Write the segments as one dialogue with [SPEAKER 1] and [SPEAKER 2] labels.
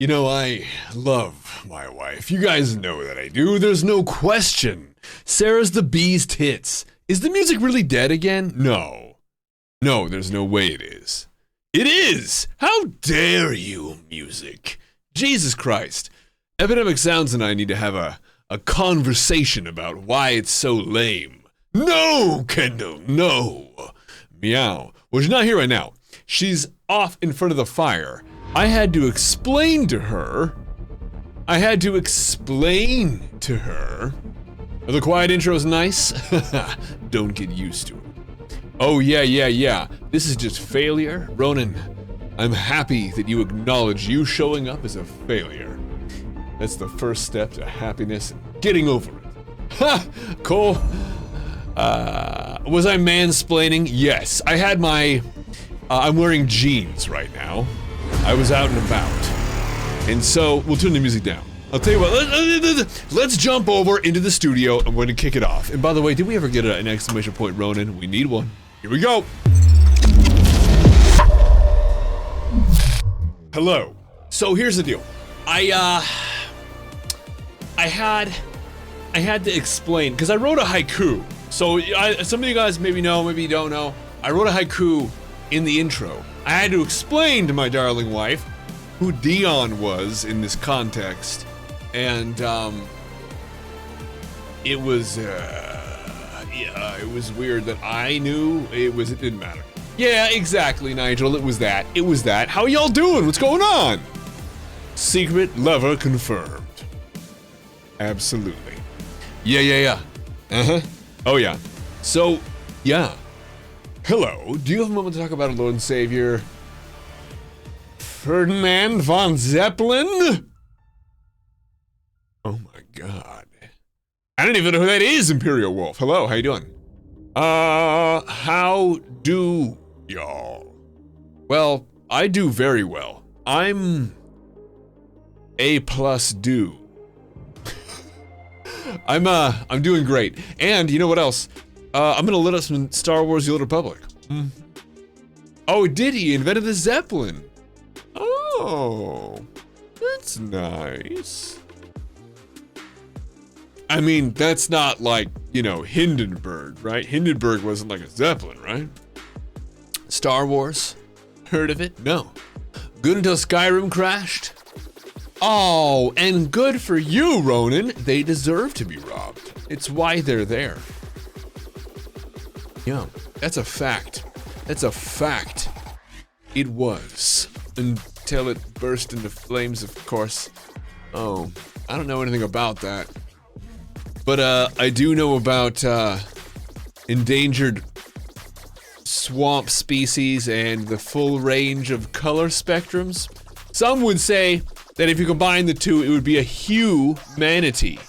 [SPEAKER 1] You know, I love my wife. You guys know that I do. There's no question. Sarah's the bee's tits. Is the music really dead again? No. No, there's no way it is. It is! How dare you, music? Jesus Christ. Epidemic Sounds and I need to have a conversation about why it's so lame. No, Kendall, no. Meow. Well, she's not here right now. She's off in front of the fire. I had to explain to her. The quiet intro's nice. Don't get used to it. Oh, yeah. This is just failure. Ronan, I'm happy that you acknowledge you showing up as a failure. That's the first step to happiness and getting over it. Ha! Cole, was I mansplaining? Yes. I had my, I'm wearing jeans right now. I was out and about. And so, we'll turn the music down. I'll tell you what, let's jump over into the studio and we're gonna kick it off. And by the way, did we ever get an exclamation point, Ronan? We need one. Here we go. Hello. So here's the deal. I had to explain, because I wrote a haiku. So some of you guys maybe know, maybe you don't know. I wrote a haiku in the intro. I had to explain to my darling wife who Dion was in this context. And it was weird that I knew it didn't matter. Yeah, exactly, Nigel, it was that. How y'all doing? What's going on? Secret lover confirmed. Absolutely. Yeah. Oh yeah. So, yeah. Hello, do you have a moment to talk about our Lord and Savior, Ferdinand von Zeppelin? Oh my god. I don't even know who that is, Imperial Wolf. Hello, how you doing? How do y'all? Well, I do very well. I'm A+ do. I'm doing great. And you know what else? I'm gonna let us in Star Wars The Old Republic. Oh, did he invented the Zeppelin? Oh, that's nice. I mean, that's not like, you know, Hindenburg, right? Hindenburg wasn't like a Zeppelin, right? Star Wars? Heard of it? No. Good until Skyrim crashed? Oh, and good for you, Ronan. They deserve to be robbed. It's why they're there. Yeah, that's a fact. It was. Until it burst into flames, of course. Oh, I don't know anything about that. But I do know about endangered swamp species and the full range of color spectrums. Some would say that if you combine the two, it would be a humanity.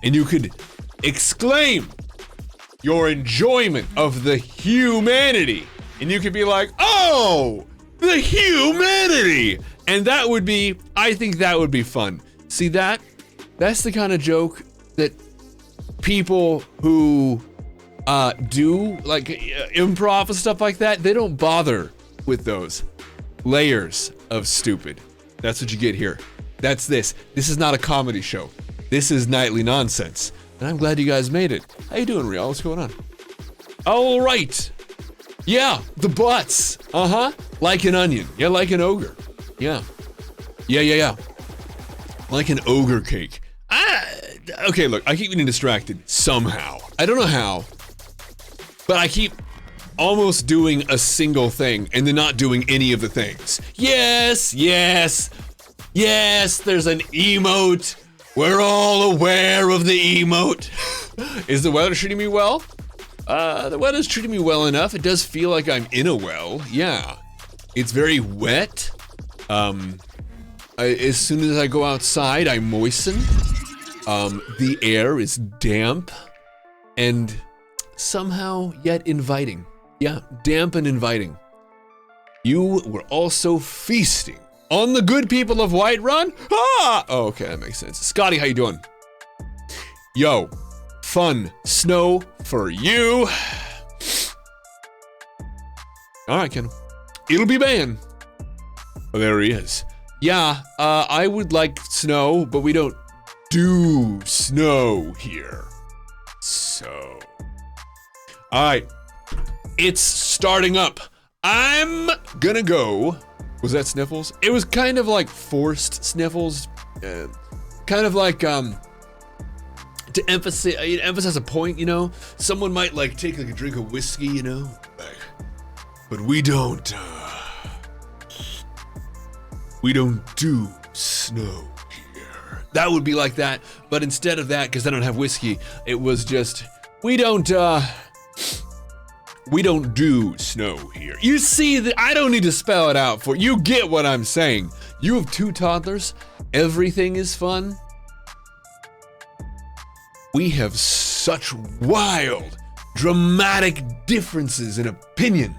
[SPEAKER 1] And you could exclaim your enjoyment of the humanity. And you could be like, oh, the humanity. And that would be, I think that would be fun. See that's the kind of joke that people who do like improv and stuff like that, they don't bother with those layers of stupid. That's what you get here. That's this. This is not a comedy show. This is nightly nonsense. And I'm glad you guys made it. How you doing, Rial? What's going on? All right. Yeah, the butts. Like an onion. Yeah, like an ogre. Yeah. Like an ogre cake. Okay, look, I keep getting distracted somehow. I don't know how, but I keep almost doing a single thing and then not doing any of the things. Yes, there's an emote. We're all aware of the emote. Is the weather treating me well? The weather's treating me well enough. It does feel like I'm in a well, yeah. It's very wet. As soon as I go outside, I moisten. The air is damp and somehow yet inviting. Yeah, damp and inviting. You were also feasting on the good people of Whiterun? Ah! Oh, okay, that makes sense. Scotty, how you doing? Yo, fun snow for you. All right, Ken. It'll be banned. Oh, there he is. Yeah, I would like snow, but we don't do snow here. So, all right, it's starting up. I'm gonna go. Was that sniffles? It was kind of like forced sniffles, kind of like to emphasize a point, you know. Someone might like take like a drink of whiskey, you know, like, but we don't do snow here. That would be like that, but instead of that, because I don't have whiskey, it was just we don't do snow here. You see that I don't need to spell it out for you. Get what I'm saying. You have 2 toddlers. Everything is fun. We have such wild, dramatic differences in opinion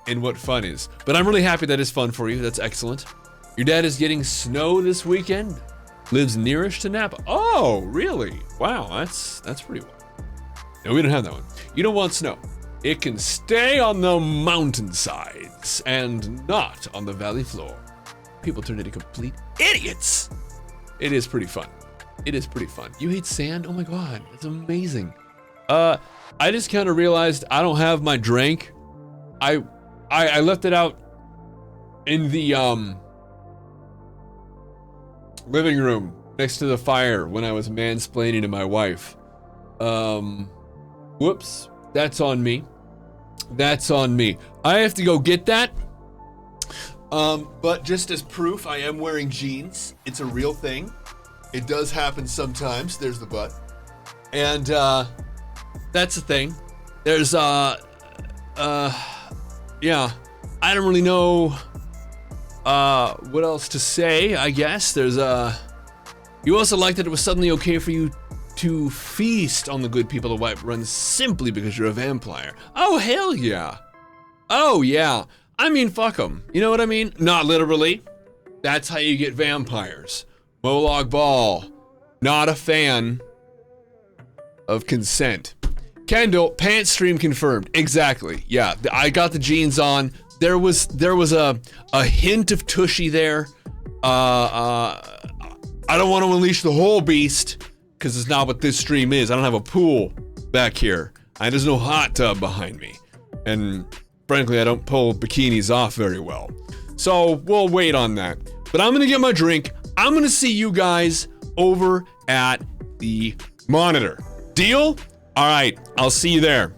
[SPEAKER 1] in what fun is. But I'm really happy that it's fun for you. That's excellent. Your dad is getting snow this weekend. Lives nearish to Napa. Oh, really? Wow, that's pretty wild. No, we don't have that one. You don't want snow. It can stay on the mountainsides and not on the valley floor. People turn into complete idiots. It is pretty fun. It is pretty fun. You hate sand? Oh my God, that's amazing. I just kind of realized I don't have my drink. I left it out in the living room next to the fire when I was mansplaining to my wife. Whoops, that's on me. That's on me. I have to go get that. But just as proof, I am wearing jeans. It's a real thing. It does happen sometimes. There's the but. And that's the thing. There's yeah, I don't really know what else to say, I guess. There's you also liked that it was suddenly okay for you to feast on the good people of Whiterun simply because you're a vampire. Oh, hell yeah. Oh, yeah. I mean, fuck them. You know what I mean? Not literally. That's how you get vampires. Molag Bal, not a fan of consent. Kendall, pants stream confirmed. Exactly. Yeah, I got the jeans on. There was a hint of tushy there. I don't want to unleash the whole beast, because it's not what this stream is. I don't have a pool back here. There's no hot tub behind me. And frankly, I don't pull bikinis off very well. So we'll wait on that. But I'm gonna get my drink. I'm gonna see you guys over at the monitor. Deal? All right, I'll see you there.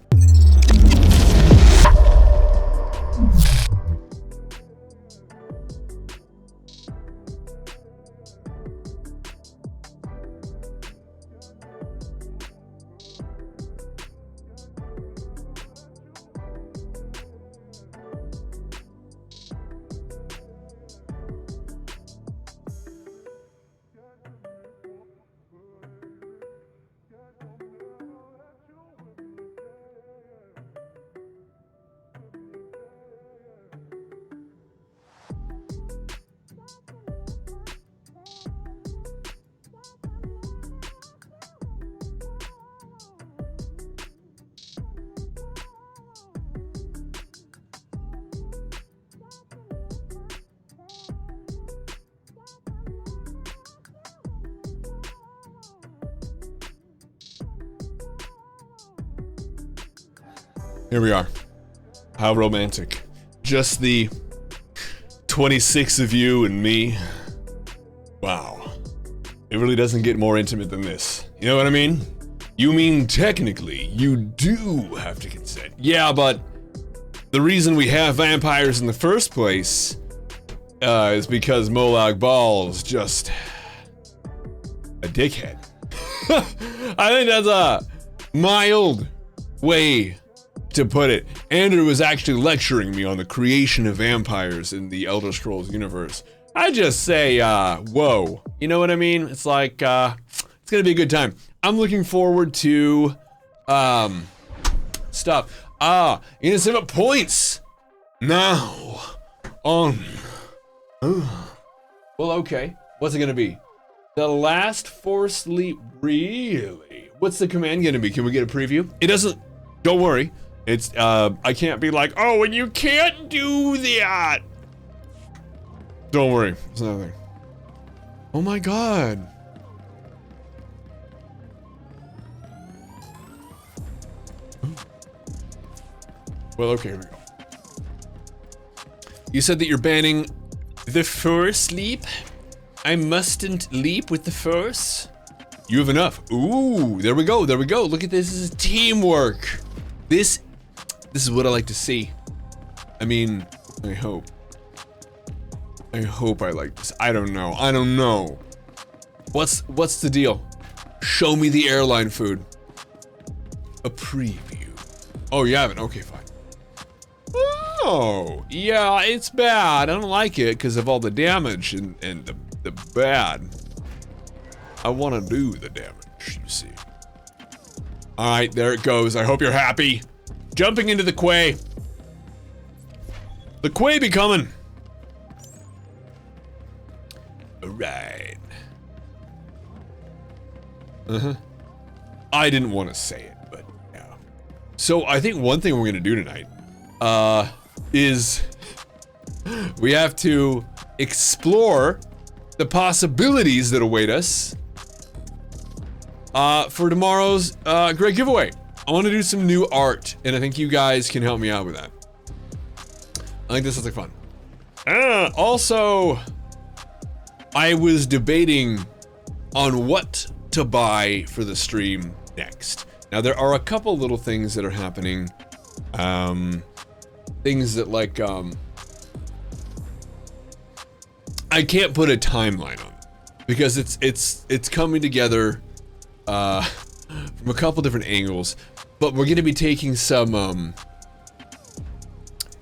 [SPEAKER 1] Here we are. How romantic. Just the 26 of you and me. Wow. It really doesn't get more intimate than this. You know what I mean? You mean technically you do have to consent. Yeah, but the reason we have vampires in the first place is because Molag Bal's just a dickhead. I think that's a mild way to put it. Andrew was actually lecturing me on the creation of vampires in the Elder Scrolls universe. I just say, whoa. You know what I mean? It's like, it's gonna be a good time. I'm looking forward to, stuff. Innocent points. Now, on. Well, okay. What's it gonna be? The last forced leap, really? What's the command gonna be? Can we get a preview? It doesn't, don't worry. It's, I can't be like, oh, and you can't do that. Don't worry, it's nothing. Oh my god. Well, okay, here we go. You said that you're banning the force leap? I mustn't leap with the force? You have enough. Ooh, there we go, there we go. Look at this, this is teamwork. This is what I like to see. I mean, I hope I like this. I don't know. What's the deal? Show me the airline food. A preview. Oh, you haven't? Okay, fine. Oh, yeah, it's bad. I don't like it because of all the damage and the bad. I want to do the damage, you see. All right, there it goes. I hope you're happy. Jumping into the quay. The quay be coming. All right. I didn't want to say it, but yeah. So I think one thing we're gonna do tonight is we have to explore the possibilities that await us for tomorrow's great giveaway. I want to do some new art, and I think you guys can help me out with that. I think this is like fun. Also, I was debating on what to buy for the stream next. Now there are a couple little things that are happening. Things that like, I can't put a timeline on it because it's coming together from a couple different angles, but we're gonna be taking some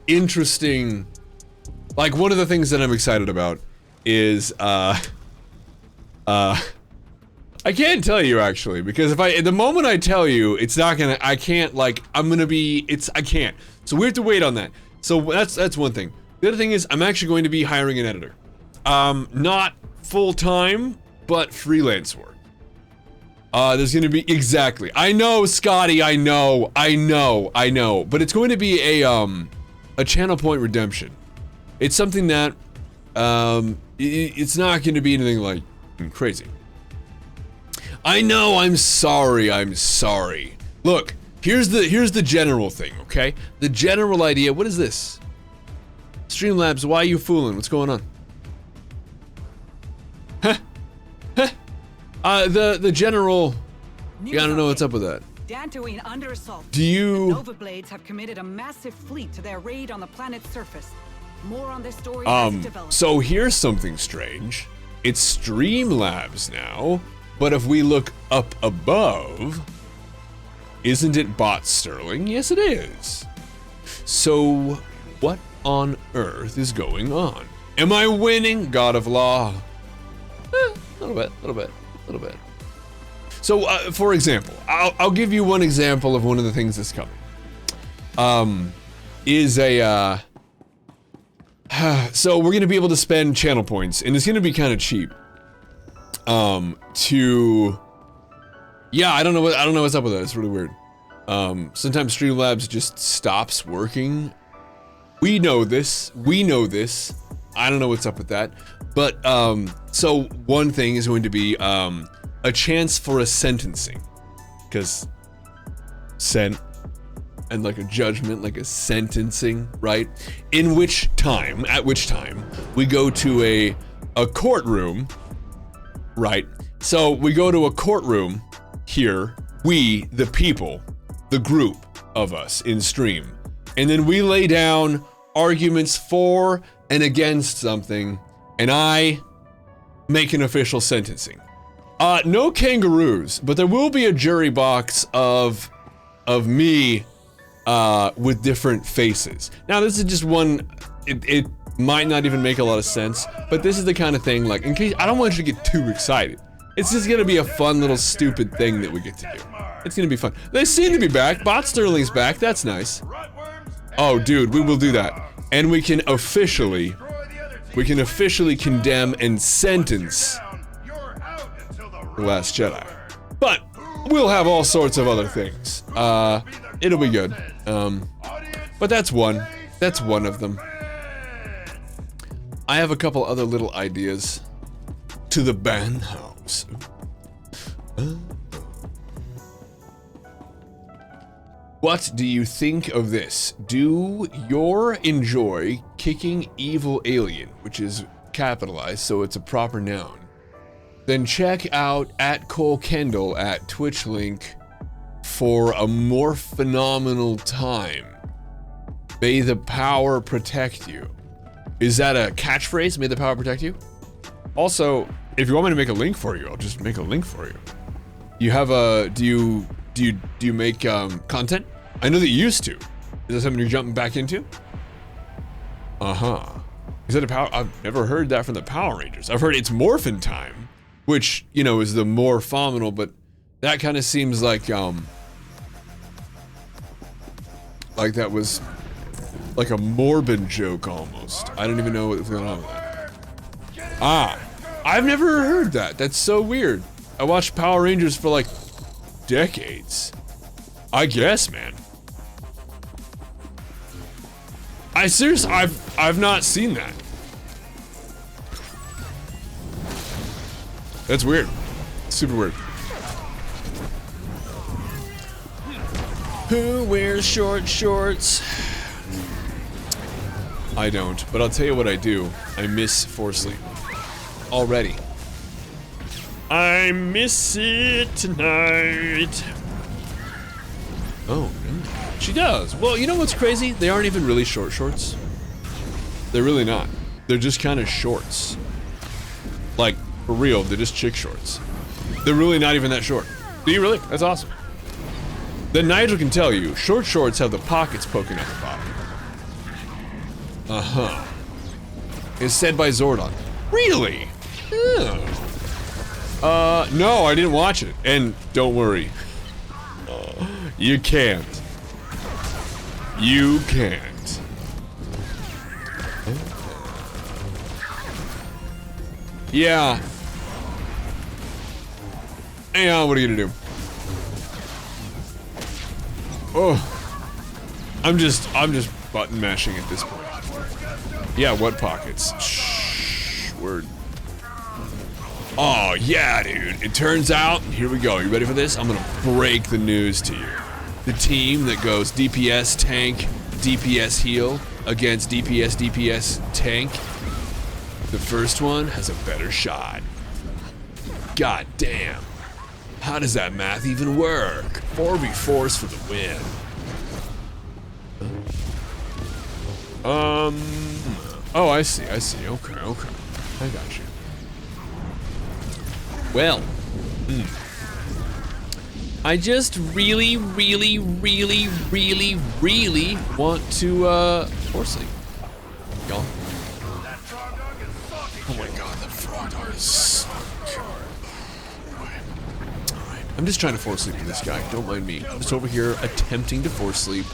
[SPEAKER 1] interesting, like one of the things that I'm excited about is I can't tell you actually, because the moment I tell you, it's not gonna, I can't like, I can't. So we have to wait on that. So that's one thing. The other thing is I'm actually going to be hiring an editor. Not full-time, but freelance work. There's gonna be, exactly. I know, Scotty, I know, but it's going to be a channel point redemption. It's something that, it's not gonna be anything like crazy. I know, I'm sorry. Look, here's the general thing, okay? The general idea, what is this? Streamlabs, why are you fooling? What's going on? The general, you gotta know what's up with that.
[SPEAKER 2] Dantooine under assault.
[SPEAKER 1] Do you...
[SPEAKER 2] The Nova Blades have committed a massive fleet to their raid on the planet's surface. More on this story as it develops.
[SPEAKER 1] So here's something strange. It's Streamlabs now, but if we look up above, isn't it Bot Sterling? Yes, it is. So what on earth is going on? Am I winning, God of Law? A little bit. So, for example, I'll give you one example of one of the things that's coming. So we're gonna be able to spend channel points, and it's gonna be kind of cheap. Yeah, I don't know what's up with that. It's really weird. Sometimes Streamlabs just stops working. We know this. I don't know what's up with that. But, so one thing is going to be, a chance for a sentencing. Because, and like a judgment, like a sentencing, right? At which time, we go to a courtroom, right? So we go to a courtroom here, we, the people, the group of us in stream, and then we lay down arguments for and against something, and I make an official sentencing. No kangaroos, but there will be a jury box of me with different faces. Now this is just one, it might not even make a lot of sense, but this is the kind of thing, like, in case, I don't want you to get too excited. It's just gonna be a fun little stupid thing that we get to do. It's gonna be fun. They seem to be back. Bot Sterling's back, that's nice. Oh dude, we will do that. And we can officially condemn and sentence The Last Jedi. But we'll have all sorts of other things. It'll be good. But that's one of them. I have a couple other little ideas to the ban house. What do you think of this? Do you enjoy kicking evil alien, which is capitalized, so it's a proper noun? Then check out @ColeKendall at Twitch link for a more phenomenal time. May the power protect you. Is that a catchphrase? May the power protect you? Also, if you want me to make a link for you, I'll just make a link for you. You have a, do you make content? I know that you used to. Is that something you're jumping back into? Uh-huh. Is that a power? I've never heard that from the Power Rangers. I've heard it's morphin' time, which, you know, is the more phenomenal, but that kind of seems like that was like a morbid joke almost. I don't even know what's going on with that. Ah, I've never heard that. That's so weird. I watched Power Rangers for like decades. I guess, man. I seriously, I've not seen that. That's weird. Super weird. Who wears short shorts? I don't, but I'll tell you what I do. I miss Force Sleep. Already. I miss it tonight. Oh, no. She does. Well, you know what's crazy? They aren't even really short shorts. They're really not. They're just kind of shorts. Like, for real, they're just chick shorts. They're really not even that short. Do you really? That's awesome. Then Nigel can tell you, short shorts have the pockets poking out the bottom. Uh-huh. It's said by Zordon. Really? Oh. No, I didn't watch it. And don't worry. You can't. You can't. Yeah. Yeah, what are you gonna do? Oh. I'm just button mashing at this point. Yeah, what pockets? Shh, word. Oh, yeah, dude. It turns out, here we go. You ready for this? I'm gonna break the news to you. The team that goes DPS tank, DPS heal against DPS tank, the first one has a better shot. God damn. How does that math even work? 4v4s for the win. Oh, I see. Okay. I got you. Well, I just really want to, Force Sleep. Y'all. Oh my god, that frog dog is so good. Alright, I'm just trying to Force Sleep with this guy, don't mind me. I'm just over here attempting to Force Sleep.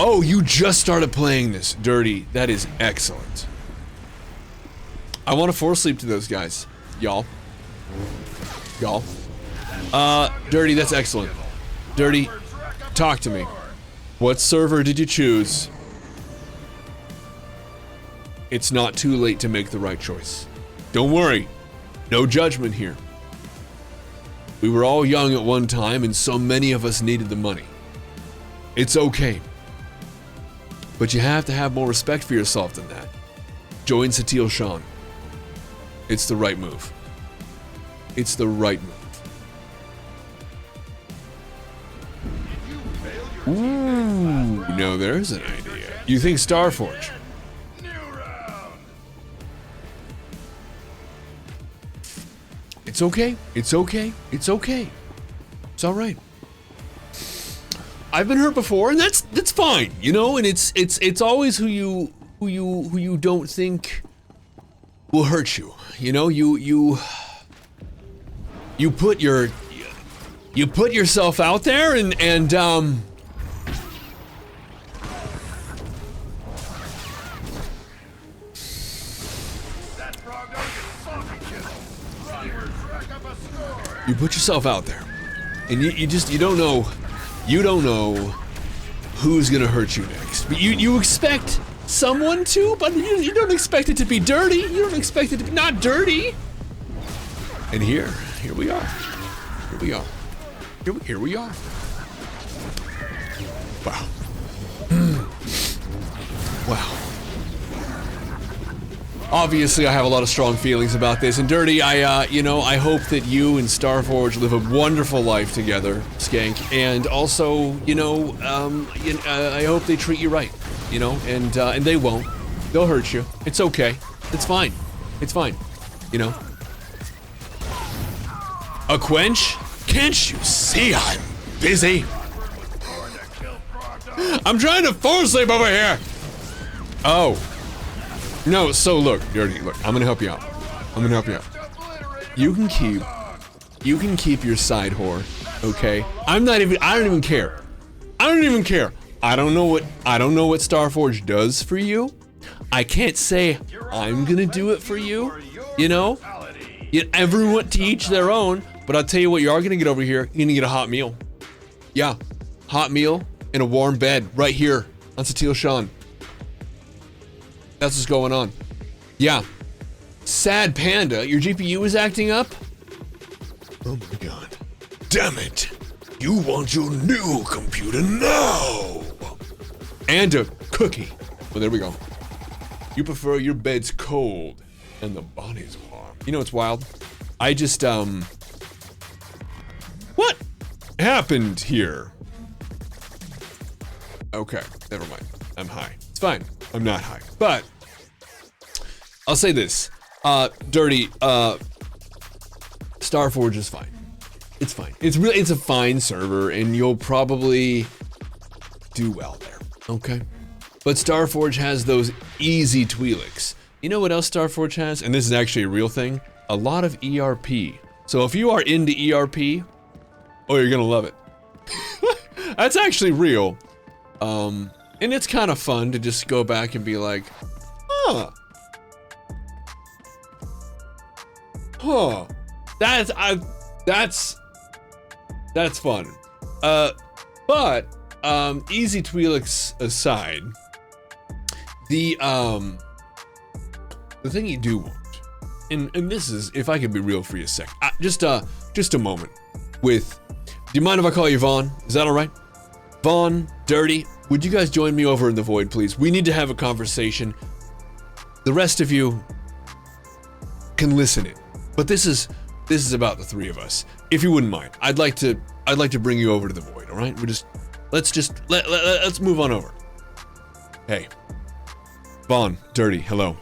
[SPEAKER 1] Oh, you just started playing this, Dirty. That is excellent. I want to Force Sleep to those guys. Y'all. Dirty, that's excellent. Dirty, talk to me. What server did you choose? It's not too late to make the right choice. Don't worry. No judgment here. We were all young at one time and so many of us needed the money. It's okay. But you have to have more respect for yourself than that. Join Satil Shan. It's the right move. It's the right move. Ooh, no, there's an idea. You think Starforge? It's okay. It's okay. It's okay. It's all right. I've been hurt before, and that's fine, you know. And it's always who you don't think will hurt you. You know, you put yourself out there, and you put yourself out there, and you don't know. You don't know who's gonna hurt you next, but you expect someone to, but you don't expect it to be dirty. You don't expect it to be not dirty. And here we are. Here we are. Here we are. Wow. Wow. Obviously, I have a lot of strong feelings about this. And Dirty, I hope that you and Starforge live a wonderful life together, Skank. And also, I hope they treat you right, and they won't. They'll hurt you. It's okay. It's fine. It's fine. A quench? Can't you see I'm busy? I'm trying to force sleep over here. Oh. No, so look, Dirty, look, I'm gonna help you out. You can keep your side whore, okay? I don't even care. I don't know what Starforge does for you. I can't say I'm gonna do it for you, everyone to each their own, but I'll tell you what you are gonna get over here. You're gonna get a hot meal. Yeah, hot meal in a warm bed right here on Satil Shan. That's what's going on. Yeah. Sad Panda, your GPU is acting up? Oh my god. Damn it. You want your new computer now. And a cookie. Well, there we go. You prefer your bed's cold and the body's warm. You know what's wild? I just, what happened here? Okay, never mind. I'm high. It's fine. I'm not high, but I'll say this, Dirty, Starforge is fine. It's fine. It's a fine server, and you'll probably do well there, okay? But Starforge has those easy Twi'leks. You know what else Starforge has? And this is actually a real thing. A lot of ERP. So if you are into ERP, oh, you're gonna love it. That's actually real. And it's kind of fun to just go back and be like, huh. That's fun. But easy Twi'leks aside, the thing you do want, and this is, if I could be real for you a sec, just a moment with, do you mind if I call you Vaughn? Is that all right? Vaughn, Dirty, would you guys join me over in the void, please? We need to have a conversation. The rest of you can listen in, but this is about the three of us. If you wouldn't mind, I'd like to bring you over to the void. All right, let's move on over. Hey, Vaughn, Dirty, hello.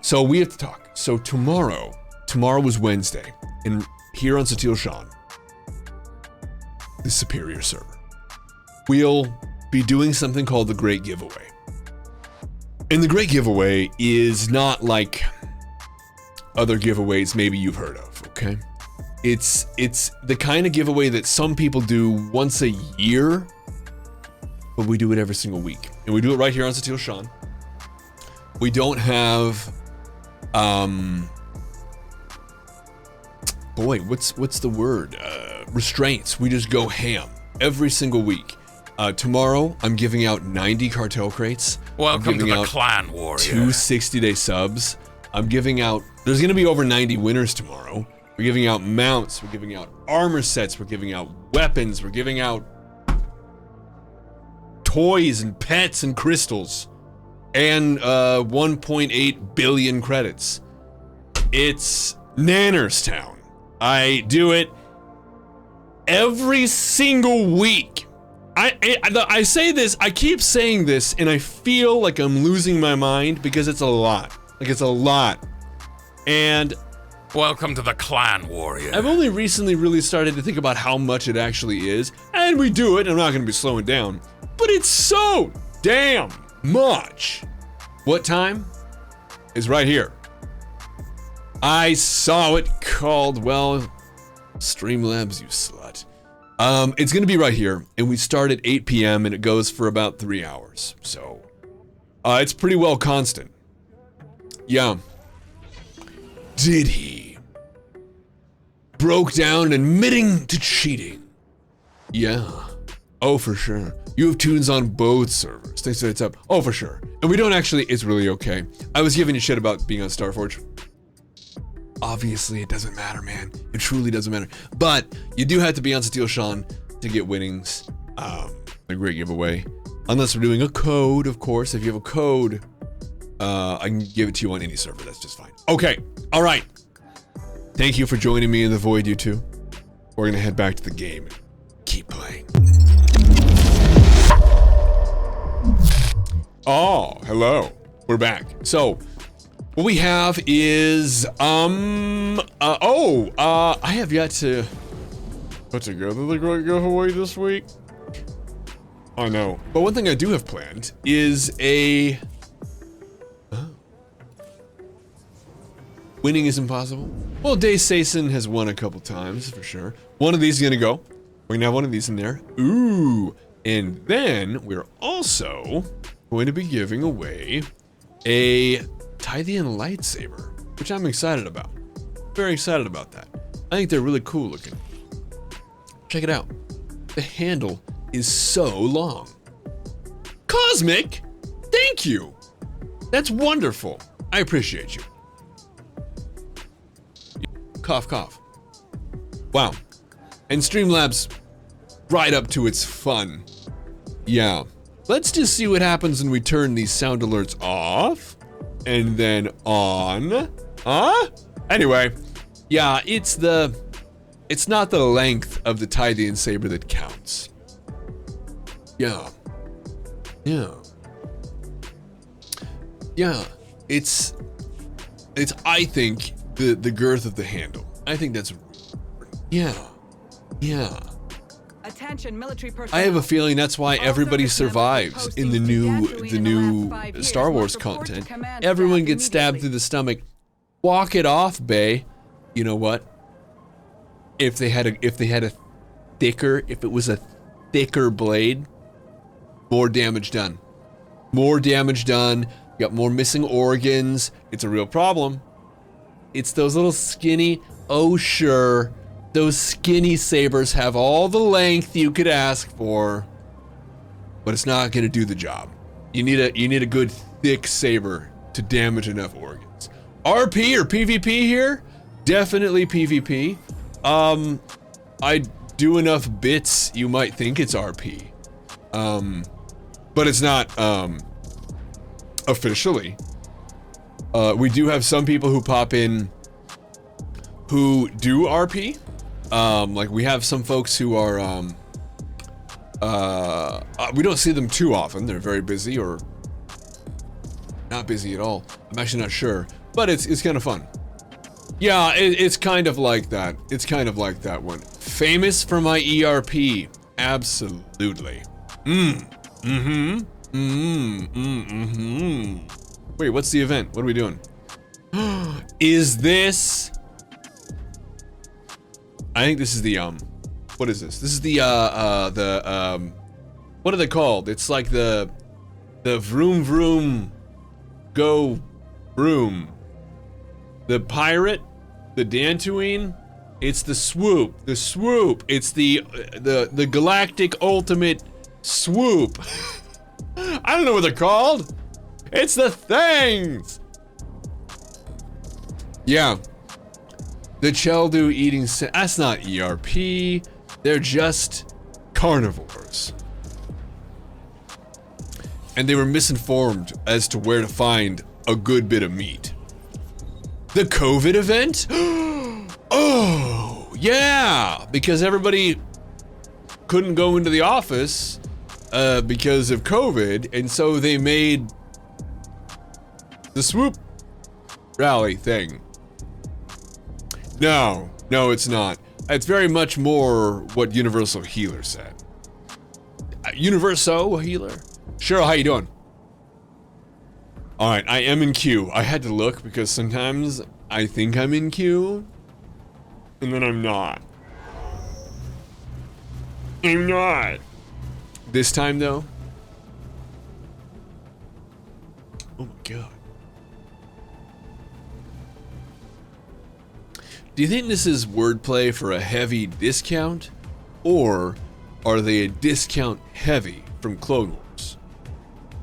[SPEAKER 1] So we have to talk. So tomorrow was Wednesday, and here on Satil Shan, the Superior server, we'll be doing something called the Great Giveaway. And the Great Giveaway is not like other giveaways maybe you've heard of, okay? It's the kind of giveaway that some people do once a year, but we do it every single week. And we do it right here on Satil Shan. We don't have, boy, what's the word? Restraints. We just go ham every single week. Tomorrow, I'm giving out 90 cartel crates.
[SPEAKER 3] Welcome to the Clan Warrior.
[SPEAKER 1] 2 60-day subs. I'm giving out, there's gonna be over 90 winners tomorrow. We're giving out mounts, we're giving out armor sets, we're giving out weapons, we're giving out toys and pets and crystals. And 1.8 billion credits. It's Nannerstown. I do it every single week. I say this, I keep saying this, and I feel like I'm losing my mind because it's a lot. Like, it's a lot. And
[SPEAKER 3] welcome to the Clan Warrior.
[SPEAKER 1] I've only recently really started to think about how much it actually is, and we do it, and I'm not gonna be slowing down, but it's so damn much. What time? Is right here. I saw it called, well, Streamlabs, you slut. It's gonna be right here, and we start at 8 p.m. and it goes for about 3 hours. So, it's pretty well constant. Yeah. Did he? Broke down admitting to cheating. Yeah. Oh, for sure. You have tunes on both servers. Thanks for the heads up. Oh, for sure. And we don't actually, it's really okay. I was giving you shit about being on Starforge. Obviously, it doesn't matter, man. It truly doesn't matter. But you do have to be on SWTOR to get winnings. A great giveaway. Unless we're doing a code, of course. If you have a code, I can give it to you on any server. That's just fine. Okay. All right. Thank you for joining me in the void, you two. We're going to head back to the game. Keep playing. Oh, hello. We're back. So, what we have is, I have yet to put together the great giveaway this week. I know. But one thing I do have planned is a... Winning is impossible. Well, Dave Sason has won a couple times, for sure. One of these is gonna go. We're gonna have one of these in there. Ooh. And then we're also going to be giving away a Tithian lightsaber, which I'm excited about. Very excited about that. I think they're really cool looking. Check it out. The handle is so long. Cosmic, thank you. That's wonderful. I appreciate you. Cough, cough. Wow. And Streamlabs right up to its fun. Yeah. Let's just see what happens when we turn these sound alerts off and then on. Anyway, yeah, it's not the length of the Tithian saber that counts. Yeah. It's I think the girth of the handle. I think that's yeah.
[SPEAKER 2] Attention, military personnel.
[SPEAKER 1] I have a feeling that's why everybody survives in the new Star Wars content. Everyone gets stabbed through the stomach. Walk it off, Bay. You know what? If it was a thicker blade, more damage done. More damage done. You got more missing organs. It's a real problem. It's those little skinny, oh sure, those skinny sabers have all the length you could ask for, but it's not gonna do the job. You need a good thick saber to damage enough organs. RP or PvP here? Definitely PvP. I do enough bits, you might think it's RP. But it's not, officially. We do have some people who pop in who do RP. Like we have some folks who are, we don't see them too often. They're very busy or not busy at all. I'm actually not sure, but it's kind of fun. Yeah, it's kind of like that. It's kind of like that one. Famous for my ERP. Absolutely. Wait, what's the event? What are we doing? Is this... I think this is the, what is this? This is the, what are they called? It's like the vroom vroom go vroom. The pirate, the Dantooine, it's the swoop. The swoop. It's the galactic ultimate swoop. I don't know what they're called. It's the things. Yeah. The Cheldu eating, that's not ERP. They're just carnivores. And they were misinformed as to where to find a good bit of meat. The COVID event? Oh, yeah, because everybody couldn't go into the office because of COVID, and so they made the swoop rally thing. No, it's not. It's very much more what Universal Healer said. Universo Healer? Cheryl, how you doing? All right, I am in queue. I had to look because sometimes I think I'm in queue, and then I'm not. I'm not. This time, though. Oh my god. Do you think this is wordplay for a heavy discount? Or are they a discount heavy from Clone Wars.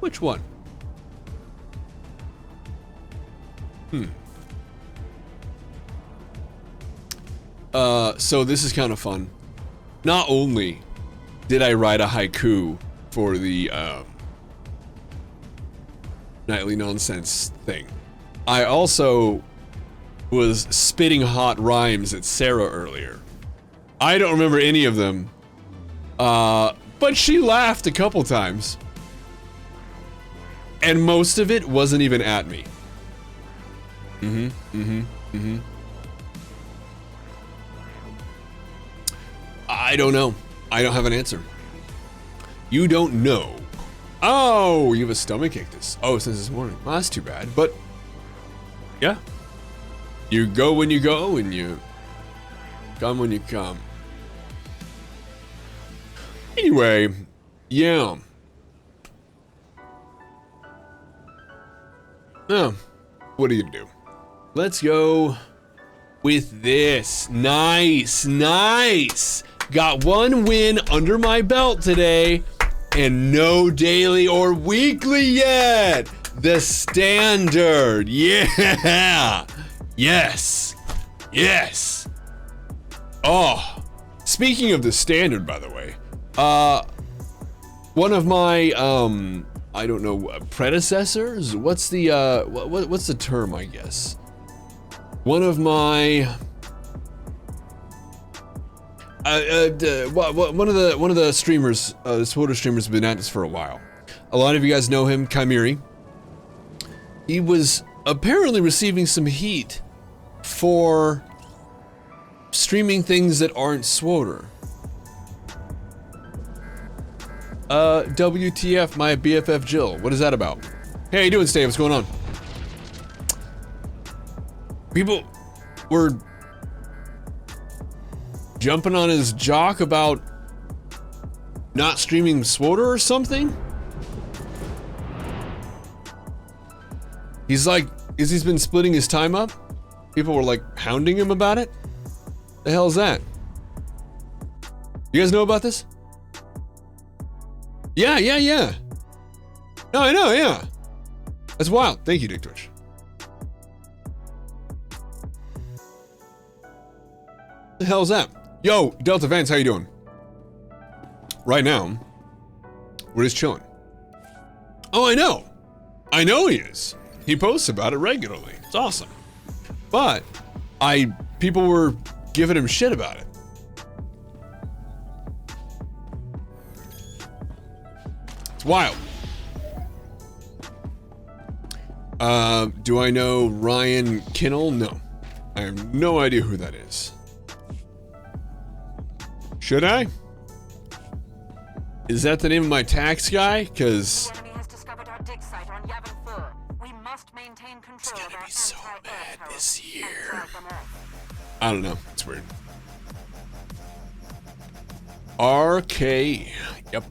[SPEAKER 1] Which one? So this is kind of fun. Not only did I write a haiku for the nightly nonsense thing, I also was spitting hot rhymes at Sarah earlier. I don't remember any of them, but she laughed a couple times. And most of it wasn't even at me. I don't know. I don't have an answer. You don't know. Oh, you have a stomachache since this morning. Well, that's too bad, but yeah. You go when you go and you come when you come. Anyway, yeah. Oh, what are you gonna do? Let's go with this. Nice, nice. Got one win under my belt today, and no daily or weekly yet. The standard, yeah. Yes, yes. Oh, speaking of the standard, by the way, one of my I don't know, predecessors? What's the what's the term, I guess? One of my one of the streamers, the SWTOR streamers, have been at this for a while. A lot of you guys know him, Chimeri. He was apparently receiving some heat for streaming things that aren't SWTOR. WTF, my BFF Jill. What is that about? Hey, how you doing, Stave? What's going on? People were jumping on his jock about not streaming SWTOR or something? He's like, he's been splitting his time up? People were like hounding him about it? The hell's that? You guys know about this? Yeah. No, I know, yeah. That's wild. Thank you, Dick Twitch. The hell's that? Yo, Delta Vance, how you doing? Right now, we're just chilling. Oh, I know. I know he is. He posts about it regularly. It's awesome. But people were giving him shit about it. It's wild. Do I know Ryan Kinnell? No. I have no idea who that is. Should I? Is that the name of my tax guy? Because
[SPEAKER 4] The enemy has discovered our dig site on Yavin 4. We must maintain control of our
[SPEAKER 1] be so
[SPEAKER 4] anti-air
[SPEAKER 1] bad this
[SPEAKER 4] turrets
[SPEAKER 1] year.
[SPEAKER 4] and drive them off.
[SPEAKER 1] I don't know. It's weird. RK. Yep.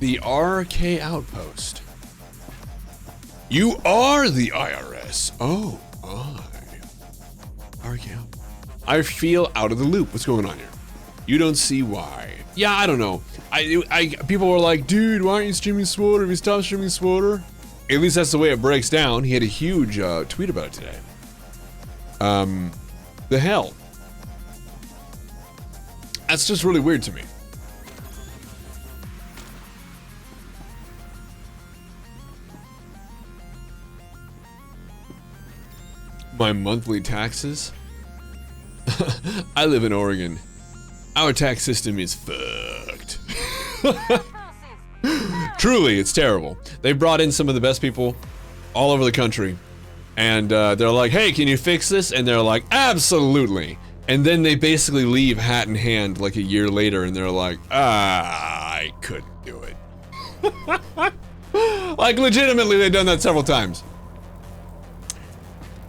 [SPEAKER 1] The RK Outpost. You are the IRS. Oh, RK. I feel out of the loop. What's going on here? You don't see why. Yeah, I don't know. People were like, dude, why aren't you streaming SWTOR? Have you stopped streaming SWTOR? At least that's the way it breaks down. He had a huge tweet about it today. The hell? That's just really weird to me. My monthly taxes? I live in Oregon. Our tax system is fucked. Truly, it's terrible. They brought in some of the best people all over the country. And they're like, hey, can you fix this? And they're like, absolutely. And then they basically leave hat in hand like a year later and they're like, I couldn't do it. Like legitimately, they've done that several times.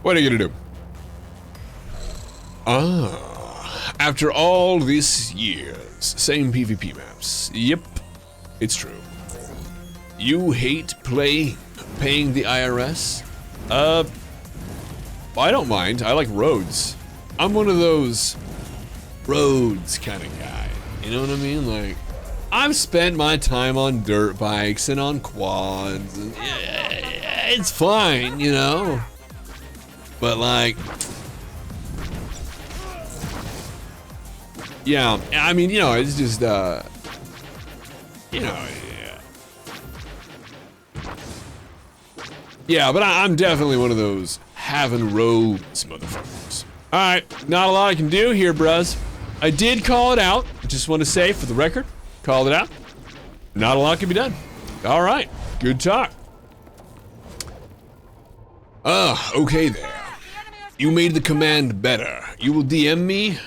[SPEAKER 1] What are you gonna do? After all these years, same PvP maps. Yep, it's true. You hate paying the IRS? I don't mind. I like roads. I'm one of those roads kind of guy. You know what I mean? Like, I've spent my time on dirt bikes and on quads, and it's fine, you know? But like, yeah, I mean, you know, it's just, you know, yeah, but I'm definitely one of those having roads motherfuckers. All right, not a lot I can do here, bruz. I did call it out. I just want to say, for the record, called it out. Not a lot can be done. All right, good talk. Okay there. You made the command better. You will DM me.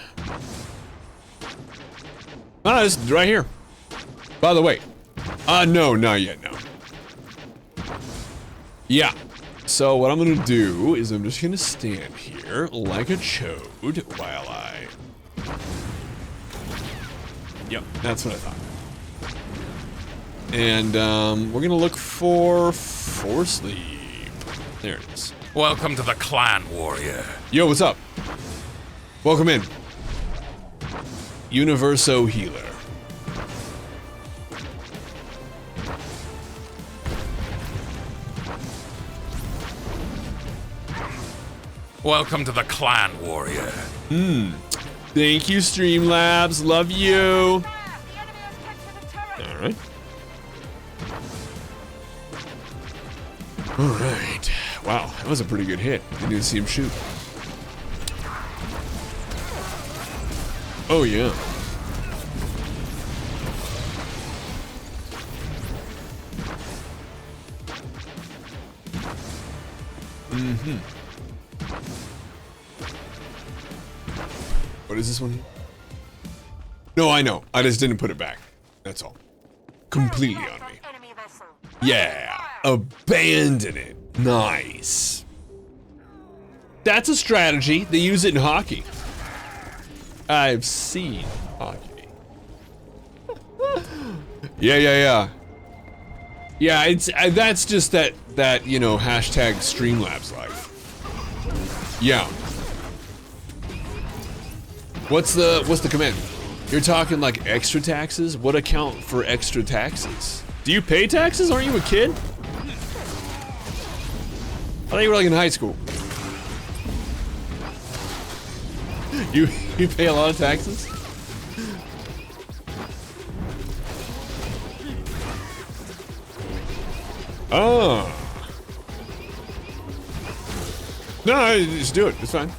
[SPEAKER 1] Ah, this is right here. By the way, no, not yet, no. Yeah. So what I'm gonna do is I'm just gonna stand here like a chode while I... Yep, that's what I thought. And we're gonna look for sleep. There it is.
[SPEAKER 3] Welcome to the Clan Warrior.
[SPEAKER 1] Yo, what's up? Welcome in. Universo Healer.
[SPEAKER 3] Welcome to the Clan Warrior.
[SPEAKER 1] Thank you, Streamlabs. Love you. All right. All right. Wow, that was a pretty good hit. Didn't even see him shoot. Oh yeah. What is this one? No, I know. I just didn't put it back. That's all. Completely on me.
[SPEAKER 4] Enemy vessel.
[SPEAKER 1] Yeah. Abandon it. Nice. That's a strategy. They use it in hockey. I've seen hockey. Yeah. Yeah, it's that's just that you know, hashtag Streamlabs life. Yeah. What's the command? You're talking like extra taxes? What account for extra taxes? Do you pay taxes? Aren't you a kid? I thought you were like in high school. You pay a lot of taxes? Oh. No, just do it. It's fine.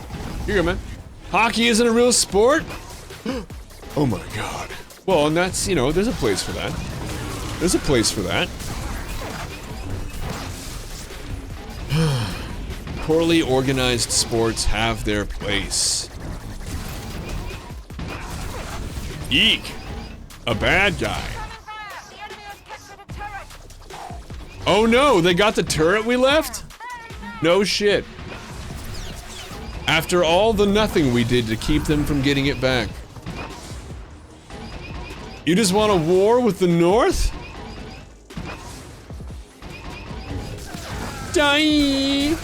[SPEAKER 1] Here you go, man. Hockey isn't a real sport? Oh my god. Well, and that's, you know, there's a place for that. There's a place for that. Poorly organized sports have their place. Eek. A bad guy.
[SPEAKER 4] The enemy has captured a turret.
[SPEAKER 1] Oh no, they got the turret we left? No shit. After all the nothing we did to keep them from getting it back. You just want a war with the North? Die!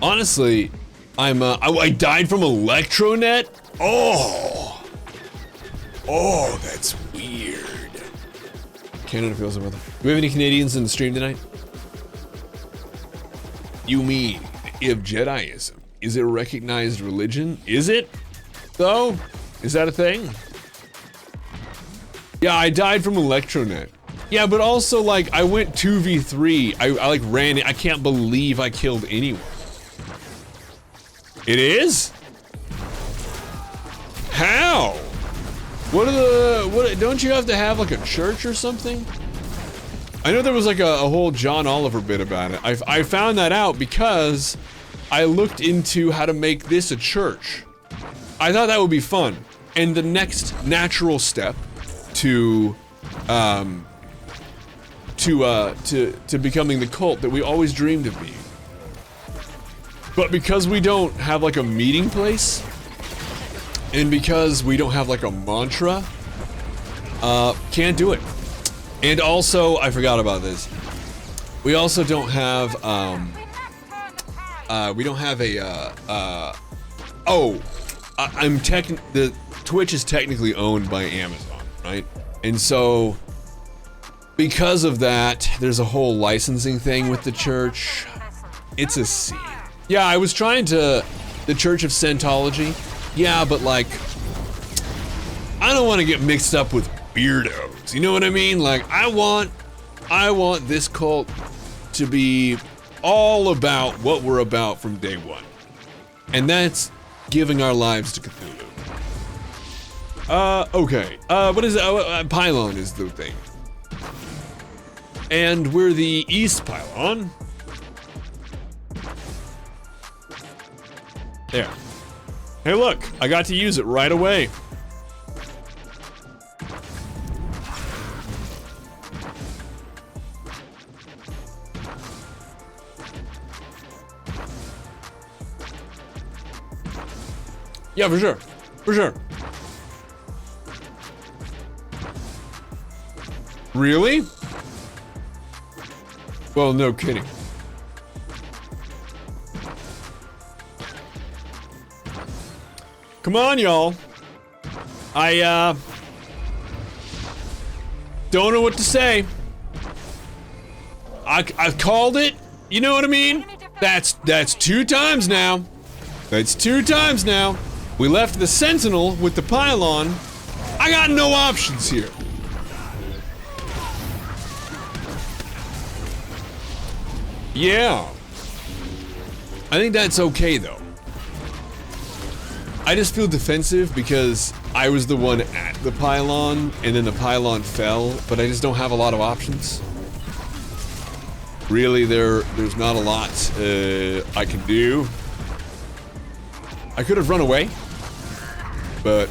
[SPEAKER 1] Honestly, I died from Electronet? Oh, that's weird. Canada feels about that. Do we have any Canadians in the stream tonight? You mean, if Jediism is a recognized religion? Is it? Though? Is that a thing? Yeah, I died from Electronet. Yeah, but also, like, I went 2v3. I like ran it. I can't believe I killed anyone. It is? How? What don't you have to have like a church or something? I know there was like a whole John Oliver bit about it. I found that out because I looked into how to make this a church. I thought that would be fun. And the next natural step to becoming the cult that we always dreamed of being. But because we don't have like a meeting place, and because we don't have like a mantra, can't do it. And also, I forgot about this. We also don't have we don't have a, the Twitch is technically owned by Amazon, right? And so, because of that, there's a whole licensing thing with the church. It's a scene. Yeah, I was trying to, the Church of Scientology. Yeah, but like, I don't want to get mixed up with weirdos. You know what I mean? Like, I want this cult to be all about what we're about from day one. And that's giving our lives to Cthulhu. Okay. What is it? Pylon is the thing. And we're the East Pylon. There. Hey look, I got to use it right away. Yeah, for sure. For sure. Really? Well, no kidding. Come on, y'all. I, don't know what to say. I've called it. You know what I mean? That's 2 times now. That's 2 times now. We left the Sentinel with the pylon. I got no options here. Yeah. I think that's okay, though. I just feel defensive because I was the one at the pylon, and then the pylon fell, but I just don't have a lot of options. Really, there's not a lot I can do. I could have run away, but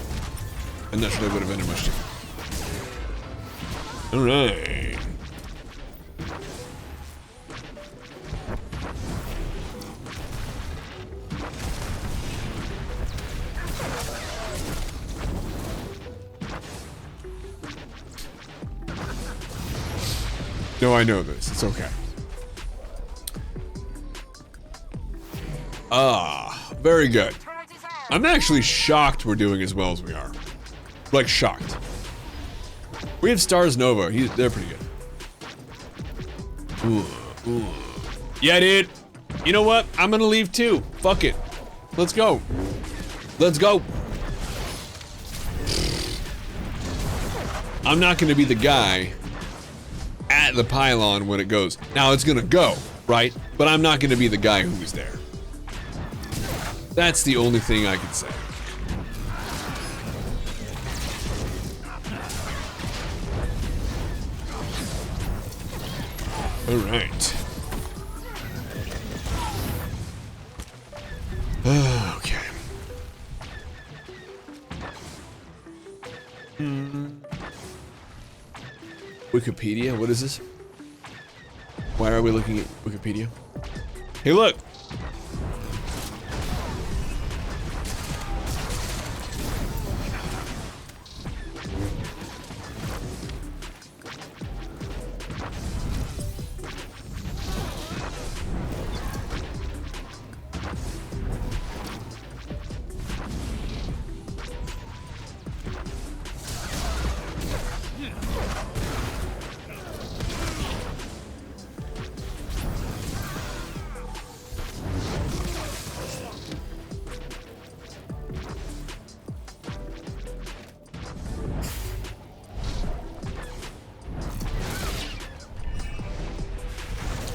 [SPEAKER 1] I'm not sure that would have been much different. Alright. No, I know this. It's okay. Very good. I'm actually shocked we're doing as well as we are. Like, shocked. We have Stars Nova. They're pretty good. Ooh. Yeah, dude. You know what? I'm gonna leave too. Fuck it. Let's go. Let's go. I'm not gonna be the guy at the pylon when it goes. Now it's gonna go, right? But I'm not gonna be the guy who's there. That's the only thing I can say. All right. Okay. Wikipedia? What is this? Why are we looking at Wikipedia? Hey, look!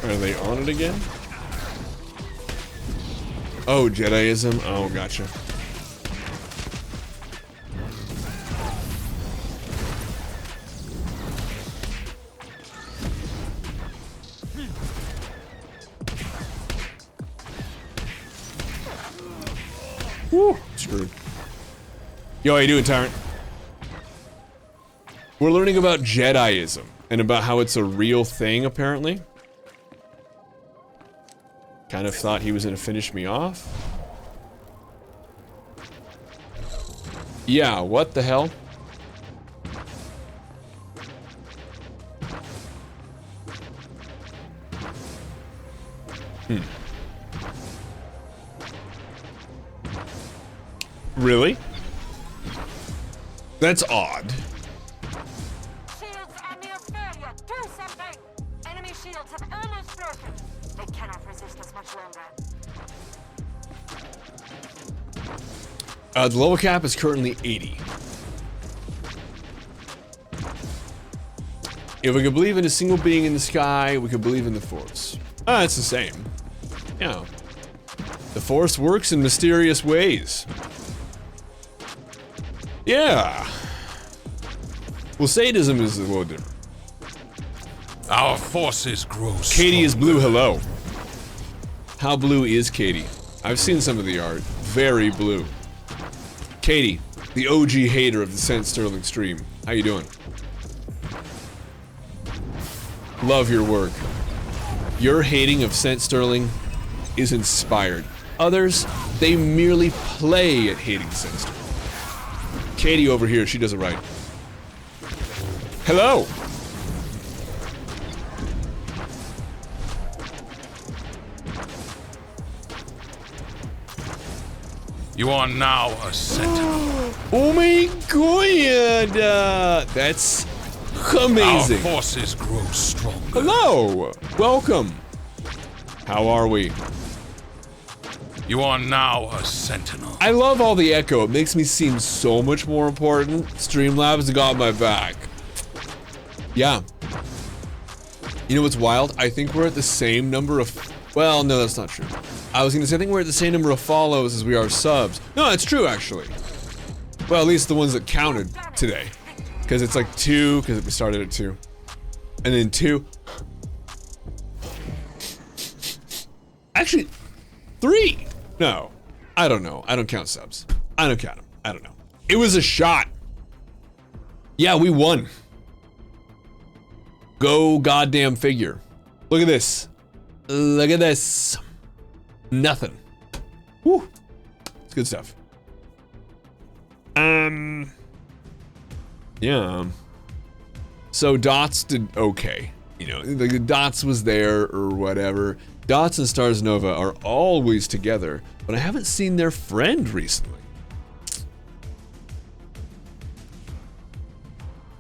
[SPEAKER 1] Are they on it again? Oh, Jediism? Oh, gotcha. Woo, screwed. Yo, how you doing, Tyrant? We're learning about Jediism and about how it's a real thing, apparently. Kind of thought he was gonna finish me off. Yeah, what the hell? Really? That's odd.
[SPEAKER 4] Shields are near failure. Do something! Enemy shields have almost broken. They cannot resist us much longer.
[SPEAKER 1] The level cap is currently 80. If we could believe in a single being in the sky, we could believe in the Force. Ah, it's the same. Yeah. The Force works in mysterious ways. Yeah. Well, sadism is a little different.
[SPEAKER 3] Our forces grow
[SPEAKER 1] Katie is
[SPEAKER 3] stronger.
[SPEAKER 1] blue, hello. How blue is Katie? I've seen some of the art. Very blue. Katie, the OG hater of the Sent Sterling stream. How you doing? Love your work. Your hating of Sent Sterling is inspired. Others, they merely play at hating Sent Sterling. Katie over here, she does it right. Hello!
[SPEAKER 3] You are now a sentinel.
[SPEAKER 1] Oh my god! That's amazing.
[SPEAKER 3] Our forces grow stronger.
[SPEAKER 1] Hello! Welcome. How are we?
[SPEAKER 3] You are now a sentinel.
[SPEAKER 1] I love all the echo. It makes me seem so much more important. Streamlabs got my back. Yeah. You know what's wild? I think we're at the same number of... Well, no, that's not true. I was gonna say, I think we're at the same number of follows as we are subs. No, it's true, actually. Well, at least the ones that counted today. Because it's like 2, because we started at 2. And then 2. Actually, 3. No, I don't know. I don't count subs. I don't count them. I don't know. It was a shot. Yeah, we won. Go goddamn figure. Look at this. Look at this. Nothing. Woo. It's good stuff. Yeah. So Dots did okay. You know, the Dots was there or whatever. Dots and Stars Nova are always together, but I haven't seen their friend recently.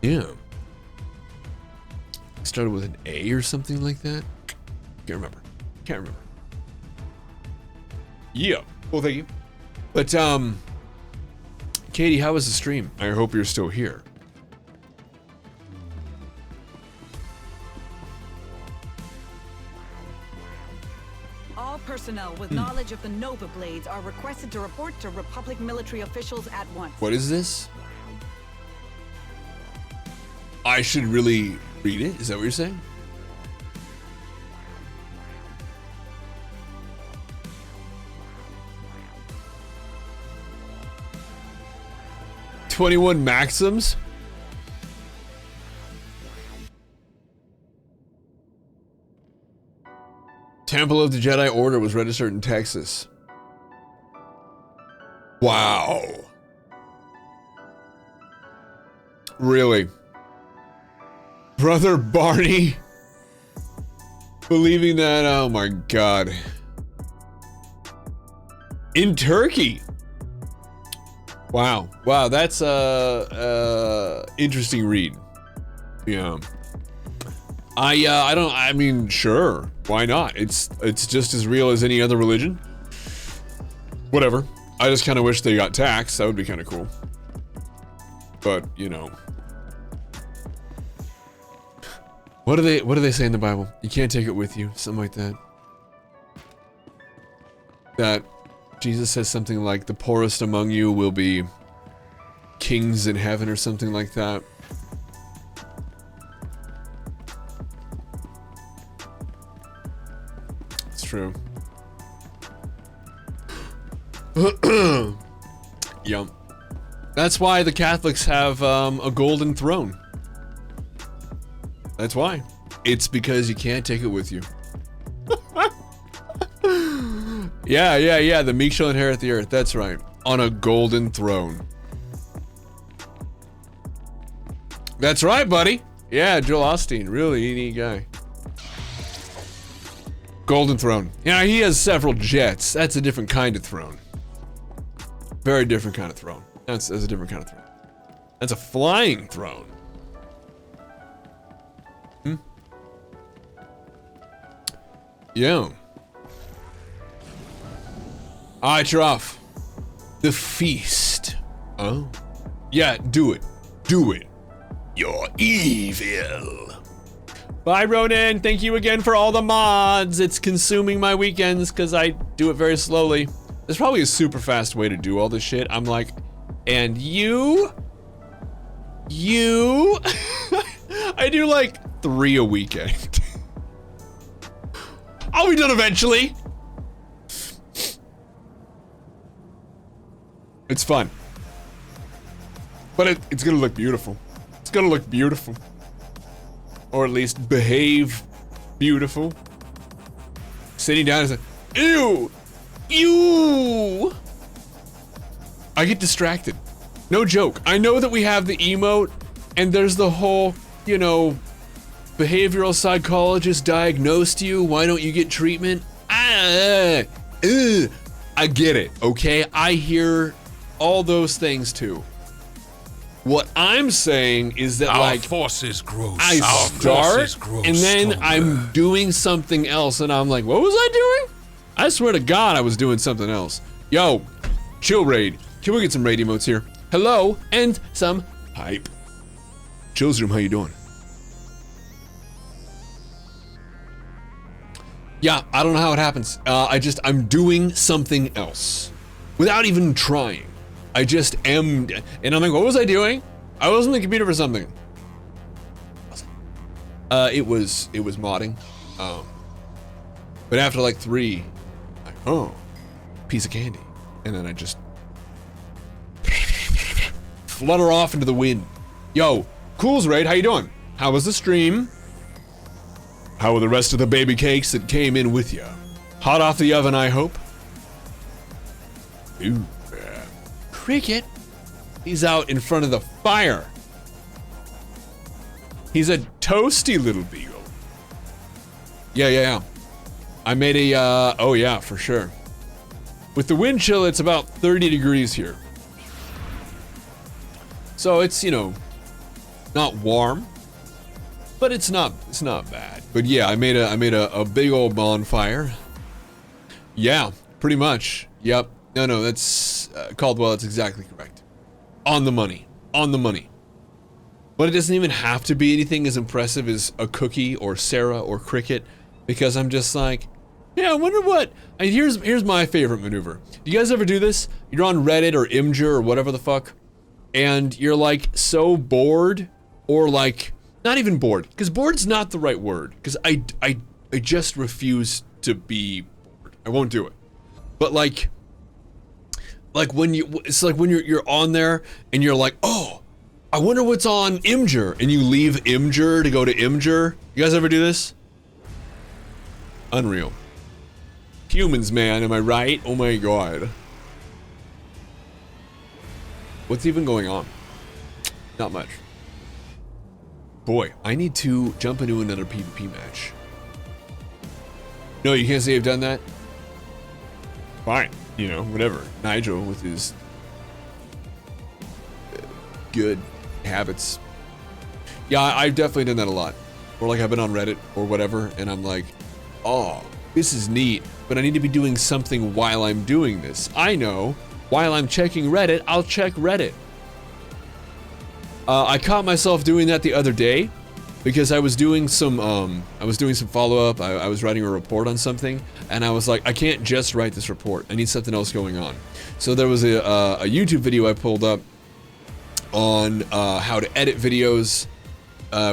[SPEAKER 1] Yeah. Started with an A or something like that. Can't remember. Can't remember. Yeah. Well, thank you. But, Katie, how was the stream? I hope you're still here.
[SPEAKER 2] All personnel with knowledge of the Nova Blades are requested to report to Republic military officials at once.
[SPEAKER 1] What is this? I should really read it? Is that what you're saying? "21 Maxims? Temple of the Jedi Order was registered in Texas. Wow. Really? Brother Barney? Believing that? Oh my god. In Turkey? Wow. Wow, that's interesting read. Yeah. I mean, sure. Why not? It's just as real as any other religion. Whatever. I just kind of wish they got taxed. That would be kind of cool. But, you know. What do they say in the Bible? You can't take it with you. Something like that. That Jesus says something like, the poorest among you will be kings in heaven or something like that. It's true. Yum. That's why the Catholics have a golden throne. That's why. It's because you can't take it with you. Yeah. The meek shall inherit the earth. That's right. On a golden throne. That's right, buddy. Yeah, Joel Osteen. Really neat guy. Golden throne. Yeah, he has several jets. That's a different kind of throne. Very different kind of throne. That's a different kind of throne. That's a flying throne. Yeah. Alright, you're off. The feast. Oh. Yeah, do it. Do it. You're evil. Bye, Ronan. Thank you again for all the mods. It's consuming my weekends because I do it very slowly. There's probably a super fast way to do all this shit. I'm like, and you. I do like 3 a weekend. I'll be done eventually. It's fun. But it's gonna look beautiful. It's gonna look beautiful. Or at least behave beautiful. Sitting down and saying, ew! Ew! I get distracted. No joke. I know that we have the emote, and there's the whole, you know, behavioral psychologist diagnosed you, why don't you get treatment? I get it, okay? I hear all those things too. What I'm saying is that,
[SPEAKER 3] our
[SPEAKER 1] like,
[SPEAKER 3] forces grow.
[SPEAKER 1] I start, and then
[SPEAKER 3] stronger.
[SPEAKER 1] I'm doing something else, and I'm like, what was I doing? I swear to God, I was doing something else. Yo, chill raid. Can we get some raid emotes here? Hello, and some hype. Chills room, how you doing? Yeah, I don't know how it happens. I'm doing something else. Without even trying. I just am, and I'm like, what was I doing? I was on the computer for something. It was modding. But after like 3, like, oh, piece of candy. And then I just flutter off into the wind. Yo, Cool's raid, how you doing? How was the stream? How were the rest of the baby cakes that came in with you? Hot off the oven, I hope. Ooh, yeah. Cricket. He's out in front of the fire. He's a toasty little beagle. Yeah. I made a, oh yeah, for sure. With the wind chill, it's about 30 degrees here. So it's, you know, not warm, but it's not bad. But yeah, I made a big old bonfire. Yeah, pretty much. Yep. No, that's Caldwell. That's exactly correct. On the money. But it doesn't even have to be anything as impressive as a cookie or Sarah or Cricket, because I'm just like, yeah, I wonder what. And here's my favorite maneuver. Do you guys ever do this? You're on Reddit or Imgur or whatever the fuck, and you're like so bored, or like not even bored, because bored's not the right word, because I just refuse to be bored. I won't do it. But like when you're on there and you're like, oh, I wonder what's on Imgur, and you leave Imgur to go to Imgur. You guys ever do this? Unreal. Humans, man, am I right? Oh my god. What's even going on? Not much. Boy, I need to jump into another PvP match. No, you can't say I've done that? Fine. You know, whatever. Nigel with his good habits. Yeah, I've definitely done that a lot. Or like I've been on Reddit or whatever, and I'm like, oh, this is neat, but I need to be doing something while I'm doing this. I know, while I'm checking Reddit, I'll check Reddit. I caught myself doing that the other day because I was doing some follow-up. I was writing a report on something, and I was like, I can't just write this report. I need something else going on. So there was a YouTube video I pulled up on how to edit videos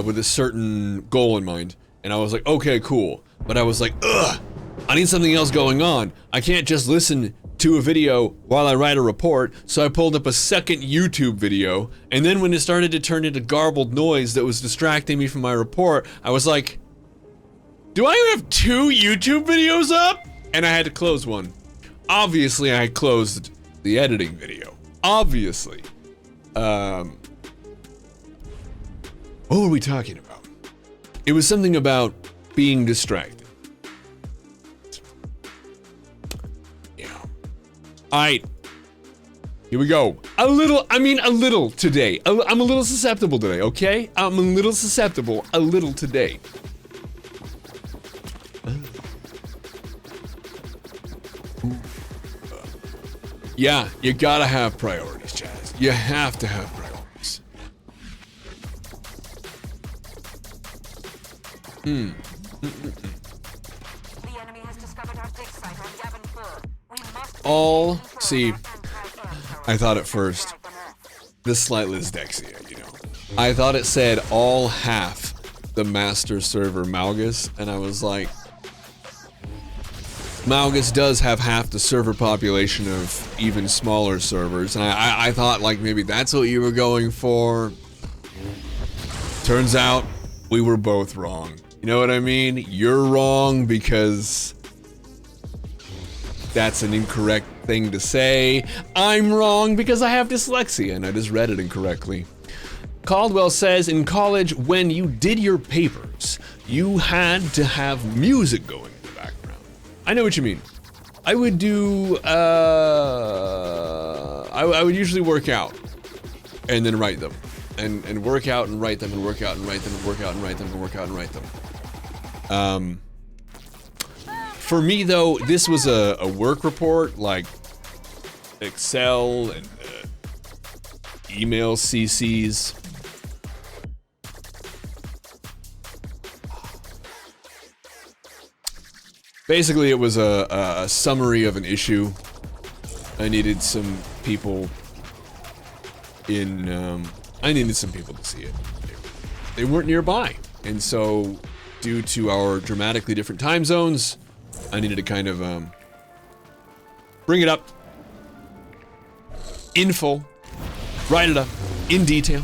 [SPEAKER 1] with a certain goal in mind, and I was like, okay, cool. But I was like, ugh, I need something else going on. I can't just listen to a video while I write a report, so I pulled up a second YouTube video, and then when it started to turn into garbled noise that was distracting me from my report, I was like, do I have 2 YouTube videos up? And I had to close one. Obviously, I had closed the editing video. Obviously. What were we talking about? It was something about being distracted. Yeah. Here we go. A little today. I'm a little susceptible today, okay? I'm a little susceptible, a little today. Yeah, you gotta have priorities, Chaz. You have to have priorities.
[SPEAKER 4] The enemy has discovered our dig site on Yavin 4. We must
[SPEAKER 1] See, I thought at first, this slightly dyslexia, you know. I thought it said all half the master server Malgus, and I was like, Malgus does have half the server population of even smaller servers, and I thought like maybe that's what you were going for. Turns out we were both wrong. You know what I mean? You're wrong because that's an incorrect thing to say. I'm wrong because I have dyslexia and I just read it incorrectly. Caldwell says in college when you did your papers, you had to have music going. I know what you mean. I would do, I would usually work out and then write them. And work out and write them and work out and write them and work out and write them and work out and write them. For me though, this was a work report, like Excel and email CCs. Basically, it was a summary of an issue. I needed some people in, I needed some people to see it. They weren't nearby. And so, due to our dramatically different time zones, I needed to kind of, bring it up in full, write it up in detail.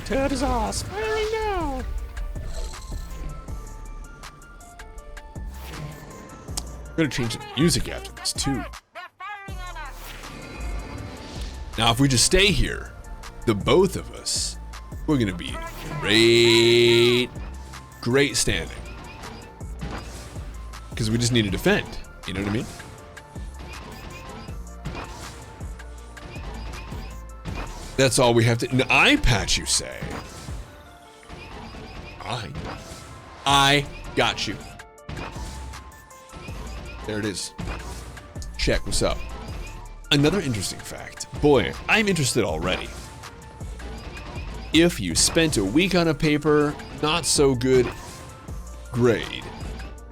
[SPEAKER 1] Turret is ours, firing now! I'm gonna change the music after this too. Now if we just stay here, the both of us, we're gonna be in great standing. Because we just need to defend, you know what I mean? That's all we have to. An eye patch, you say? I got you. There it is. Check. What's up? Another interesting fact. Boy, I'm interested already. If you spent a week on a paper, not so good grade.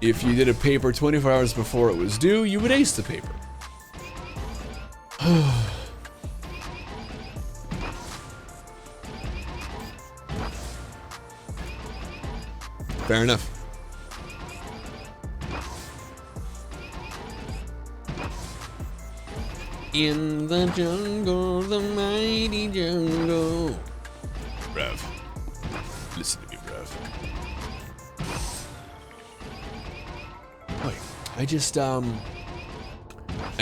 [SPEAKER 1] If you did a paper 24 hours before it was due, you would ace the paper. Fair enough. In the jungle, the mighty jungle. Rev. Listen to me, Rev. Wait, I just, I'm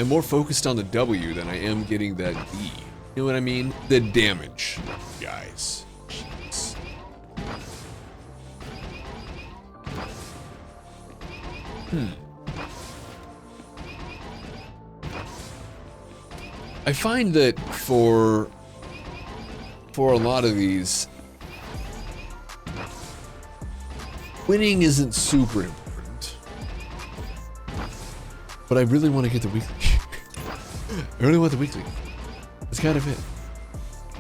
[SPEAKER 1] more focused on the W than I am getting that D. You know what I mean? The damage, guys. Jeez. I find that for a lot of these, winning isn't super important. But I really want to get the weekly. I really want the weekly. That's kind of it.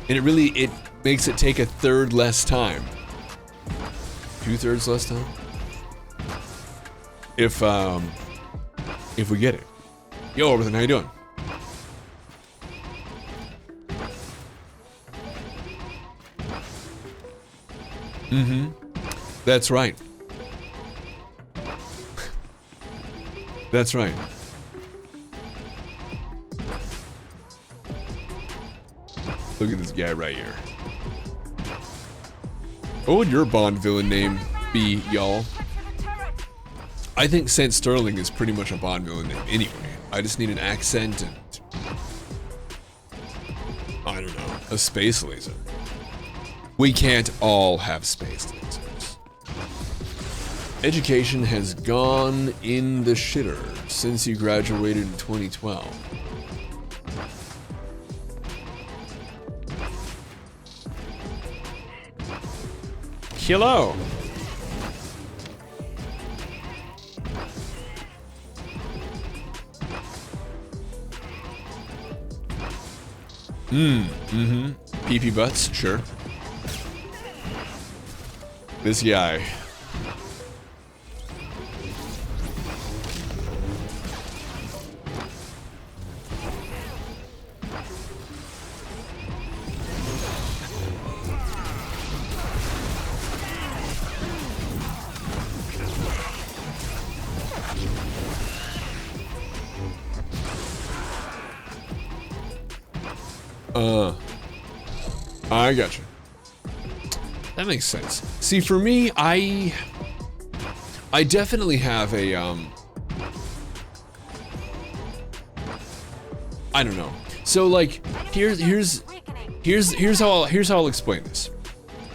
[SPEAKER 1] And it makes it take a third less time. 2/3 less time. If we get it. Yo, everything, how you doing? That's right. That's right. Look at this guy right here. What would your Bond villain name be, y'all? I think St. Sterling is pretty much a Bond villain name anyway. I just need an accent and, I don't know, a space laser. We can't all have space lasers. Education has gone in the shitter since you graduated in 2012. Hello. PP butts, sure. This guy. I gotcha. That makes sense. See, for me, I definitely have a, I don't know. So like, here's how I'll explain this.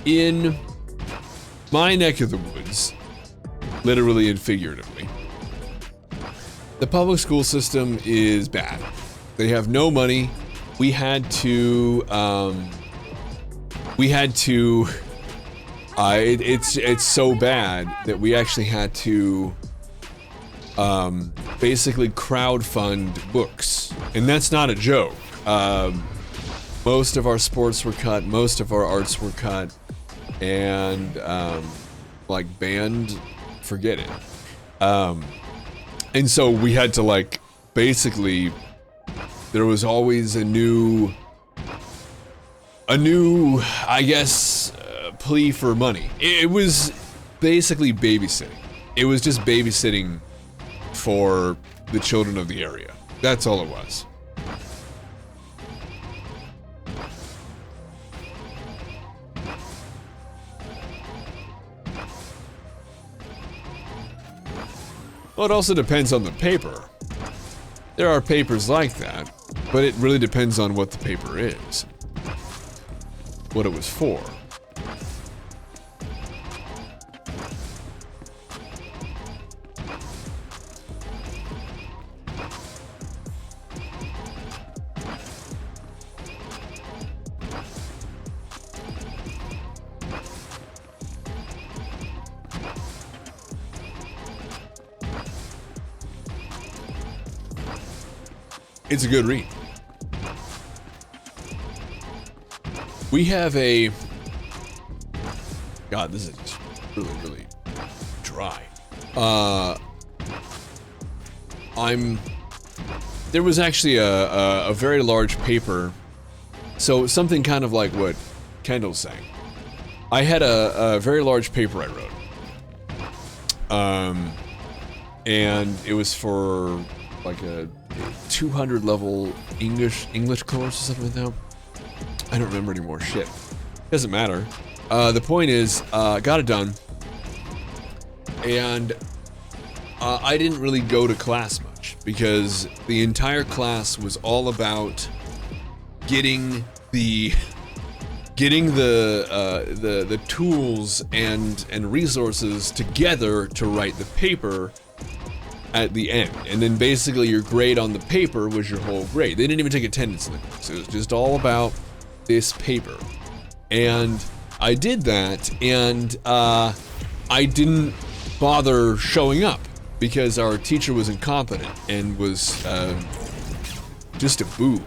[SPEAKER 1] In my neck of the woods, literally and figuratively, the public school system is bad. They have no money. We had to, it's so bad that we actually had to, basically crowdfund books. And that's not a joke. Most of our sports were cut, most of our arts were cut, and, like, band, forget it. And so we had to, like, basically, there was always a new, I guess, plea for money. It was basically babysitting. It was just babysitting for the children of the area. That's all it was. Well, it also depends on the paper. There are papers like that, but it really depends on what the paper is. What it was for. It's a good read. We have a... God, this is just really, really dry. There was actually a very large paper. So something kind of like what Kendall's saying. I had a very large paper I wrote. And it was for like a 200 level English course or something like that. I don't remember anymore. Shit. Doesn't matter. The point is, got it done. And I didn't really go to class much because the entire class was all about getting the tools and resources together to write the paper at the end. And then basically your grade on the paper was your whole grade. They didn't even take attendance in the class. It was just all about this paper. And I did that, and I didn't bother showing up because our teacher was incompetent and was just a boob.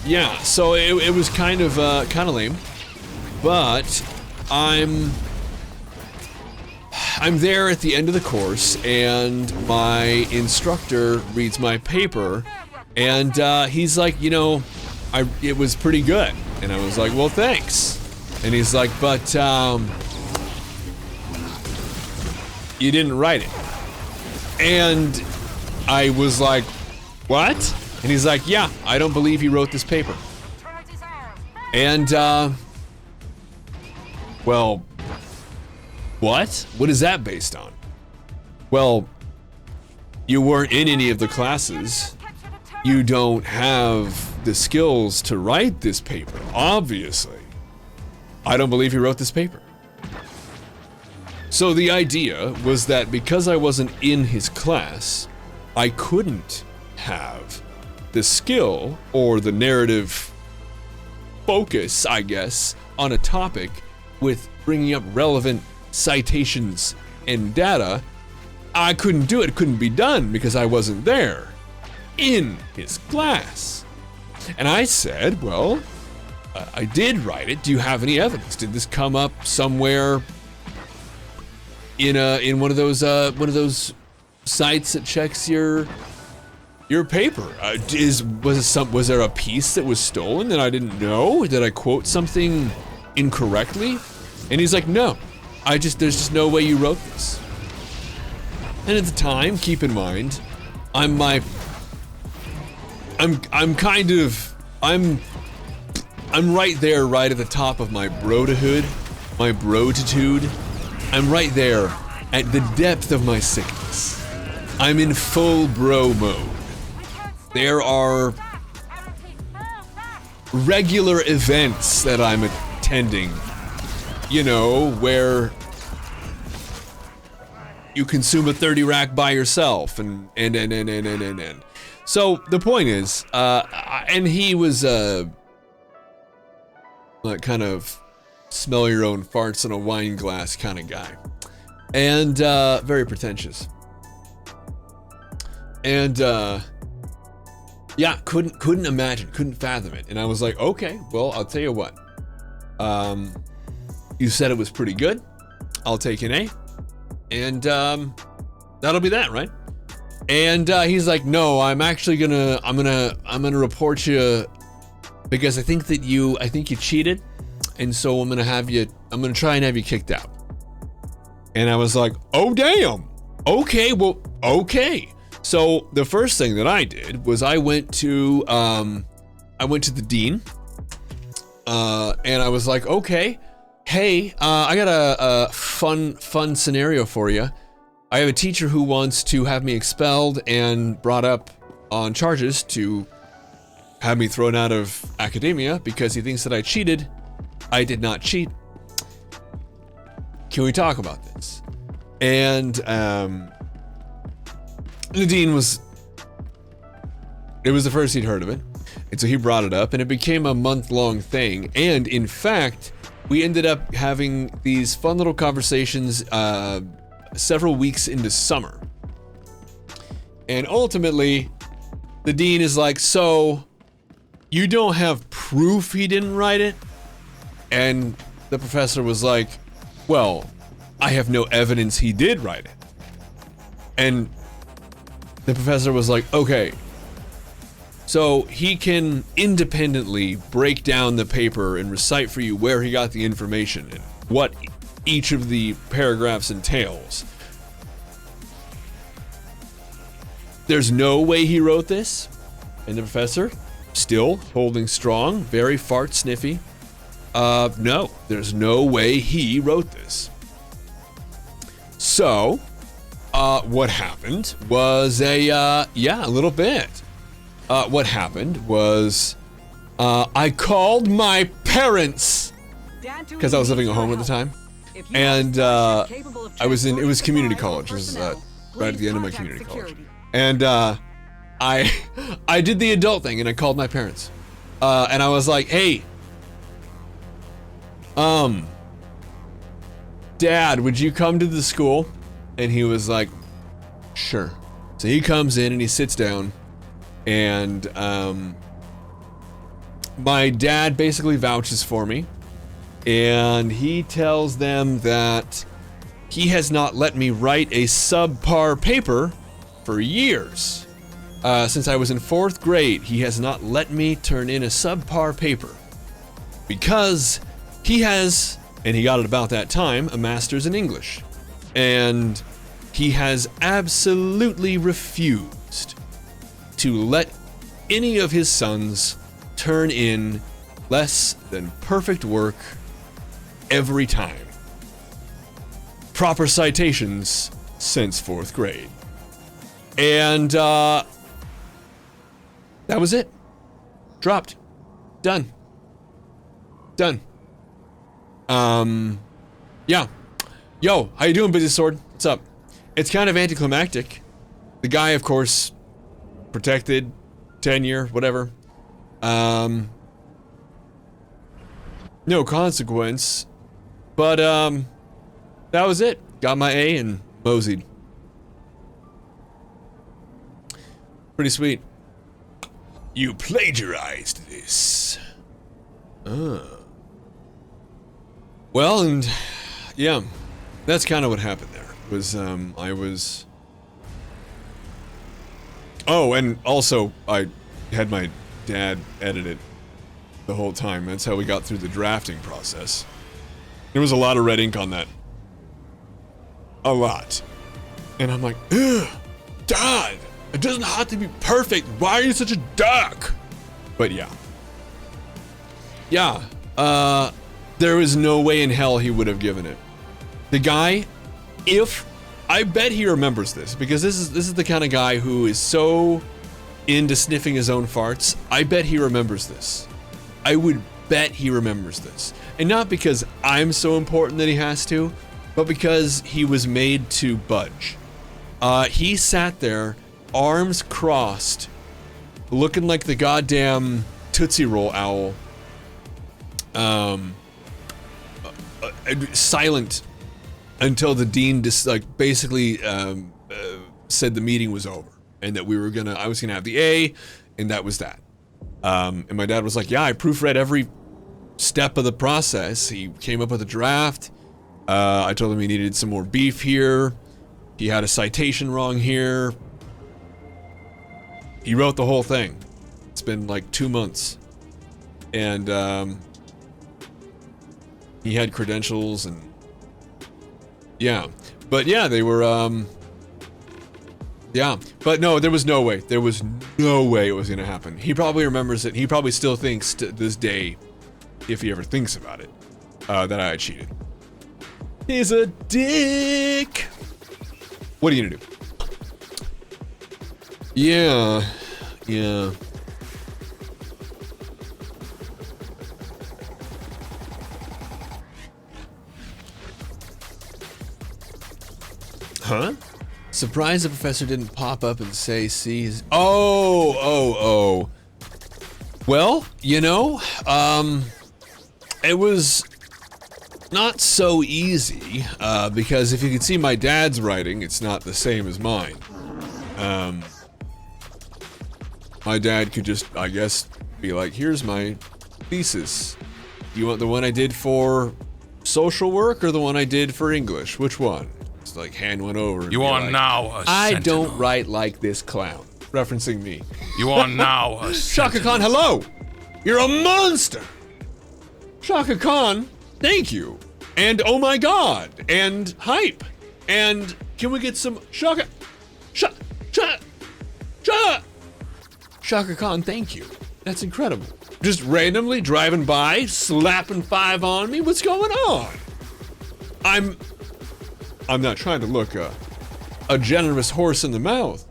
[SPEAKER 1] Yeah, so it was kind of lame. But I'm there at the end of the course, and my instructor reads my paper, and he's like, you know, it was pretty good. And I was like, well, thanks. And he's like, but you didn't write it. And I was like, what? And he's like, yeah, I don't believe he wrote this paper. And well, What? What is that based on? Well, you weren't in any of the classes. You don't have the skills to write this paper, obviously. I don't believe he wrote this paper. So the idea was that because I wasn't in his class, I couldn't have the skill or the narrative focus, I guess, on a topic with bringing up relevant citations and data. I couldn't do it. It couldn't be done because I wasn't there in his class. And I said, well, I did write it. Do you have any evidence? Did this come up somewhere in one of those sites that checks your paper? Was there a piece that was stolen that I didn't know? Did I quote something incorrectly? And he's like, no, there's just no way you wrote this. And at the time, keep in mind, I'm right there, right at the top of my brodahood, my brotitude. I'm right there at the depth of my sickness. I'm in full bro mode. There are regular events that I'm attending, you know, where you consume a 30 rack by yourself and. So the point is, and he was like kind of smell your own farts in a wine glass kind of guy, and very pretentious, and yeah, couldn't imagine, couldn't fathom it. And I was like, okay, well, I'll tell you what, you said it was pretty good, I'll take an A, and that'll be that, right? And he's like, no, I'm gonna report you because I think you cheated, and so I'm gonna try and have you kicked out. And I was like, oh damn, okay, well, okay. So the first thing that I did was I went to the dean, and I was like, okay, hey, I got a fun scenario for you. I have a teacher who wants to have me expelled and brought up on charges to have me thrown out of academia because he thinks that I cheated. I did not cheat. Can we talk about this? And the dean it was the first he'd heard of it. And so he brought it up and it became a month-long thing. And in fact, we ended up having these fun little conversations several weeks into summer. And ultimately, the dean is like, so you don't have proof he didn't write it? And the professor was like, well, I have no evidence he did write it. And the professor was like, okay, so he can independently break down the paper and recite for you where he got the information and what each of the paragraphs entails. There's no way he wrote this? And the professor, still holding strong, very fart sniffy. No, there's no way he wrote this. So, what happened was a little bit. What happened was, I called my parents because I was living at home at the time. And it was community college. It was right at the end of my community college. And I did the adult thing and I called my parents. And I was like, hey, Dad, would you come to the school? And he was like, sure. So he comes in and he sits down and my dad basically vouches for me. And he tells them that he has not let me write a subpar paper for years. Since I was in 4th grade, he has not let me turn in a subpar paper because he has, and he got it about that time, a master's in English. And he has absolutely refused to let any of his sons turn in less than perfect work every time. proper citations since 4th grade. And that was it. Dropped. Done. Yeah. Yo, how you doing, Busy Sword? What's up? It's kind of anticlimactic. The guy, of course, protected, tenure, whatever. No consequence. But, that was it. Got my A and moseyed. Pretty sweet. You plagiarized this. Well, and yeah, that's kind of what happened there. Was I was. Oh, and also I had my dad edit it the whole time. That's how we got through the drafting process. There was a lot of red ink on that. A lot. And I'm like, ugh, Dad, it doesn't have to be perfect. Why are you such a duck? But yeah. Yeah. There was no way in hell he would have given it. The guy, I bet he remembers this, because this is the kind of guy who is so into sniffing his own farts. I bet he remembers this. I would bet he remembers this. And not because I'm so important that he has to, but because he was made to budge. He sat there, arms crossed, looking like the goddamn Tootsie Roll owl. Silent until the dean just basically said the meeting was over and that I was gonna have the A, and that was that. And my dad was like, yeah, I proofread every step of the process. He came up with a draft. I told him he needed some more beef here. He had a citation wrong here. He wrote the whole thing. It's been like 2 months. And he had credentials and yeah. But yeah, they were yeah. But no, there was no way. There was no way it was gonna happen. He probably remembers it. He probably still thinks to this day, if he ever thinks about it, that I cheated. He's a dick. What are you gonna do? Yeah. Yeah. Huh? Surprised the professor didn't pop up and say, see his... Oh. Well, you know, it was not so easy, because if you could see my dad's writing, it's not the same as mine. My dad could just, I guess, be like, here's my thesis. You want the one I did for social work or the one I did for English? Which one? It's like hand one over. And
[SPEAKER 3] You are
[SPEAKER 1] like,
[SPEAKER 3] now a
[SPEAKER 1] I
[SPEAKER 3] sentinel.
[SPEAKER 1] don't write like this clown. Referencing me.
[SPEAKER 3] You are now a
[SPEAKER 1] Shaka
[SPEAKER 3] sentinel.
[SPEAKER 1] Khan, hello! You're a monster! Shaka Khan, thank you. And oh my god. And hype. And can we get some Shaka Khan, thank you. That's incredible. Just randomly driving by, slapping 5 on me. What's going on? I'm not trying to look a generous horse in the mouth,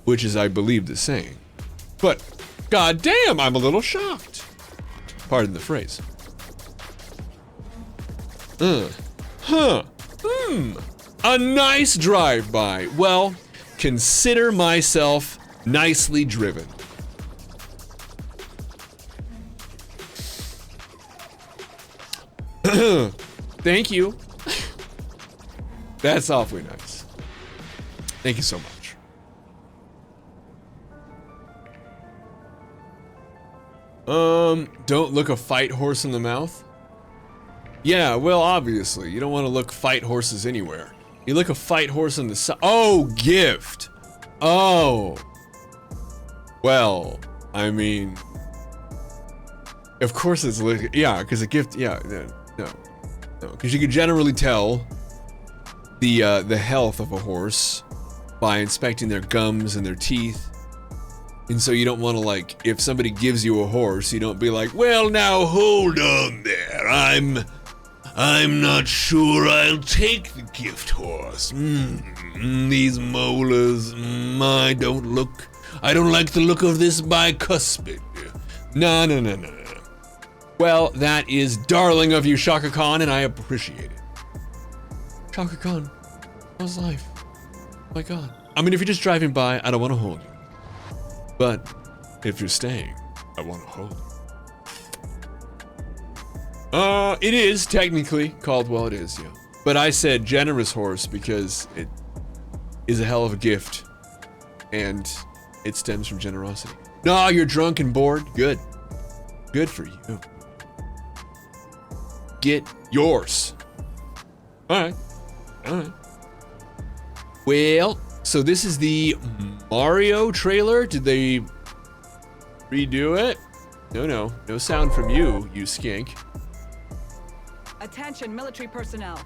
[SPEAKER 1] which is, I believe, the saying. But goddamn, I'm a little shocked. Pardon the phrase. A nice drive-by. Well, consider myself nicely driven. Thank you. That's awfully nice. Thank you so much. Don't look a fight horse in the mouth? Yeah, well, obviously. You don't want to look fight horses anywhere. You look a fight horse in the Oh, gift! Oh. Well, I mean... Of course it's... Yeah, because a gift... Yeah, no. Because you can generally tell the health of a horse by inspecting their gums and their teeth. And so you don't want to, like, if somebody gives you a horse, you don't be like, well, now hold on there, I'm not sure I'll take the gift horse. These molars, I don't like the look of this bicuspid. No. Well, that is darling of you, Shaka Khan, and I appreciate it. Shaka Khan, how's life? Oh my God. I mean, if you're just driving by, I don't want to hold you. But if you're staying, I want to hold you. It is technically called, well, it is, yeah. But I said generous horse because it is a hell of a gift, and it stems from generosity. No, you're drunk and bored. Good. Good for you. Get yours. All right. Well, so this is the Mario trailer. Did they redo it? No sound from you, you skink.
[SPEAKER 2] Attention, military personnel.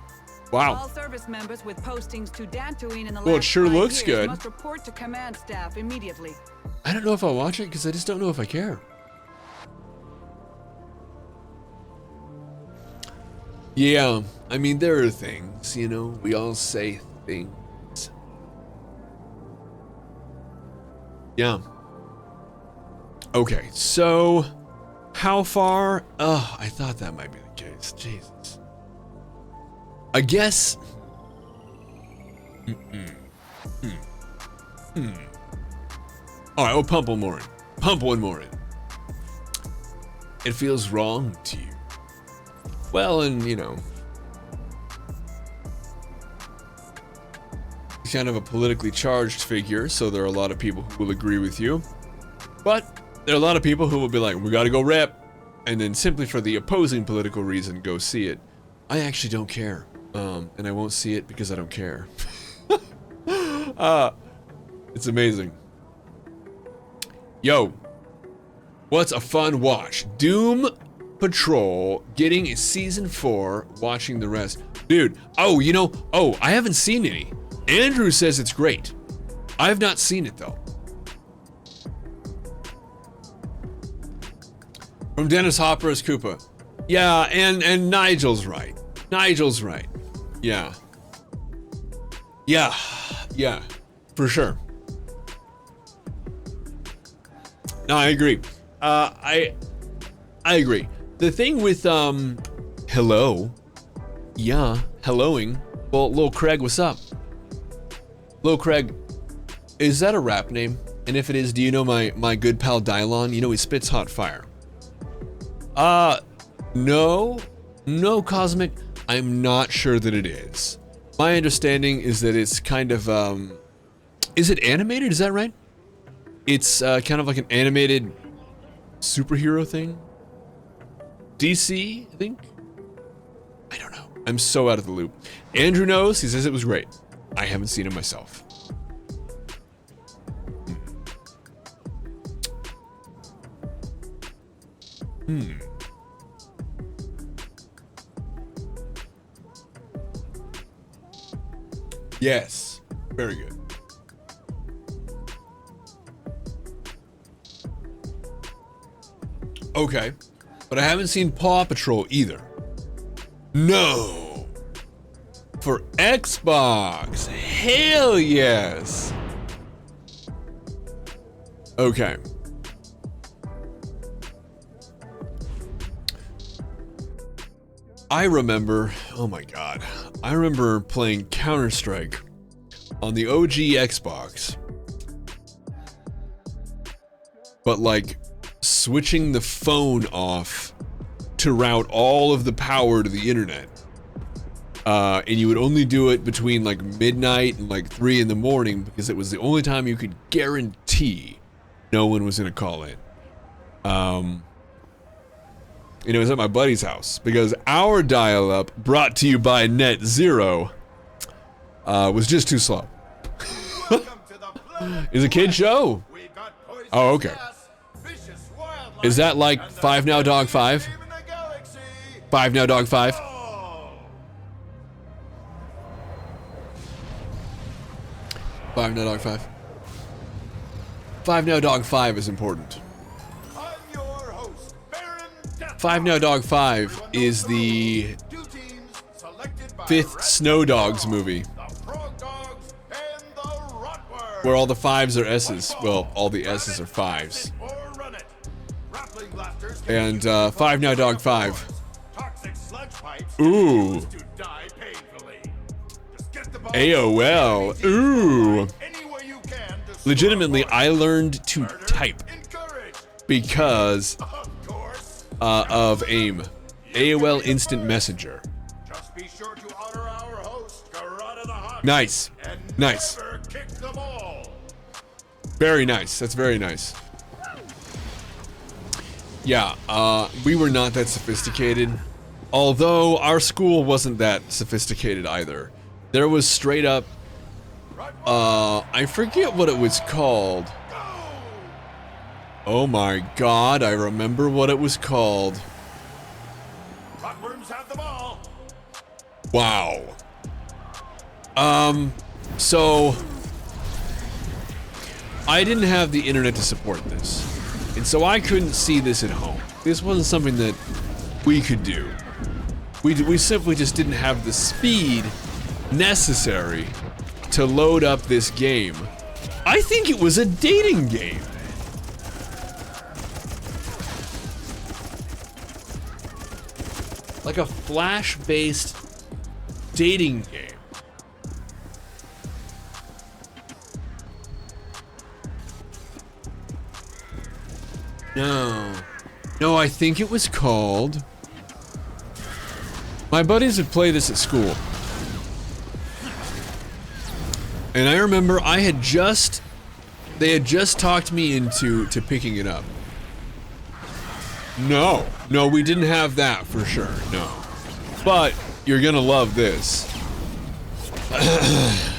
[SPEAKER 1] Wow.
[SPEAKER 2] All service members with postings to Dantooine in the
[SPEAKER 1] Well, it
[SPEAKER 2] last
[SPEAKER 1] sure
[SPEAKER 2] 5
[SPEAKER 1] looks
[SPEAKER 2] years
[SPEAKER 1] good.
[SPEAKER 2] must report to command staff immediately.
[SPEAKER 1] I don't know if I'll watch it because I just don't know if I care. Yeah, I mean, there are things, you know, we all say things. Yeah. Okay, so how far? Oh, I thought that might be the case. Jesus. I guess. All right, we'll pump one more in. Pump one more in. It feels wrong to you. Well, and you know, he's kind of a politically charged figure, so there are a lot of people who will agree with you. But there are a lot of people who will be like, we gotta go rep, and then simply for the opposing political reason, go see it. I actually don't care, and I won't see it because I don't care. It's amazing. Yo, what's a fun watch? Doom Patrol getting a season 4, watching the rest. Dude, oh, you know, I haven't seen any. Andrew says it's great. I have not seen it though. From Dennis Hopper as Koopa. Yeah, and Nigel's right. Nigel's right. Yeah. Yeah, for sure. No, I agree. I agree. The thing with hello, yeah, helloing. Well, Lil Craig, what's up? Lil Craig, is that a rap name? And if it is, do you know my good pal Dylon? You know he spits hot fire. No, Cosmic. I'm not sure that it is. My understanding is that it's kind of is it animated? Is that right? It's kind of like an animated superhero thing. DC, I think? I don't know. I'm so out of the loop. Andrew knows. He says it was great. I haven't seen it myself. Yes. Very good. Okay. But I haven't seen Paw Patrol either. No. For Xbox. Hell yes. Okay. I remember, oh my god. I remember playing Counter-Strike on the OG Xbox. But like switching the phone off to route all of the power to the internet. And you would only do it between like midnight and like 3 in the morning because it was the only time you could guarantee no one was gonna call in. And it was at my buddy's house because our dial-up, brought to you by Net Zero, was just too slow. It's a kid show. Oh, okay. Is that like 5 Now Dog 5? 5 Now Dog 5? Five Now Dog 5. 5 Now Dog 5 is important. 5 Now Dog 5 is the fifth Snow Dogs movie.
[SPEAKER 5] The Frog Dogs and the Rotworm.
[SPEAKER 1] Where all the 5s are S's. Well, all the S's are 5s.
[SPEAKER 5] Or run it. Grappling blasters
[SPEAKER 1] And 5 Now Dog 5.
[SPEAKER 5] Toxic sludge pipes
[SPEAKER 1] Ooh.
[SPEAKER 5] to die painfully. Just get the ball
[SPEAKER 1] AOL. Ooh.
[SPEAKER 5] any way you can to
[SPEAKER 1] Legitimately,
[SPEAKER 5] score
[SPEAKER 1] I learned to
[SPEAKER 5] murder,
[SPEAKER 1] type
[SPEAKER 5] encourage.
[SPEAKER 1] because
[SPEAKER 5] Of course.
[SPEAKER 1] of AIM. AOL Instant Messenger.
[SPEAKER 5] Just be sure to honor our host, Garada the Hawk.
[SPEAKER 1] Nice.
[SPEAKER 5] And
[SPEAKER 1] Nice.
[SPEAKER 5] never kick the ball.
[SPEAKER 1] Very nice. That's very nice. Yeah, we were not that sophisticated. Although our school wasn't that sophisticated either. There was straight up, I forget what it was called. Oh my god, I remember what it was called.
[SPEAKER 5] Rotworms have the ball.
[SPEAKER 1] Wow. So I didn't have the internet to support this. And so I couldn't see this at home. This wasn't something that we could do. We simply just didn't have the speed necessary to load up this game. I think it was a dating game. Like a Flash-based dating game. No, I think it was called... My buddies would play this at school. And I remember they had just talked me into picking it up. No, we didn't have that for sure, no. But you're gonna love this.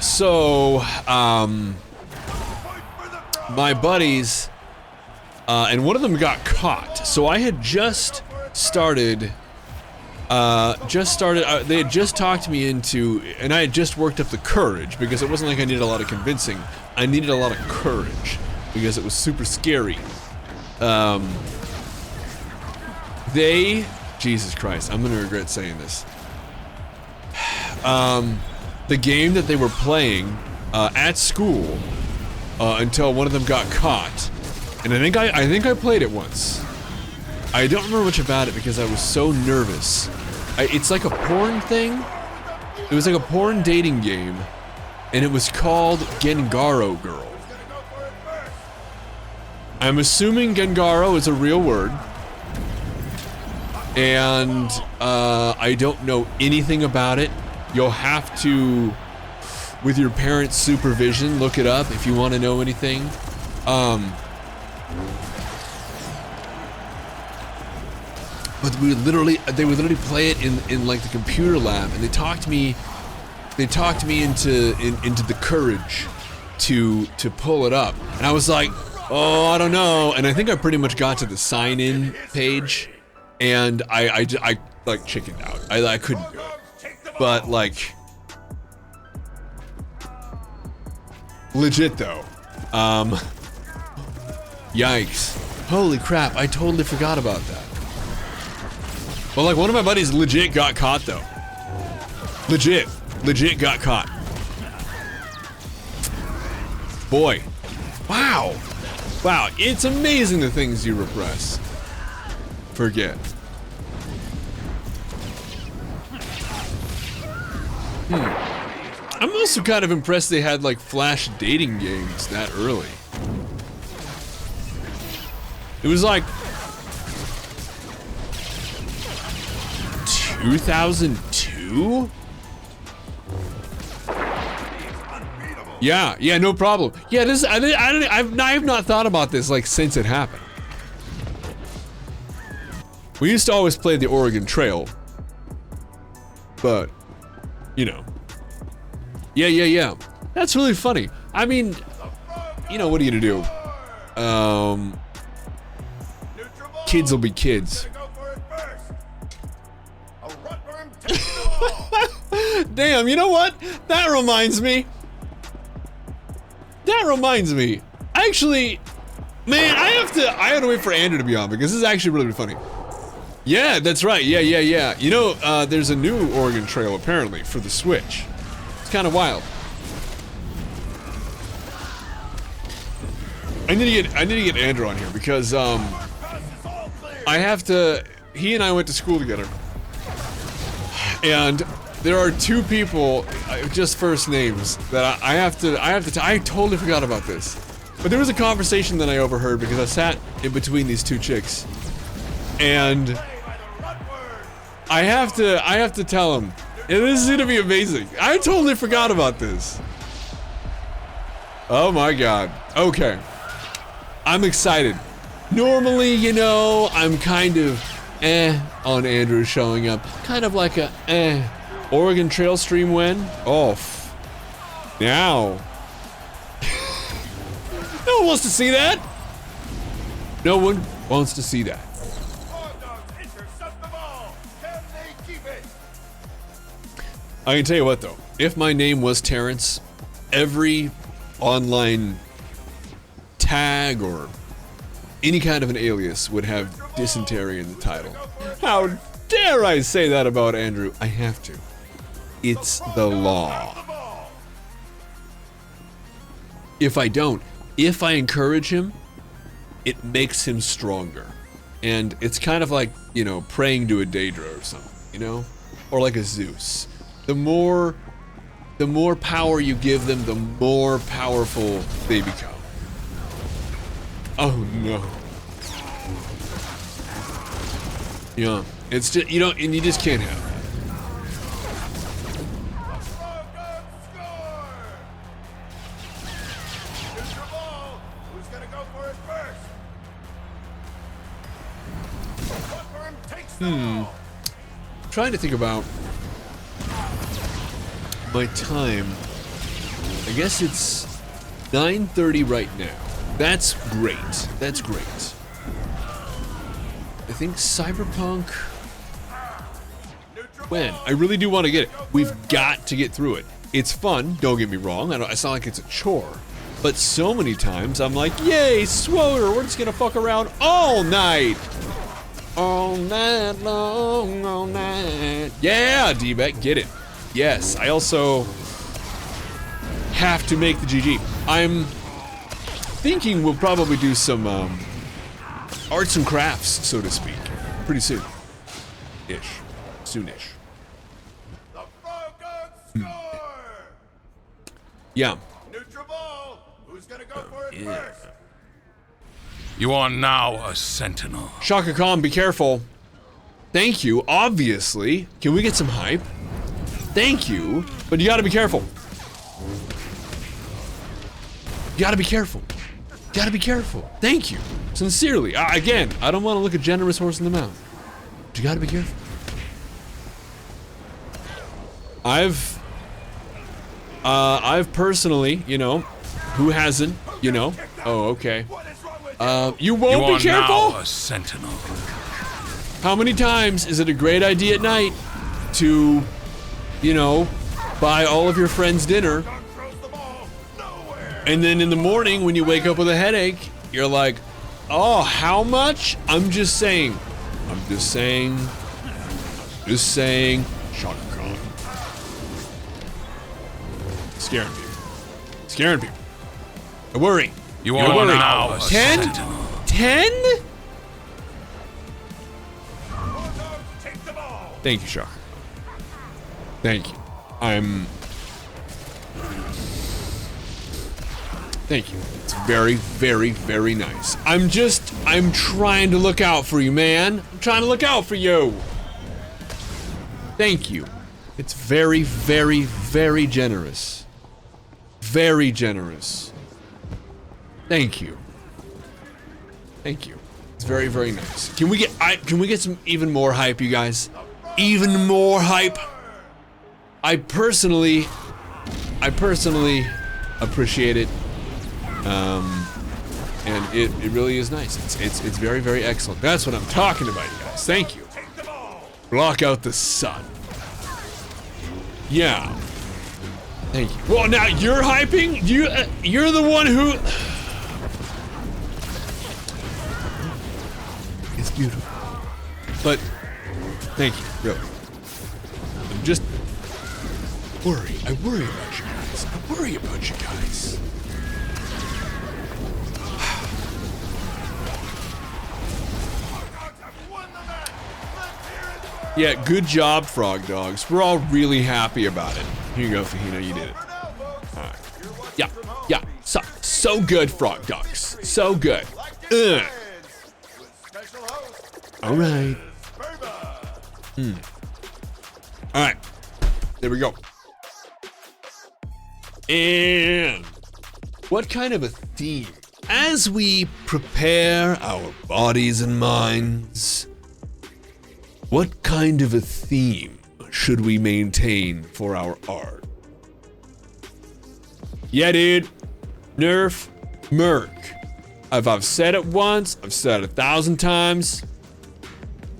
[SPEAKER 1] So, my buddies, and one of them got caught. So I had just started, they had just talked me into, and I had just worked up the courage, because it wasn't like I needed a lot of convincing. I needed a lot of courage, because it was super scary. Jesus Christ, I'm gonna regret saying this. The game that they were playing at school until one of them got caught, and I think I played it once. I don't remember much about it because I was so nervous. It's like a porn thing. It was like a porn dating game, and it was called Gengaro Girl. I'm assuming Gengaro is a real word. And I don't know anything about it. You'll have to, with your parents' supervision, look it up if you want to know anything. But they would literally play it in like the computer lab, and they talked me into the courage to pull it up. And I was like, oh, I don't know. And I think I pretty much got to the sign-in page. And I like chickened out. I couldn't do it. But like, legit though. Yikes. Holy crap, I totally forgot about that. Well, like one of my buddies legit got caught though. Legit got caught. Boy. Wow, it's amazing the things you repress. Forget. I'm also kind of impressed they had like Flash dating games that early. It was like 2002? Yeah, no problem. Yeah, I've not thought about this like since it happened. We used to always play the Oregon Trail, but, you know. Yeah. That's really funny. I mean, you know, what are you gonna do? Kids will be kids. Damn, you know what? That reminds me. Actually, man, I have to wait for Andrew to be on because this is actually really funny. Yeah, that's right. Yeah. You know, there's a new Oregon Trail apparently for the Switch. It's kind of wild. I need to get Andrew on here because I have to. He and I went to school together, and there are two people, just first names, that I totally forgot about this. But there was a conversation that I overheard because I sat in between these two chicks, and I have to tell him, and this is gonna be amazing. I totally forgot about this. Oh my god. Okay. I'm excited. Normally, you know, I'm kind of on Andrew showing up. Kind of like a Oregon Trail stream when? Oh, now. No one wants to see that. No one wants to see that. I can tell you what though, if my name was Terrence, every online tag or any kind of an alias would have dysentery in the title. How dare I say that about Andrew? I have to. It's the law. If I don't, if I encourage him, it makes him stronger. And it's kind of like, you know, praying to a Daedra or something, you know? Or like a Zeus. The more power you give them, the more powerful they become. Oh no. Yeah, it's just, you know, and you just can't have that. Trying to think about my time. I guess it's 9:30 right now. That's great. That's great. I think Cyberpunk. When? I really do want to get it. We've got to get through it. It's fun, don't get me wrong. It's not like it's a chore. But so many times I'm like, yay, SWTOR, we're just gonna fuck around all night. All night long, all night. Yeah, D-Beck, get it. Yes, I also have to make the GG. I'm thinking we'll probably do some arts and crafts, so to speak, pretty soon. Soonish. Yeah.
[SPEAKER 5] Who's gonna go for it first?
[SPEAKER 3] You are now a sentinel.
[SPEAKER 1] Shaka Khan, be careful. Thank you, obviously. Can we get some hype? Thank you, but you gotta be careful. You gotta be careful. Gotta be careful. Thank you. Sincerely. Again, I don't want to look a generous horse in the mouth. But you gotta be careful. I've personally, you know, who hasn't, you know? Oh, okay. You won't be careful?
[SPEAKER 3] Now a sentinel.
[SPEAKER 1] How many times is it a great idea at night to, you know, buy all of your friends dinner, and then in the morning when you wake up with a headache, you're like, oh, how much? I'm just saying. Shaka Khan. Scaring people. I worry.
[SPEAKER 3] You are now a
[SPEAKER 1] 10?
[SPEAKER 3] sentinel.
[SPEAKER 1] 10? Thank you, Shaka. Thank you. Thank you. It's very, very, very nice. I'm trying to look out for you, man. I'm trying to look out for you. Thank you. It's very, very, very generous. Very generous. Thank you. Thank you. It's very, very nice. Can we get some even more hype, you guys? Even more hype. I personally appreciate it. And it really is nice. It's very, very excellent. That's what I'm talking about, you guys. Thank you. Block out the sun. Yeah. Thank you. Well, now you're hyping. You're the one who. It's beautiful. But thank you, really. I'm just worried. I worry about you guys. I worry about you guys. Yeah, good job, Frog Dogs. We're all really happy about it. Here you go, Fahina, you did it. Alright. Yeah. So good, Frog Dogs. So good. Alright. Alright. There we go. And what kind of a theme? As we prepare our bodies and minds, what kind of a theme should we maintain for our art? Yeah, dude. Nerf, Merc. If I've said it once, I've said it 1,000 times.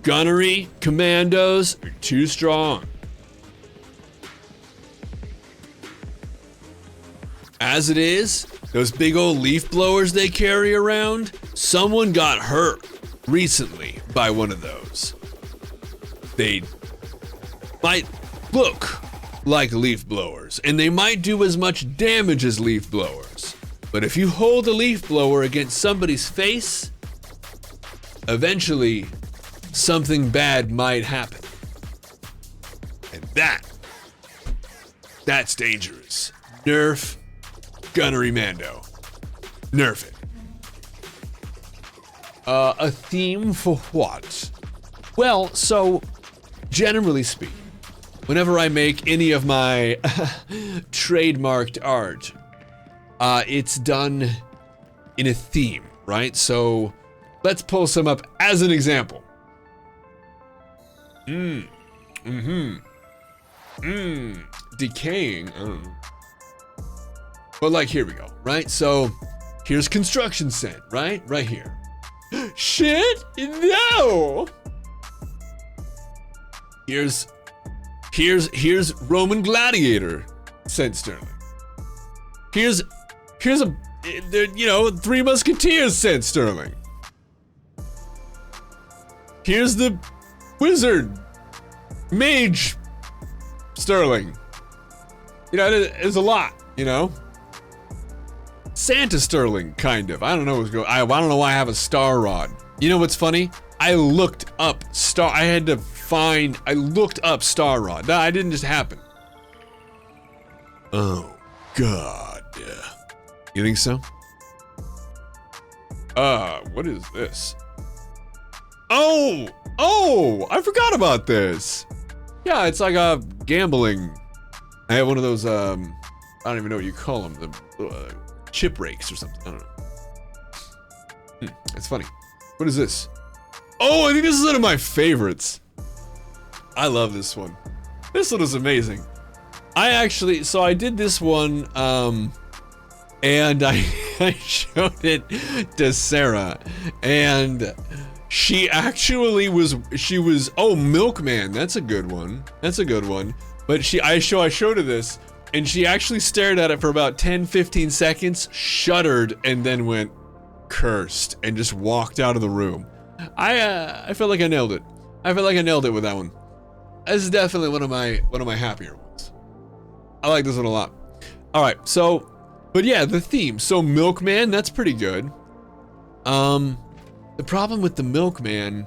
[SPEAKER 1] Gunnery, commandos are too strong. As it is, those big old leaf blowers they carry around, someone got hurt recently by one of those. They might look like leaf blowers, and they might do as much damage as leaf blowers. But if you hold a leaf blower against somebody's face, eventually something bad might happen. And that's dangerous. Nerf Gunnery Mando. Nerf it. A theme for what? Well, so generally speaking, whenever I make any of my trademarked art, it's done in a theme, right? So let's pull some up as an example. Decaying. But like, here we go, right? So here's construction scent, right? Right here. Shit, no! Here's Roman gladiator scent sterling. Here's a, Three Musketeers scent sterling. Here's the wizard mage sterling. There's a lot, Santa sterling, kind of. I don't know what's going. I don't know why I have a star rod. You know what's funny? I looked up star. I looked up star rod. That didn't just happen. Oh God. You think so? What is this? Oh, I forgot about this. Yeah, it's like a gambling. I have one of those. I don't even know what you call them. The chip rakes or something. I don't know. It's funny. What is this? Oh, I think this is one of my favorites. I love this one. This one is amazing. I did this one, and I showed it to Sarah, and she actually was, Milkman. That's a good one. But I showed her this, and she actually stared at it for about 10-15 seconds, shuddered, and then went cursed and just walked out of the room. I felt like I nailed it. With that one. This is definitely one of my happier ones. I like this one a lot. All right, so, but yeah, the theme. So Milkman, that's pretty good. The problem with the Milkman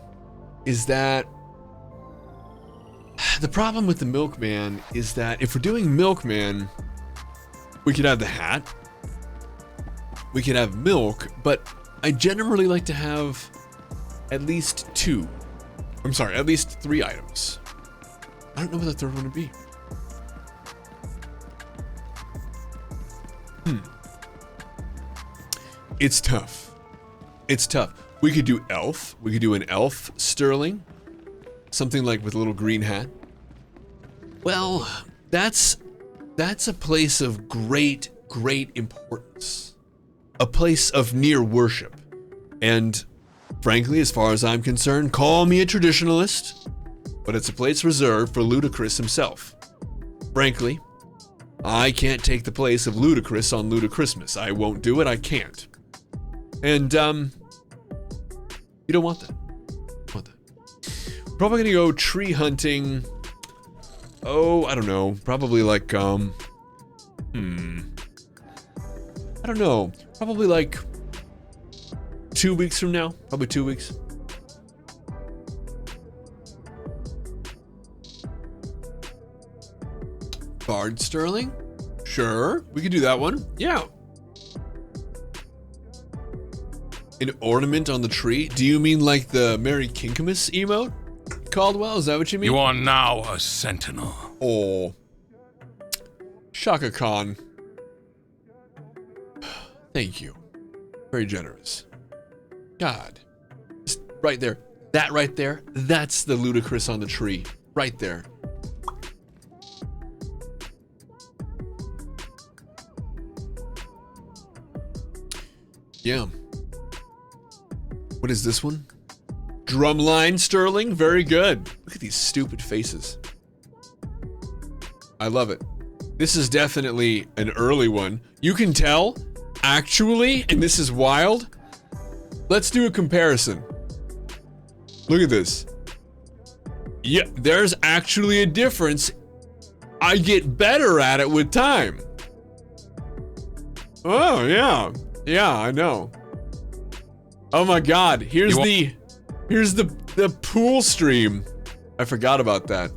[SPEAKER 1] is that if we're doing Milkman, we could have the hat, we could have milk, but I generally like to have at least 3 items. I don't know what the third one would be. It's tough. We could do elf. We could do an elf sterling. Something like with a little green hat. Well, that's a place of great importance. A place of near worship. And frankly, as far as I'm concerned, call me a traditionalist, but it's a place reserved for Ludacris himself. Frankly, I can't take the place of Ludacris on Ludacrismas. I won't do it, I can't. And, you don't want that. Probably gonna go tree hunting. Oh, I don't know. Probably like, I don't know. Probably like 2 weeks from now. Probably 2 weeks. Bard Sterling? Sure, we could do that one. Yeah. An ornament on the tree? Do you mean like the Merry Kinkamus emote? Caldwell, is that what you mean?
[SPEAKER 3] You are now a sentinel.
[SPEAKER 1] Oh. Shaka Khan. Thank you. Very generous. God. Just right there. That right there. That's the ludicrous on the tree. Right there. Yeah. What is this one? Drumline Sterling? Very good. Look at these stupid faces. I love it. This is definitely an early one. You can tell, actually, and this is wild. Let's do a comparison. Look at this. Yeah, there's actually a difference. I get better at it with time. Oh, yeah. Yeah, I know. Oh my god, here's the pool stream. I forgot about that.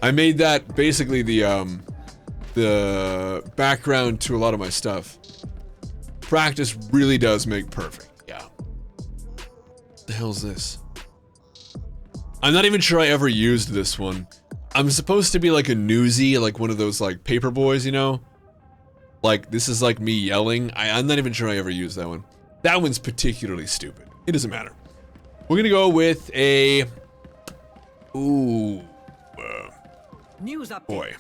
[SPEAKER 1] I made that basically the background to a lot of my stuff. Practice really does make perfect. Yeah. What the hell's this? I'm not even sure I ever used this one. I'm supposed to be like a newsie, like one of those like paper boys, you know? Like, this is like me yelling. I'm not even sure I ever used that one. That one's particularly stupid. It doesn't matter. We're gonna go with a... Ooh.
[SPEAKER 2] News update.
[SPEAKER 1] Boy.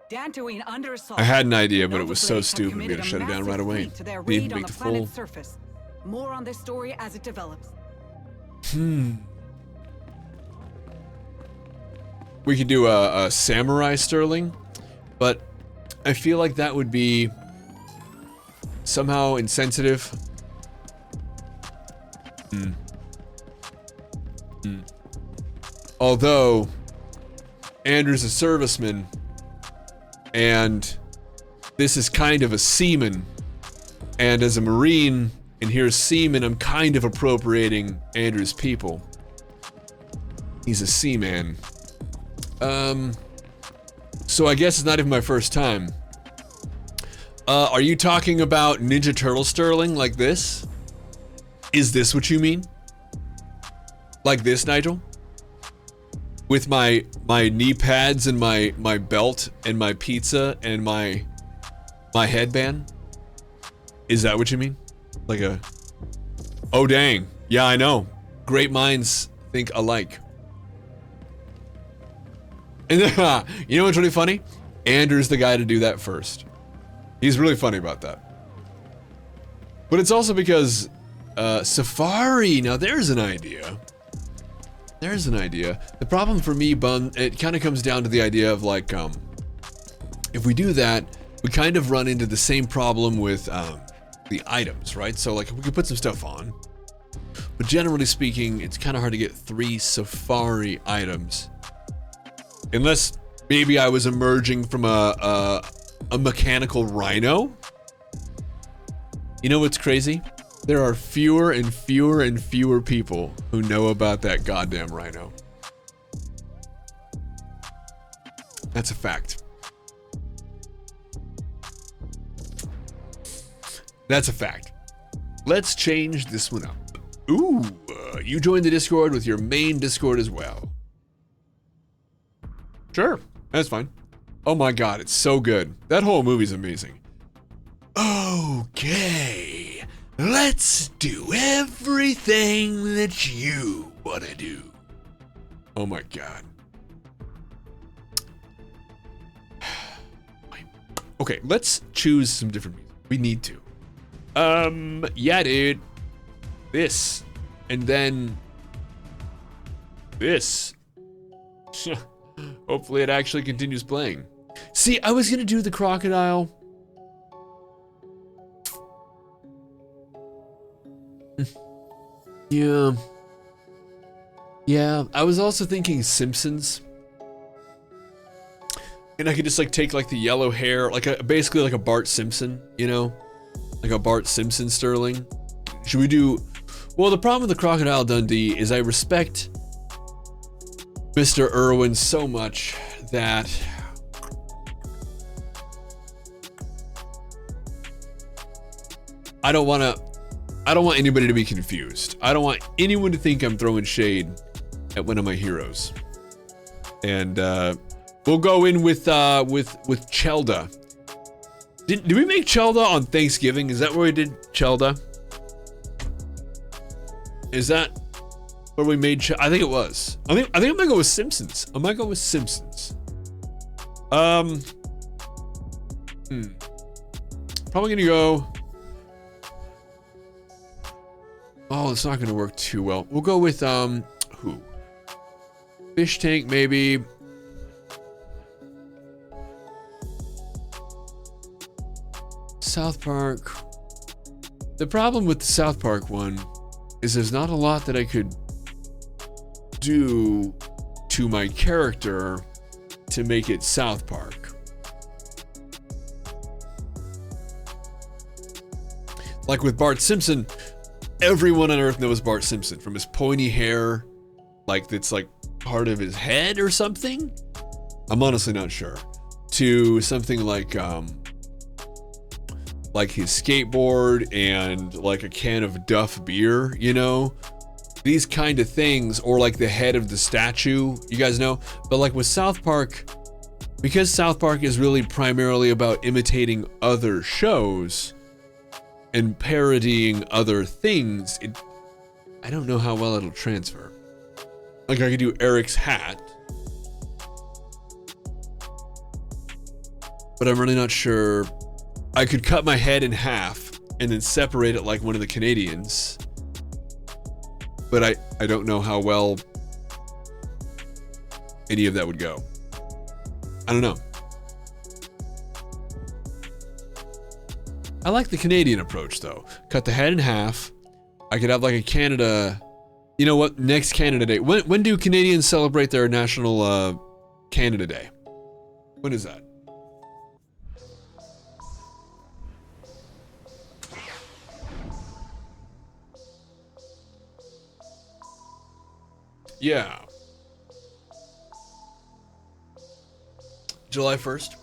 [SPEAKER 2] Dantooine under assault.
[SPEAKER 1] I had an idea, but it
[SPEAKER 2] Nova
[SPEAKER 1] was so
[SPEAKER 2] Blades have
[SPEAKER 1] stupid we had to
[SPEAKER 2] committed a
[SPEAKER 1] shut it down
[SPEAKER 2] massive
[SPEAKER 1] right away.
[SPEAKER 2] fleet to their
[SPEAKER 1] Didn't even
[SPEAKER 2] raid on
[SPEAKER 1] make
[SPEAKER 2] the
[SPEAKER 1] the full...
[SPEAKER 2] planet's surface. More on this story as it develops.
[SPEAKER 1] We could do a samurai Sterling, but I feel like that would be somehow insensitive. Although Andrew's a serviceman and this is kind of a seaman, and as a Marine and here's seaman, I'm kind of appropriating Andrew's people. He's a seaman. So I guess it's not even my first time. Are you talking about Ninja Turtle Sterling like this? Is this what you mean? Like this, Nigel? With my knee pads and my belt and my pizza and my headband? Is that what you mean? Like a... Oh dang. Yeah, I know. Great minds think alike. And you know what's really funny? Andrew's the guy to do that first. He's really funny about that. But it's also because Safari, now there's an idea. There's an idea. The problem for me, Bun, it kind of comes down to the idea of like, if we do that, we kind of run into the same problem with the items, right? So like we could put some stuff on, but generally speaking, it's kind of hard to get 3 Safari items. Unless maybe I was emerging from a mechanical rhino. You know what's crazy? There are fewer and fewer and fewer people who know about that goddamn rhino. That's a fact. That's a fact. Let's change this one up. Ooh, you joined the Discord with your main Discord as well. Sure, that's fine. Oh my god, it's so good. That whole movie's amazing. Okay, let's do everything that you want to do. Oh my god. Okay, let's choose some different music. We need to. Yeah, dude. This. And then... this. Hopefully it actually continues playing. See, I was gonna do the crocodile. Yeah. Yeah, I was also thinking Simpsons. And I could just like take like the yellow hair, like basically like a Bart Simpson, you know? Like a Bart Simpson Sterling. Should we do... Well, the problem with the Crocodile Dundee is I respect Mr. Irwin so much that... I don't want anybody to be confused. I don't want anyone to think I'm throwing shade at one of my heroes. And we'll go in with Chelda. Did we make Chelda on Thanksgiving? Is that where we did Chelda? Is that where we made I think it was. I think I'm gonna go with Simpsons. I might go with Simpsons. Probably gonna go. Oh, it's not gonna work too well. We'll go with who? Fish Tank, maybe. South Park. The problem with the South Park one is there's not a lot that I could do to my character to make it South Park. Like with Bart Simpson, everyone on Earth knows Bart Simpson from his pointy hair, like that's like part of his head or something. I'm honestly not sure. To something like his skateboard and like a can of Duff beer, you know? These kind of things, or like the head of the statue, you guys know? But like with South Park, because South Park is really primarily about imitating other shows and parodying other things, I don't know how well it'll transfer. Like I could do Eric's hat, but I'm really not sure. I could cut my head in half and then separate it like one of the Canadians. But I don't know how well any of that would go. I don't know. I like the Canadian approach though. Cut the head in half. I could have like a Canada... You know what? Next Canada Day. When do Canadians celebrate their National Canada Day? When is that? Yeah. July 1st?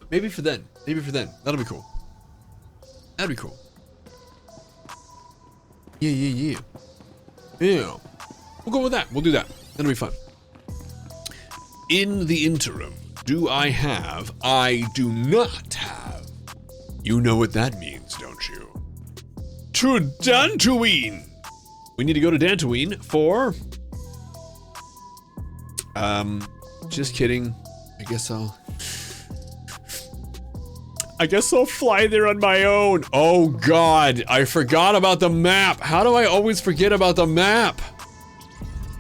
[SPEAKER 1] Maybe for then. Maybe for then. That'll be cool. That'd be cool. Yeah. We'll go with that. We'll do that. That'll be fun. In the interim, do I have? I do not have. You know what that means, don't you? To Dantooine. We need to go to Dantooine for... just kidding. I guess I'll fly there on my own. Oh God, I forgot about the map. How do I always forget about the map?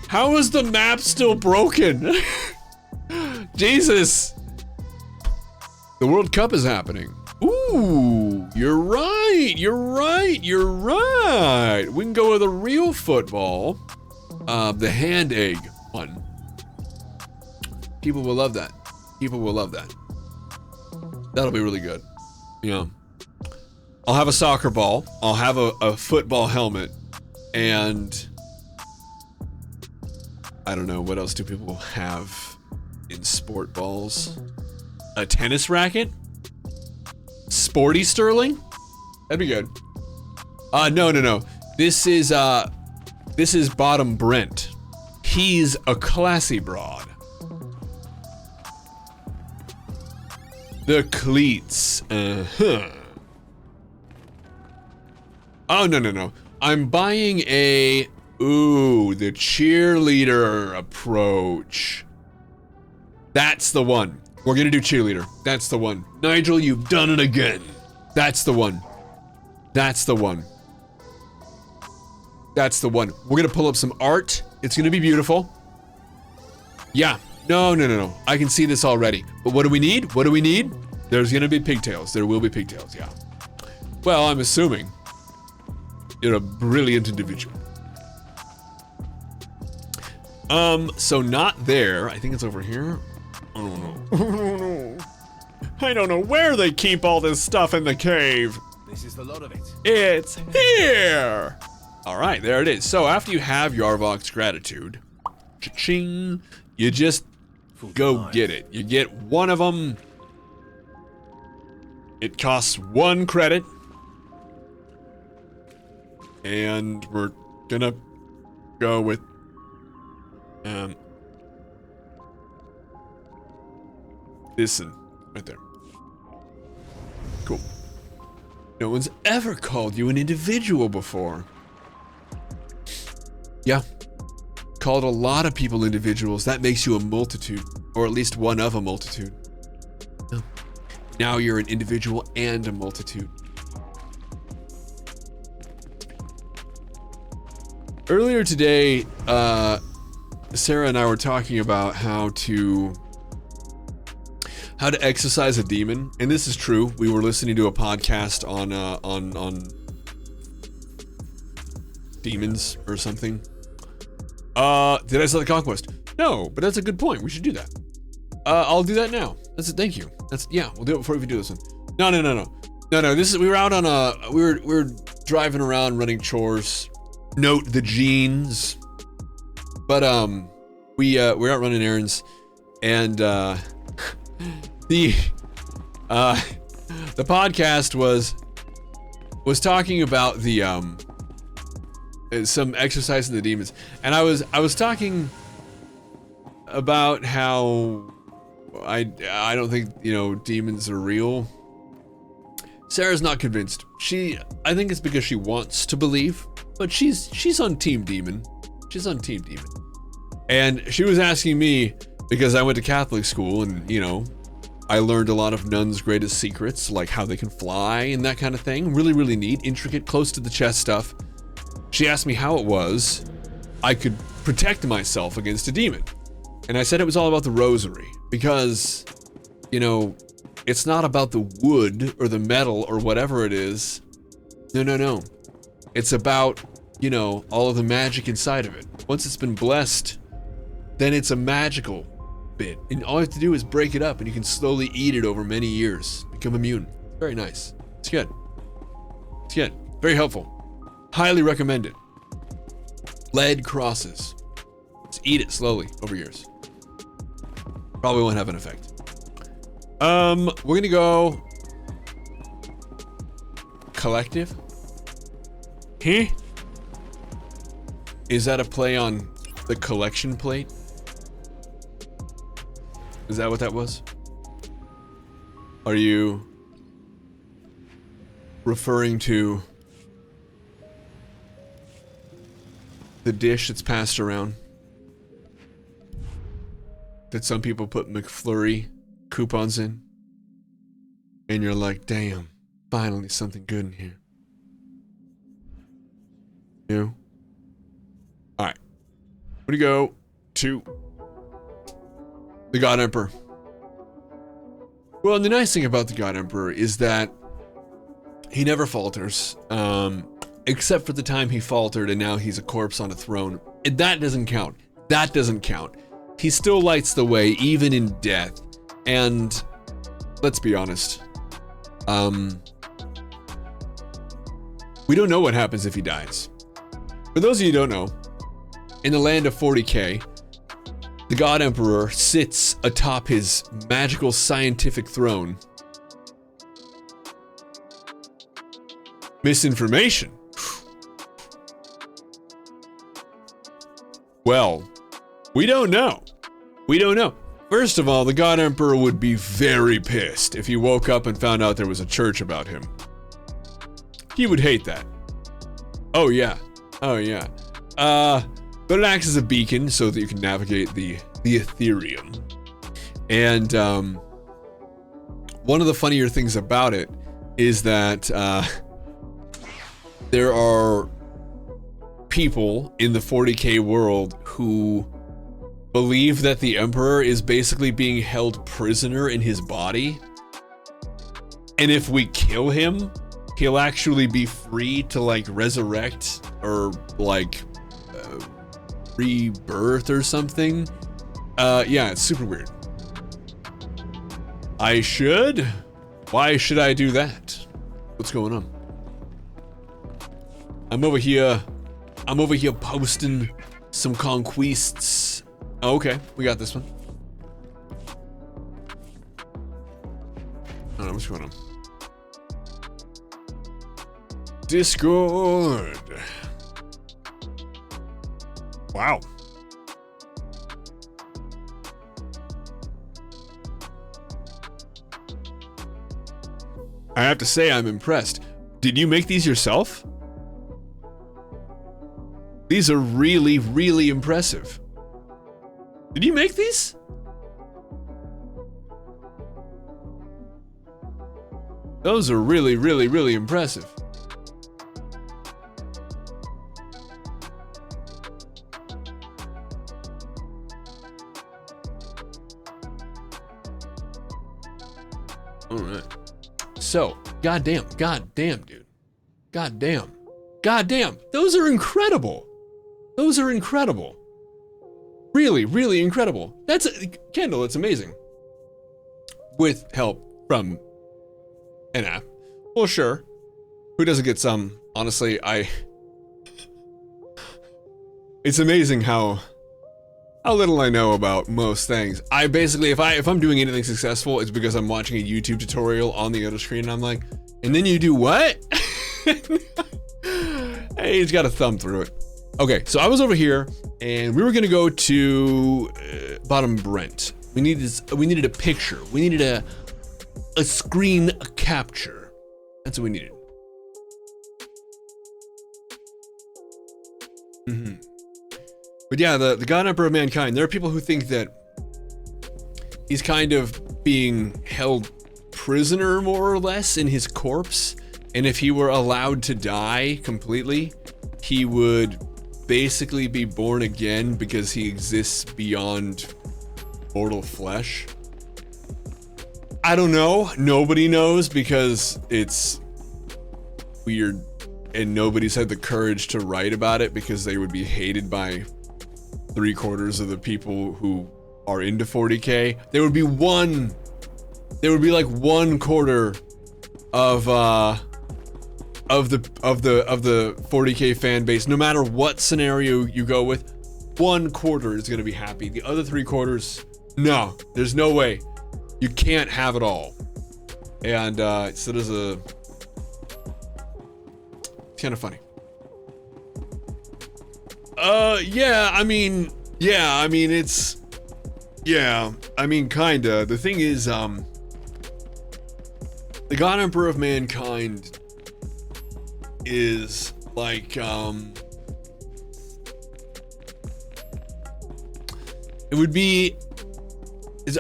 [SPEAKER 1] How is the map still broken? Jesus. The World Cup is happening. Ooh, you're right. We can go with a real football. The hand egg one. People will love that. That'll be really good. Yeah. I'll have a soccer ball. I'll have a football helmet. And I don't know, what else do people have in sport balls? A tennis racket? Sporty Sterling? That'd be good. No. This is Bottom Brent. He's a classy broad. The cleats. Oh, no. I'm buying the cheerleader approach. That's the one. We're gonna do cheerleader. That's the one. Nigel, you've done it again. That's the one. We're gonna pull up some art. It's gonna be beautiful. Yeah. No. I can see this already. But what do we need? There's gonna be pigtails. There will be pigtails, yeah. Well, I'm assuming you're a brilliant individual. So not there. I think it's over here. I don't know. I don't know where they keep all this stuff in the cave.
[SPEAKER 5] This is the lot of it.
[SPEAKER 1] It's here. All right, there it is. So after you have Yarvok's gratitude, cha-ching, you just go get it. You get one of them. It costs 1 credit. And we're gonna go with this one right there. Cool. No one's ever called you an individual before. Yeah. Called a lot of people individuals. That makes you a multitude, or at least one of a multitude. Oh. Now you're an individual and a multitude. Earlier today, Sarah and I were talking about how to exercise a demon, and this is true. We were listening to a podcast on demons or something. Did I sell the conquest? No, but that's a good point. We should do that. I'll do that now. That's it. Thank you. Yeah. We'll do it before we do this one. No. This is we were out on we were driving around running chores. Note the jeans. But we're out running errands, and the podcast was talking about the some exercise in the demons, and I was talking about how I don't think demons are real. Sarah's not convinced. I think it's because she wants to believe, but she's on Team Demon. She's on Team Demon. And she was asking me, because I went to Catholic school and, I learned a lot of nuns' greatest secrets, like how they can fly and that kind of thing. Really, really neat, intricate, close to the chest stuff. She asked me how it was I could protect myself against a demon. And I said it was all about the rosary, because, it's not about the wood or the metal or whatever it is. No. It's about, all of the magic inside of it. Once it's been blessed, then it's a magical bit. And all you have to do is break it up, and you can slowly eat it over many years. Become immune. Very nice. It's good. Very helpful. Highly recommend it. Lead crosses. Just eat it slowly over years. Probably won't have an effect. We're gonna go collective. Huh? Is that a play on the collection plate? Is that what that was? Are you referring to the dish that's passed around that some people put McFlurry coupons in, and you're like, damn, finally something good in here? Alright. I'm gonna go to the God Emperor. Well, and the nice thing about the God Emperor is that he never falters, except for the time he faltered and now he's a corpse on a throne. And that doesn't count. He still lights the way, even in death. And let's be honest, we don't know what happens if he dies. For those of you who don't know, in the land of 40K, the God Emperor sits atop his magical scientific throne. Misinformation. Well, we don't know. First of all, the God Emperor would be very pissed if he woke up and found out there was a church about him. He would hate that. Oh yeah. But it acts as a beacon so that you can navigate the Ethereum. And one of the funnier things about it is that there are people in the 40K world who believe that the Emperor is basically being held prisoner in his body. And if we kill him, he'll actually be free to resurrect or rebirth or something. Yeah, it's super weird. I should? Why should I do that? What's going on? I'm over here posting some conquests. Oh, okay, we got this one. I don't know what's going on. Discord. Wow. I have to say, I'm impressed. Did you make these yourself? These are really, really impressive. Did you make these? Those are really, really, really impressive. All right. So, goddamn, dude. Goddamn. Those are incredible. Those are incredible. Really, really incredible. That's Kendall, it's amazing. With help from an app. Well, sure. Who doesn't get some? Honestly, it's amazing how little I know about most things. I basically, if I'm doing anything successful, it's because I'm watching a YouTube tutorial on the other screen and I'm like, and then you do what? Hey, he's got a thumb through it. Okay, so I was over here and we were gonna go to Bottom Brent. We needed a picture. We needed a screen capture. That's what we needed. But yeah, the God Emperor of Mankind, there are people who think that he's kind of being held prisoner, more or less, in his corpse. And if he were allowed to die completely, he would basically be born again because he exists beyond mortal flesh. I don't know. Nobody knows because it's weird and nobody's had the courage to write about it because they would be hated by 3/4 of the people who are into 40K. There would be like 1/4 of the 40K fan base, no matter what scenario you go with. 1/4 is gonna be happy. The other 3/4, no, there's no way. You can't have it all. And so there's it's kind of funny. Kinda. The thing is, the God Emperor of Mankind is like, it would be,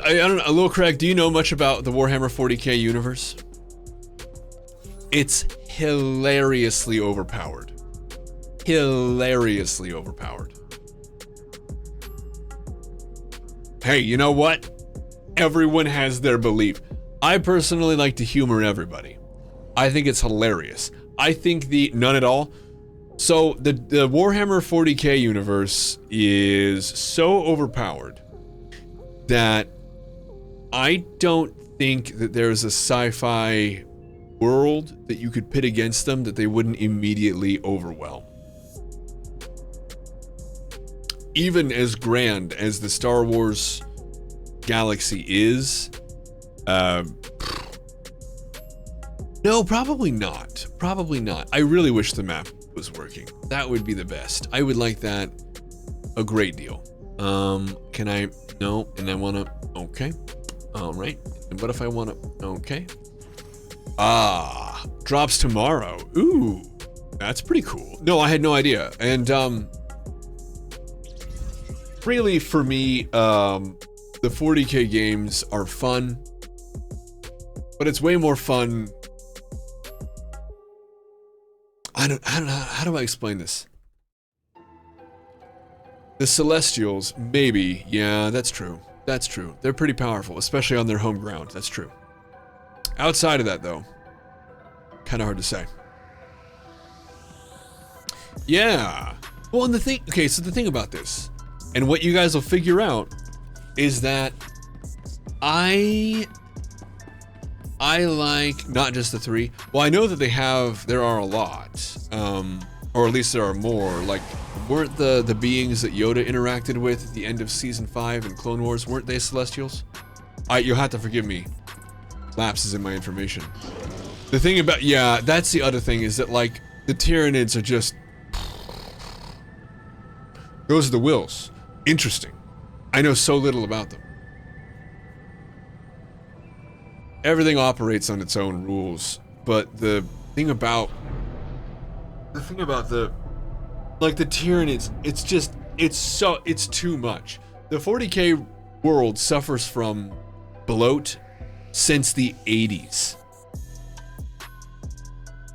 [SPEAKER 1] I don't know, Lil Craig, do you know much about the Warhammer 40K universe? It's hilariously overpowered. Hilariously overpowered. Hey, you know what? Everyone has their belief. I personally like to humor everybody. I think it's hilarious. I think none at all. So the Warhammer 40K universe is so overpowered that I don't think that there's a sci-fi world that you could pit against them that they wouldn't immediately overwhelm. Even as grand as the Star Wars galaxy is, no, probably not. Probably not. I really wish the map was working. That would be the best. I would like that a great deal. Can I? No, and I wanna, okay. All right, and what if I wanna, okay. Drops tomorrow. Ooh, that's pretty cool. No, I had no idea. And, really, for me, the 40K games are fun, but it's way more fun. I don't know, how do I explain this? The Celestials, maybe, yeah, that's true. That's true. They're pretty powerful, especially on their home ground. That's true. Outside of that, though, kind of hard to say. Yeah. Well, and the thing, okay, so the thing about this, and what you guys will figure out, is that I like not just the 3. Well, I know that there are a lot, or at least there are more. Like, weren't the beings that Yoda interacted with at the end of season 5 in Clone Wars, weren't they Celestials? You'll have to forgive me. Lapses in my information. The thing about, yeah, that's the other thing, is that, like, the Tyranids are just... Those are the Wills. Interesting. I know so little about them. Everything operates on its own rules, but the thing about the Tyranids, it's too much. The 40K world suffers from bloat since the 80s.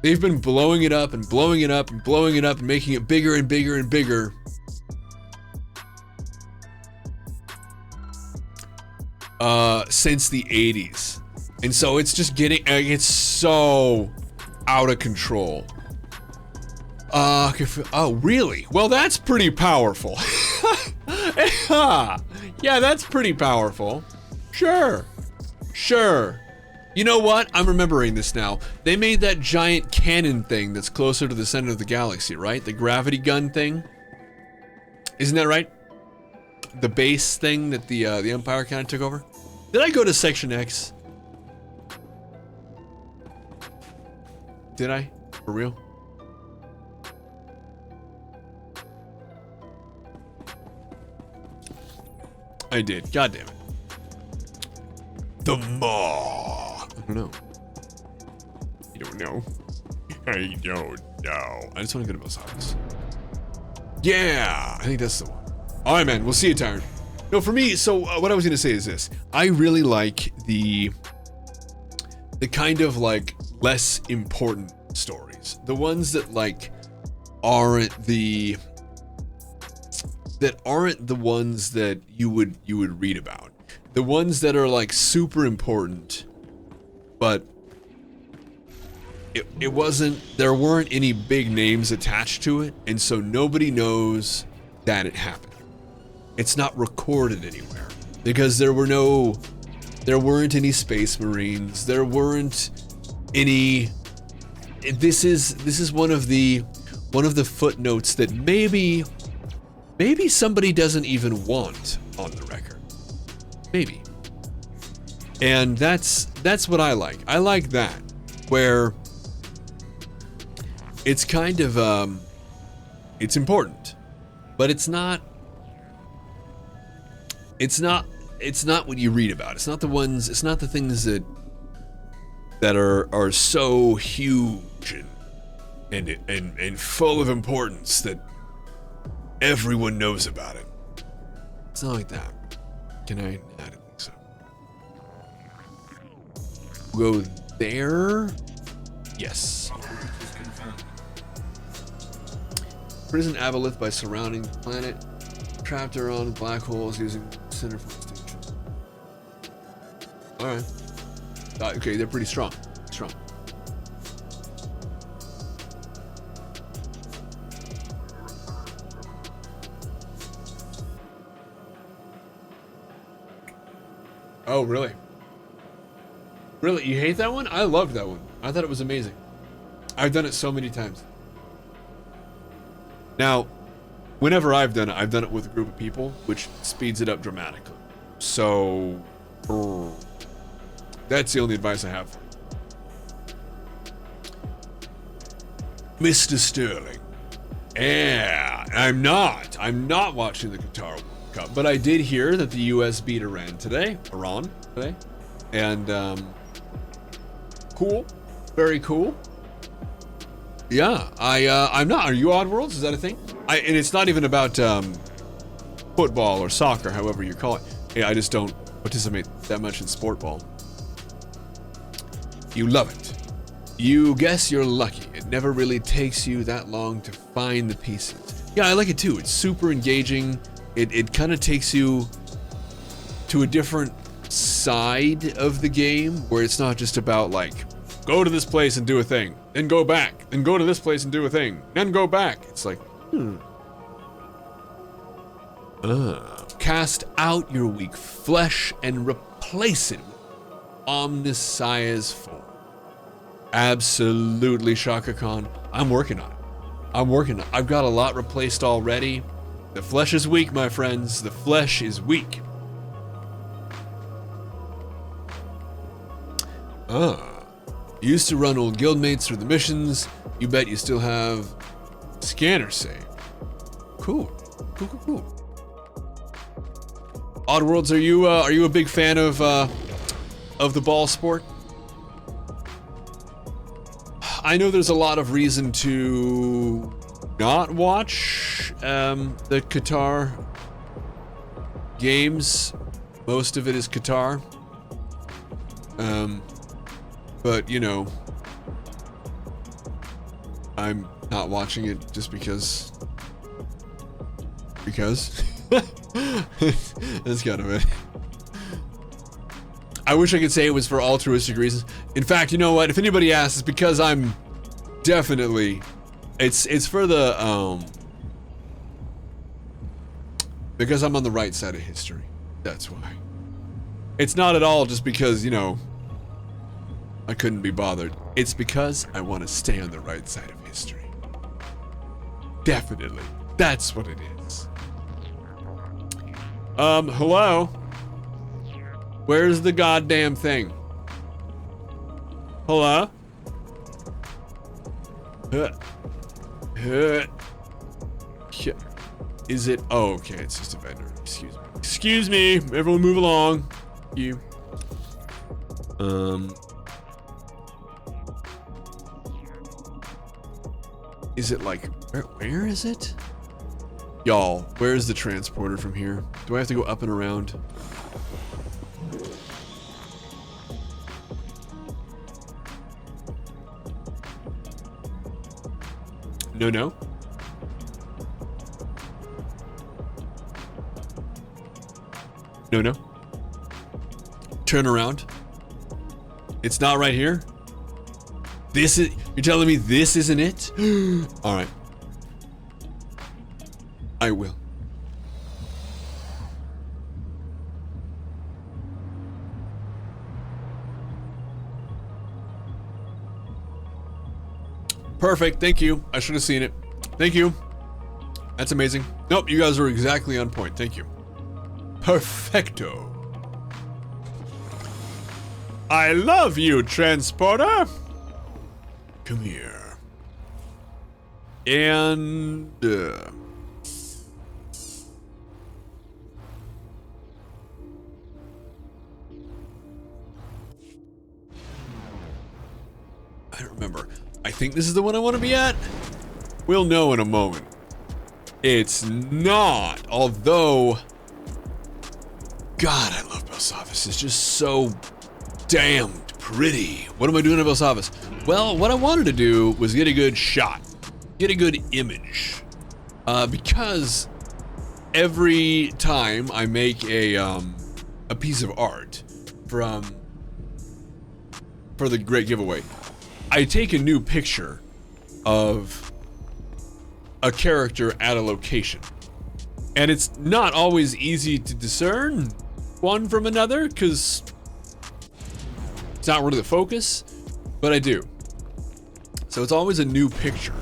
[SPEAKER 1] They've been blowing it up and blowing it up and blowing it up and making it bigger and bigger and bigger. Since the 80s. And so it's just it's so out of control. Oh, really? Well, that's pretty powerful. Yeah, that's pretty powerful. Sure. You know what? I'm remembering this now. They made that giant cannon thing that's closer to the center of the galaxy, right? The gravity gun thing. Isn't that right? The base thing that the Empire kind of took over. Did I go to Section X? Did I? For real? I did. God damn it. The Maw. I don't know. You don't know? I don't know. I just want to go to Osiris. Yeah! I think that's the one. Alright, man. We'll see you, Tyrant. No, for me, so what I was going to say is this. I really like the kind of, like, less important stories. The ones that, like, aren't the ones that you would read about. The ones that are, like, super important, but there weren't any big names attached to it, and so nobody knows that it happened. It's not recorded anywhere because there weren't any Space Marines. There weren't any. This is one of the footnotes that maybe somebody doesn't even want on the record. Maybe. And that's what I like. I like that, where it's kind of it's important, but it's not what you read about. It's not the things that are so huge and full of importance that everyone knows about it. It's not like that. Can I? I don't think so. Go there. Yes. Prison aboleth by surrounding the planet. Trapped around black holes using centerfold station. Alright. Okay, they're pretty strong. Oh, really? Really? You hate that one? I loved that one. I thought it was amazing. I've done it so many times. Now, whenever I've done it with a group of people, which speeds it up dramatically. So, that's the only advice I have. Mr. Sterling. Yeah, I'm not watching the Qatar World Cup, but I did hear that the US beat Iran today, and cool, very cool. Yeah, I'm not. Are you Oddworlds? Is that a thing? And it's not even about football or soccer, however you call it. Yeah, I just don't participate that much in sport ball. You love it. You guess you're lucky. It never really takes you that long to find the pieces. Yeah, I like it too. It's super engaging. It kind of takes you to a different side of the game where it's not just about like, go to this place and do a thing, then go back, then go to this place and do a thing, then go back. It's like, Cast out your weak flesh and replace it with Omnissiah's form. Absolutely, Shaka Khan. I'm working on it. I've got a lot replaced already. The flesh is weak, my friends. The flesh is weak. Used to run old guildmates through the missions. You bet you still have scanner save. Cool. Oddworlds, are you a big fan of the ball sport? I know there's a lot of reason to not watch the Qatar games. Most of it is Qatar. But you know, I'm not watching it just because. That's kind of it. I wish I could say it was for altruistic reasons. In fact, you know what? If anybody asks, it's because I'm definitely. It's for the because I'm on the right side of history. That's why. It's not at all just because, you know, I couldn't be bothered. It's because I want to stay on the right side of history. Definitely. That's what it is. Hello? Where's the goddamn thing? Hello? Is it? Oh, okay. It's just a vendor. Excuse me. Excuse me. Everyone move along. You. Is it like, where is it? Y'all, where's the transporter from here? Do I have to go up and around? No. No. Turn around. It's not right here? This is, you're telling me this isn't it? All right. I will. Perfect, thank you. I should have seen it. Thank you. That's amazing. Nope, you guys were exactly on point. Thank you. Perfecto. I love you, transporter. Come here. And I don't remember. I think this is the one I want to be at. We'll know in a moment. It's not, although God, I love Belsavis. It's just so damned pretty. What am I doing at Belsavis? Well, what I wanted to do was get a good shot, get a good image, because every time I make a piece of art for the great giveaway, I take a new picture of a character at a location, and it's not always easy to discern one from another because it's not really the focus, but I do. So it's always a new picture.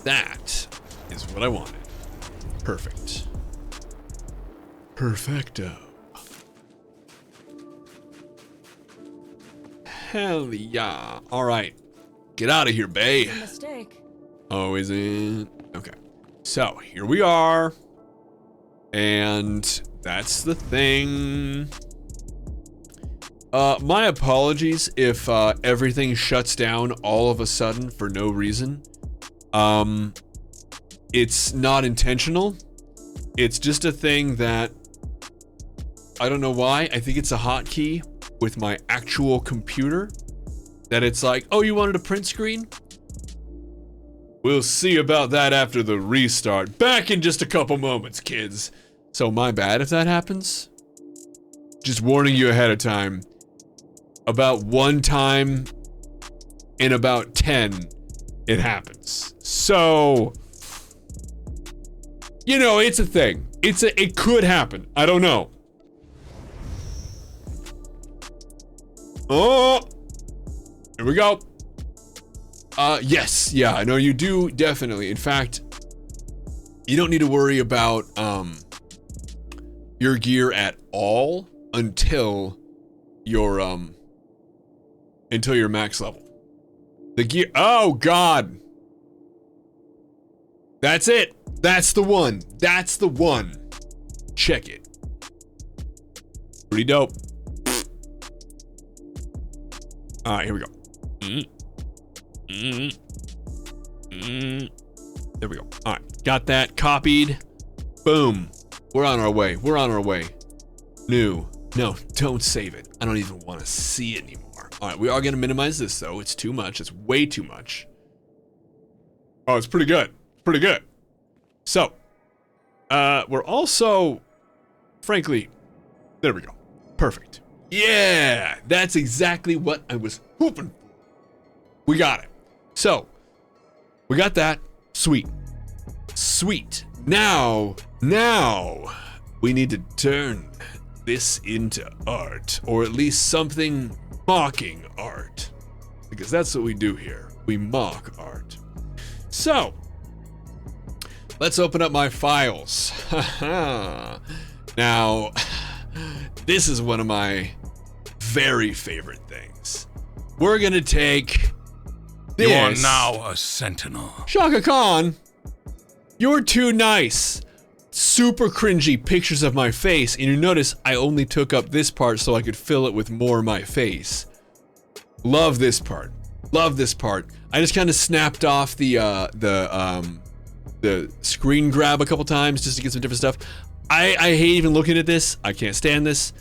[SPEAKER 1] That is what I wanted. Perfect. Perfecto. Hell yeah. All right. Get out of here, bae.
[SPEAKER 2] It's a mistake.
[SPEAKER 1] Oh, is it? Okay. So here we are. And that's the thing. My apologies if everything shuts down all of a sudden for no reason. It's not intentional. It's just a thing that I don't know why. I think it's a hotkey with my actual computer that it's like, oh, you wanted a print screen? We'll see about that after the restart. Back in just a couple moments, kids. So my bad if that happens. Just warning you ahead of time. About one time in about 10, it happens. So, you know, it's a thing. It could happen. I don't know. Oh, here we go. Yes, yeah, no, you do definitely. In fact, you don't need to worry about your gear at all until you're max level. The gear, oh god. That's it. That's the one. That's the one. Check it. Pretty dope. All right, here we go. There we go. All right, got that copied. Boom. We're on our way. We're on our way. No, don't save it. I don't even want to see it anymore. All right, we are going to minimize this, though. It's too much. It's way too much. Oh, it's pretty good. Pretty good. So, we're also, frankly, there we go. Perfect. Yeah, that's exactly what I was hoping for. We got it. So, we got that. Sweet. Sweet. Now, we need to turn this into art, or at least something mocking art. Because that's what we do here. We mock art. So, let's open up my files. Now, this is one of my very favorite things. We're gonna take this.
[SPEAKER 3] You are now a sentinel.
[SPEAKER 1] Shaka Khan, you're too nice. Super cringy pictures of my face, and you notice I only took up this part so I could fill it with more of my face. Love this part. Love this part. I just kind of snapped off the screen grab a couple times just to get some different stuff. I hate even looking at this. I can't stand this.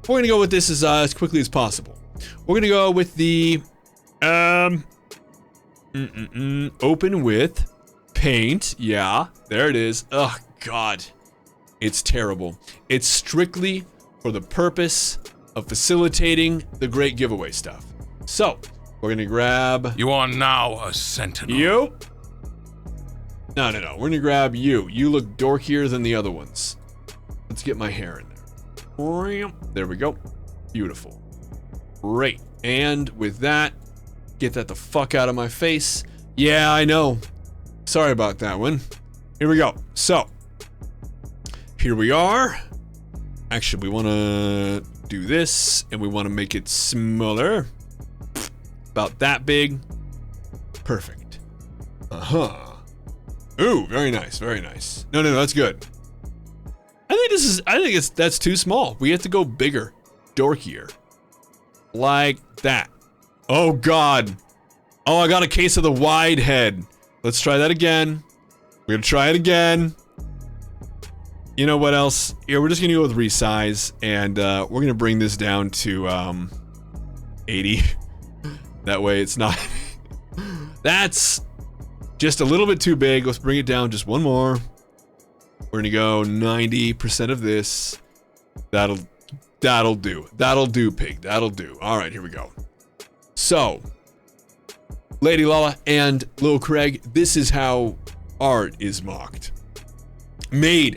[SPEAKER 1] We're gonna go with this as quickly as possible. We're gonna go with the open with paint. Yeah, there it is. Oh god, it's terrible. It's strictly for the purpose of facilitating the great giveaway stuff. So we're gonna grab.
[SPEAKER 3] You are now a sentinel.
[SPEAKER 1] You. No. We're gonna grab you. You look dorkier than the other ones. Let's get my hair in there. There we go. Beautiful. Great. And with that, get that the fuck out of my face. Yeah, I know. Sorry about that one. Here we go. So, here we are. Actually, we want to do this, and we want to make it smaller. About that big. Perfect. Uh-huh. Ooh, very nice, very nice. No, that's good. I think that's too small. We have to go bigger, dorkier. Like that. Oh god. Oh, I got a case of the wide head. Let's try that again. We're gonna try it again. You know what else? Yeah, we're just gonna go with resize, and we're gonna bring this down to 80. That way it's not. That's just a little bit too big. Let's bring it down just one more. We're gonna go 90% of this. That'll do. That'll do, pig. That'll do. All right, here we go. So, Lady Lala and Lil Craig, this is how art is mocked.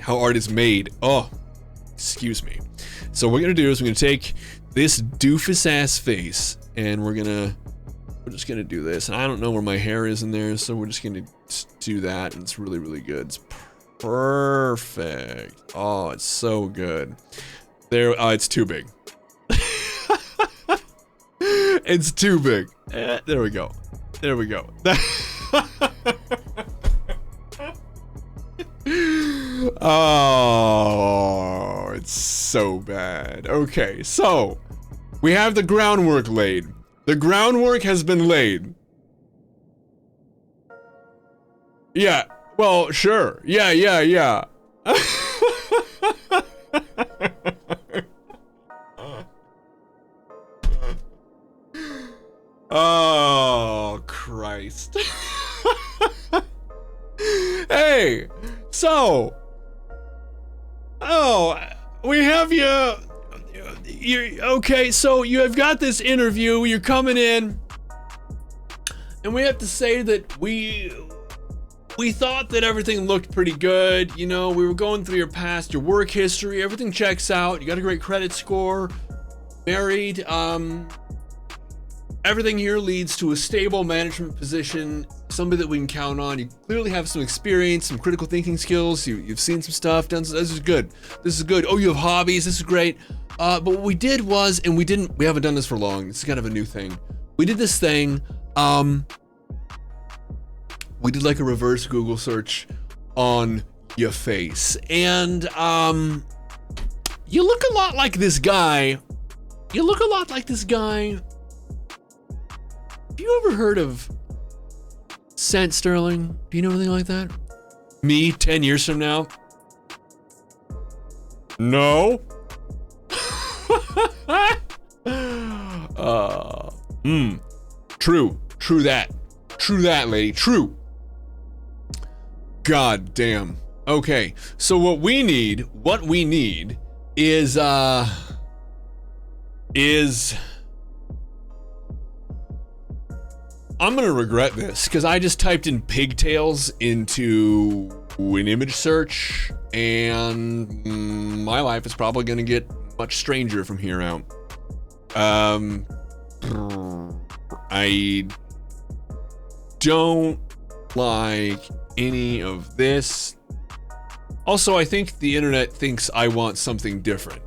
[SPEAKER 1] How art is made. Oh, excuse me. So what we're gonna do is we're gonna take this doofus ass face, and we're just gonna do this. And I don't know where my hair is in there, so we're just gonna do that, and it's really, really good. It's perfect. Oh, it's so good. There, it's too big. It's too big. There we go. There we go. Oh, it's so bad. Okay, so we have the groundwork laid. The groundwork has been laid. Yeah, well, sure. Yeah. Oh, Christ. Hey, so, we have you, okay, so you have got this interview, you're coming in, And we have to say that we thought that everything looked pretty good. You know, we were going through your past, your work history, everything checks out. You got a great credit score, married. Everything here leads to a stable management position, somebody that we can count on. You clearly have some experience, some critical thinking skills. You've seen some stuff, done. This is good. This is good. Oh, you have hobbies. This is great. But what we did was, and we haven't done this for long. It's kind of a new thing. We did this thing. We did like a reverse Google search on your face, and you look a lot like this guy. Have you ever heard of Cent Sterling? Do you know anything like that? Me, 10 years from now? No. True that, lady, true. God damn. Okay, so what we need is I'm gonna regret this because I just typed in pigtails into an image search, and my life is probably gonna get much stranger from here out. I don't like any of this. Also, I think the internet thinks I want something different.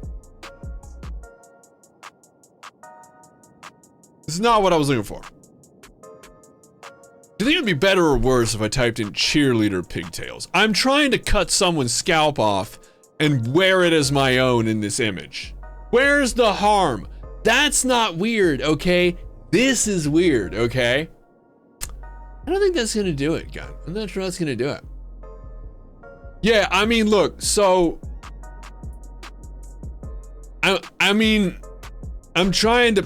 [SPEAKER 1] This is not what I was looking for. Do you think it'd be better or worse if I typed in cheerleader pigtails? I'm trying to cut someone's scalp off and wear it as my own in this image. Where's the harm? That's not weird, okay? This is weird, okay? I don't think that's gonna do it, God. I'm not sure that's gonna do it. Yeah, I mean, look, so... I mean, I'm trying to...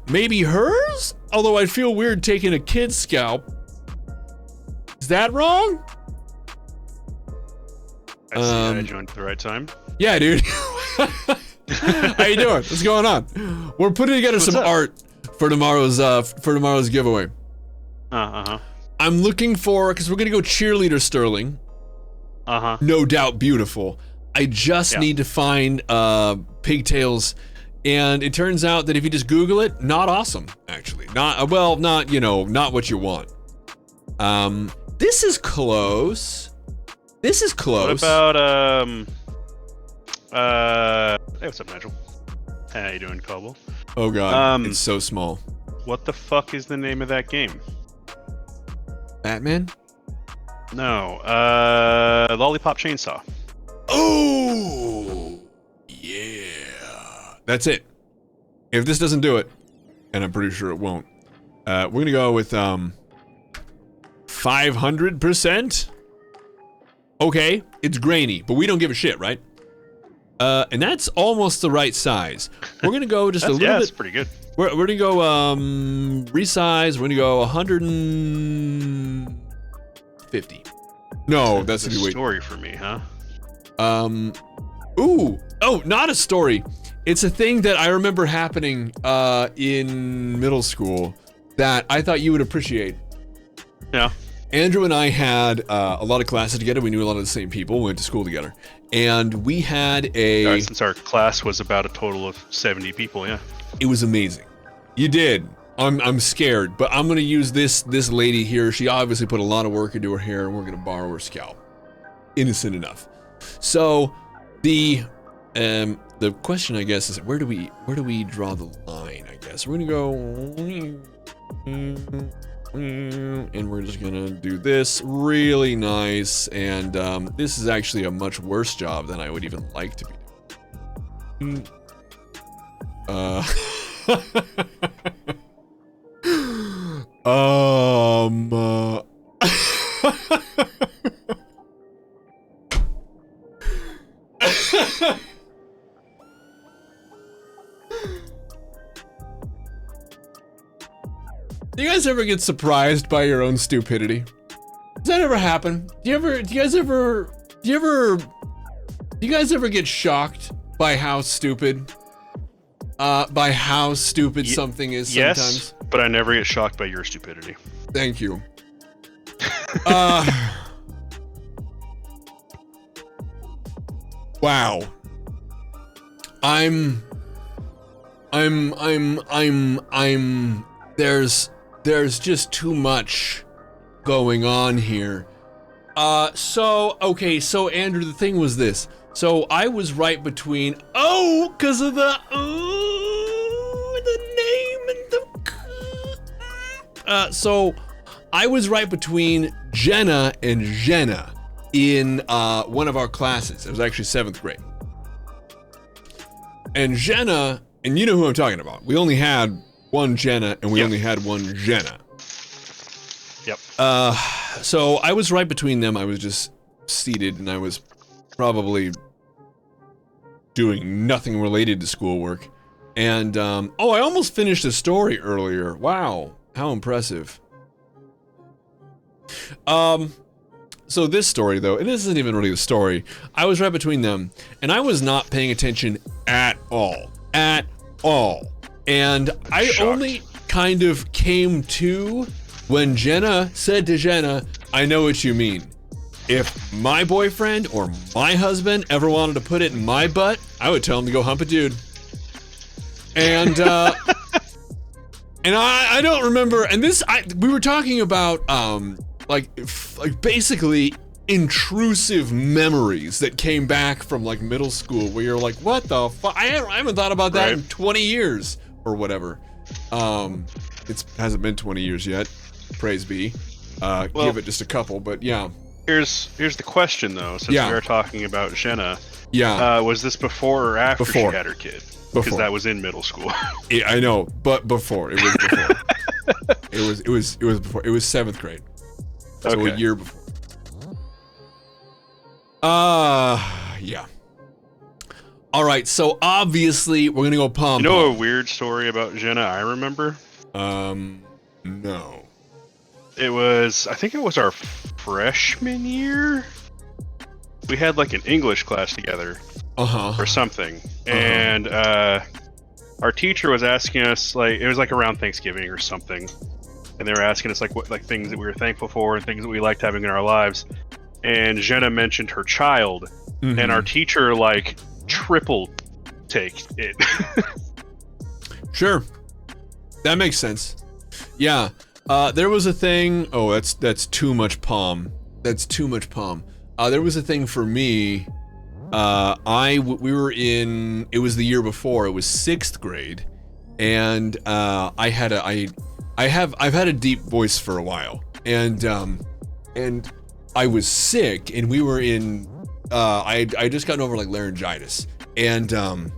[SPEAKER 1] Maybe hers? Although I'd feel weird taking a kid's scalp. Is that wrong?
[SPEAKER 6] I see I joined at the right time.
[SPEAKER 1] Yeah, dude. How you doing? What's going on? We're putting together some art for tomorrow's giveaway. I'm looking for, because we're gonna go cheerleader Sterling. No doubt beautiful. I just need to find pigtails. And it turns out that if you just Google it, not awesome, actually. Not, well, not, you know, not what you want. This is close. This is close.
[SPEAKER 6] What about, hey, what's up, Nigel? How you doing, Cobble?
[SPEAKER 1] Oh god, it's so small.
[SPEAKER 6] What the fuck is the name of that game?
[SPEAKER 1] Batman?
[SPEAKER 6] No, Lollipop Chainsaw.
[SPEAKER 1] Oh! Yeah. That's it. If this doesn't do it, and I'm pretty sure it won't, we're gonna go with 500%. Okay, it's grainy, but we don't give a shit, right? And that's almost the right size. We're gonna go just a little bit.
[SPEAKER 6] That's pretty good.
[SPEAKER 1] We're gonna go resize. We're gonna go 150. No, that's
[SPEAKER 6] a
[SPEAKER 1] the
[SPEAKER 6] story for me, huh?
[SPEAKER 1] Ooh. Oh, not a story. It's a thing that I remember happening in middle school that I thought you would appreciate.
[SPEAKER 6] Yeah.
[SPEAKER 1] Andrew and I had a lot of classes together. We knew a lot of the same people. We went to school together. And we had a...
[SPEAKER 6] Since our class was about a total of 70 people, yeah.
[SPEAKER 1] It was amazing. You did. I'm scared, but I'm gonna use this lady here. She obviously put a lot of work into her hair, and we're gonna borrow her scalp. Innocent enough. So, the question, I guess, is where do we draw the line, I guess? We're gonna go, and we're just gonna do this really nice, and this is actually a much worse job than I would even like to be doing. Do you guys ever get surprised by your own stupidity? Does that ever happen? Do you guys ever get shocked by how stupid by how stupid something is sometimes.
[SPEAKER 6] Yes, but I never get shocked by your stupidity.
[SPEAKER 1] Thank you. Wow. There's just too much going on here. So Andrew, the thing was this. So I was right between, because of the name and the, so I was right between Jenna and Jenna in one of our classes. It was actually 7th grade. And Jenna, and you know who I'm talking about. We only had one Jenna and we only had one Jenna.
[SPEAKER 6] Yep.
[SPEAKER 1] So I was right between them. I was just seated and I was probably doing nothing related to schoolwork. And, I almost finished a story earlier. Wow. How impressive. So this story though, and this isn't even really a story, I was right between them and I was not paying attention at all. And I only kind of came to when Jenna said to Jenna, I know what you mean. If my boyfriend or my husband ever wanted to put it in my butt, I would tell him to go hump a dude. And, and I don't remember, and we were talking about, like basically intrusive memories that came back from like middle school where you're like, what the fuck? I haven't thought about that in 20 years or whatever. It hasn't been 20 years yet. Praise be. Give it just a couple, but yeah. Here's
[SPEAKER 6] the question though, since we are talking about Jenna.
[SPEAKER 1] Yeah.
[SPEAKER 6] Was this before or after she had her kid? Because that was in middle school.
[SPEAKER 1] Yeah, I know, but before. It was before. it was before. It was 7th grade. So a year before. Yeah. All right, so obviously we're gonna go pom.
[SPEAKER 6] You know a weird story about Jenna I remember?
[SPEAKER 1] No.
[SPEAKER 6] I think it was our freshman year. We had like an English class together. Or something. And our teacher was asking us, like, it was like around Thanksgiving or something. And they were asking us like what things that we were thankful for and things that we liked having in our lives. And Jenna mentioned her child, and our teacher like triple take it.
[SPEAKER 1] Sure, that makes sense. Yeah, there was a thing. Oh, that's too much palm. That's too much palm. There was a thing for me. We were in. It was the year before. It was 6th grade, and I've had a deep voice for a while, and I was sick, and we were in, I just gotten over like laryngitis, and so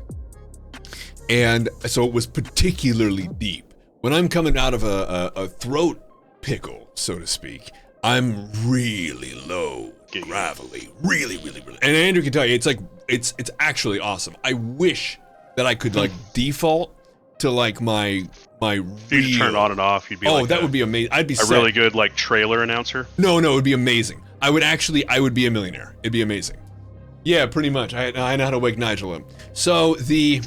[SPEAKER 1] it was particularly deep. When I'm coming out of a throat pickle, so to speak, I'm really low, gravelly, really. And Andrew can tell you, it's like, it's actually awesome. I wish that I could like default to like my
[SPEAKER 6] you just turn it on and off. You'd be like
[SPEAKER 1] that would be amazing. I'd be
[SPEAKER 6] a really good like trailer announcer.
[SPEAKER 1] No, it would be amazing. I would be a millionaire. It'd be amazing. Yeah, pretty much. I know how to wake Nigel up. So the